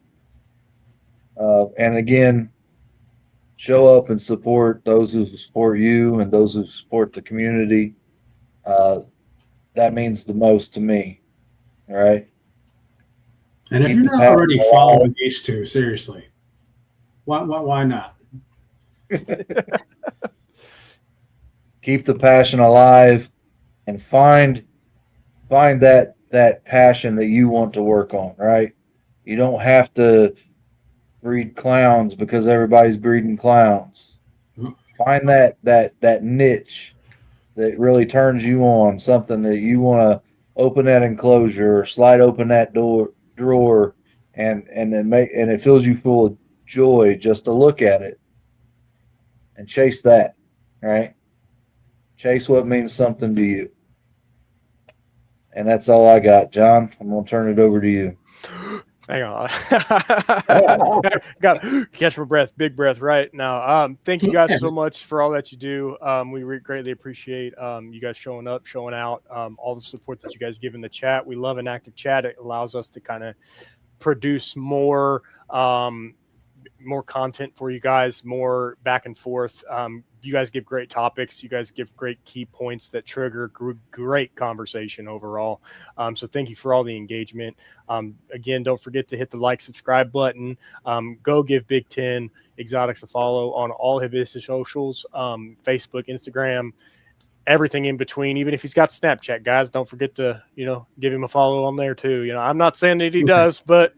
S1: And again, show up and support those who support you and those who support the community. That means the most to me. All right.
S3: And if you're not already following these two, seriously, why not?
S1: Keep the passion alive and find that passion that you want to work on, right? You don't have to breed clowns because everybody's breeding clowns. Find that niche that really turns you on, something that you want to open that enclosure or slide open that drawer and it fills you full of joy just to look at it, and chase that, right? Chase what means something to you. And that's all I got, John. I'm going to turn it over to you.
S2: Hang on. Got to catch my breath, big breath right now. Thank you guys so much for all that you do. We greatly appreciate you guys showing up, showing out, all the support that you guys give in the chat. We love an active chat. It allows us to kind of produce more content for you guys, more back and forth. You guys give great topics. You guys give great key points that trigger great conversation overall. So thank you for all the engagement. Again, don't forget to hit the like, subscribe button. Go give Big Ten Exotics a follow on all of his socials, Facebook, Instagram, everything in between. Even if he's got Snapchat, guys, don't forget to, give him a follow on there too. I'm not saying that he does, but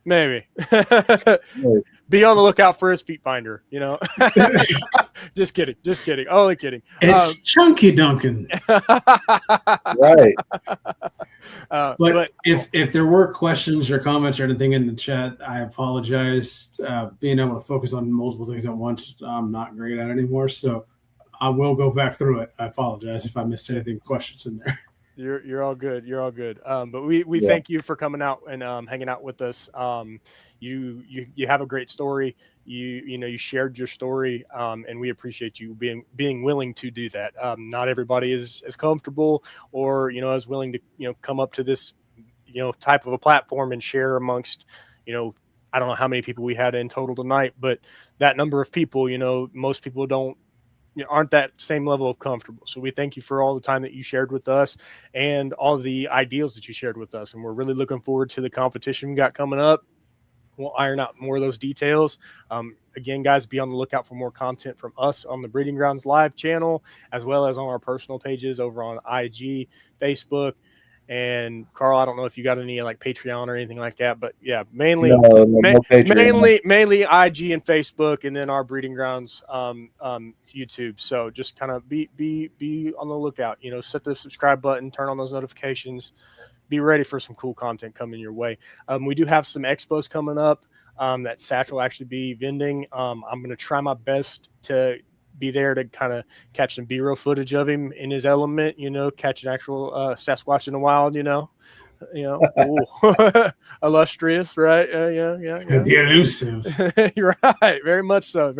S2: maybe. Be on the lookout for his feet finder, Just kidding. Only kidding.
S3: It's Chunky Duncan.
S1: Right.
S3: But if there were questions or comments or anything in the chat, I apologize. Being able to focus on multiple things at once, I'm not great at anymore. So I will go back through it. I apologize if I missed anything, questions in there.
S2: You're all good. You're all good. But we thank you for coming out and hanging out with us. You have a great story. You shared your story, and we appreciate you being willing to do that. Not everybody is as comfortable or as willing to come up to this type of a platform and share amongst I don't know how many people we had in total tonight, but that number of people, most people aren't that same level of comfortable. So we thank you for all the time that you shared with us and all the ideals that you shared with us. And we're really looking forward to the competition we got coming up. We'll iron out more of those details. Again, guys, be on the lookout for more content from us on the Breeding Grounds Live channel, as well as on our personal pages over on IG, Facebook. And Carl, I don't know if you got any like Patreon or anything like that, but yeah, mainly
S1: No Patreon.
S2: mainly IG and Facebook, and then our Breeding Grounds YouTube. So just kind of be on the lookout. Set the subscribe button, turn on those notifications, be ready for some cool content coming your way. We do have some expos coming up that Satch will actually be vending. I'm going to try my best to be there to kind of catch some B-roll footage of him in his element, catch an actual Sasquatch in the wild, illustrious, right? Yeah.
S3: The elusive.
S2: You're right. Very much so.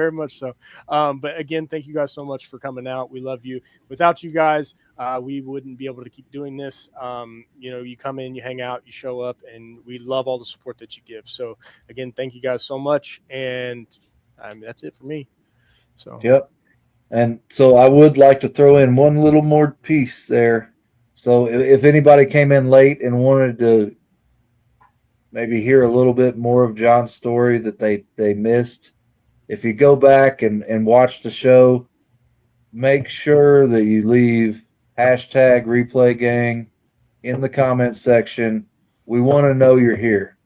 S2: But again, thank you guys so much for coming out. We love you. Without you guys, we wouldn't be able to keep doing this. You come in, you hang out, you show up, and we love all the support that you give. So again, thank you guys so much. And that's it for me. So,
S1: yep. And so I would like to throw in one little more piece there. So if anybody came in late and wanted to maybe hear a little bit more of John's story that they missed, if you go back and watch the show, make sure that you leave #ReplayGang in the comment section. We want to know you're here.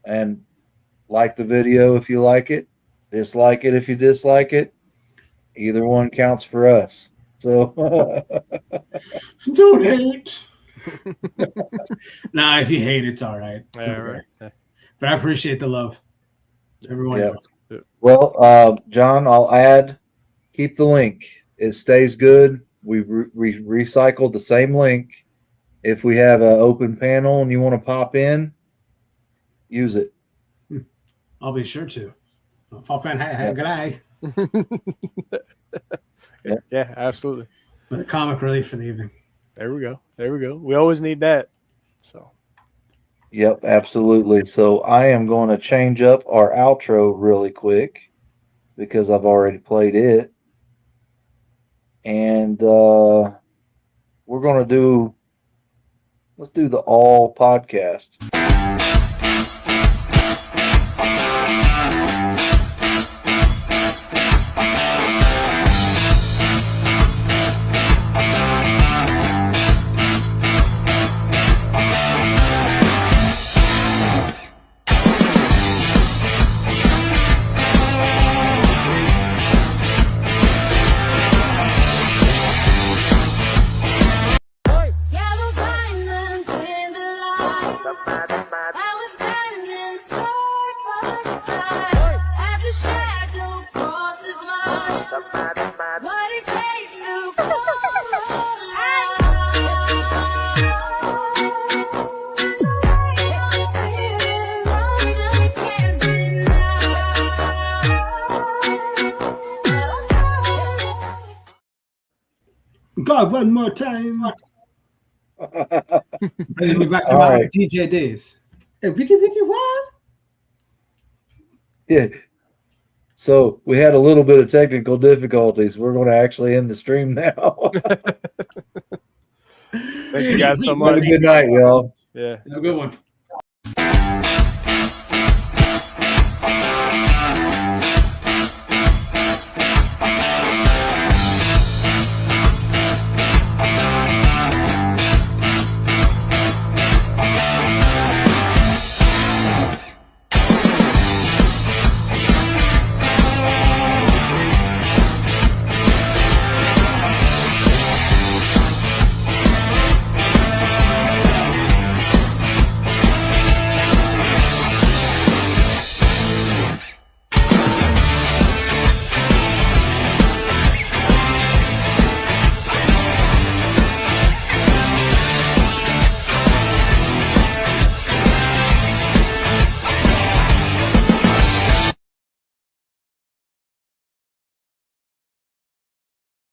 S1: And like the video if you like it, dislike it if you dislike it. Either one counts for us. So
S3: don't hate. Nah, if you hate, it's all right.
S2: Yeah, right.
S3: But I appreciate the love. Everyone.
S1: Yeah. Well, John, I'll add, keep the link. It stays good. We recycled the same link. If we have an open panel and you want to pop in, use it.
S3: I'll be sure to. I'll pop in. Hey, good eye.
S2: Yeah, absolutely.
S3: With a comic relief for the evening.
S2: There we go. We always need that. So.
S1: Yep, absolutely. So I am going to change up our outro really quick because I've already played it. And we're going to let's do the all podcast.
S6: Yellow diamonds in the light.
S3: God, one more time. Bringing me back to
S1: All
S3: my
S1: right.
S3: DJ days. Hey, Ricky, what?
S1: Yeah. So we had a little bit of technical difficulties. We're going to actually end the stream now.
S2: Thank you guys so
S1: Have a
S2: much.
S1: good night, y'all.
S2: Yeah.
S3: Have a good one.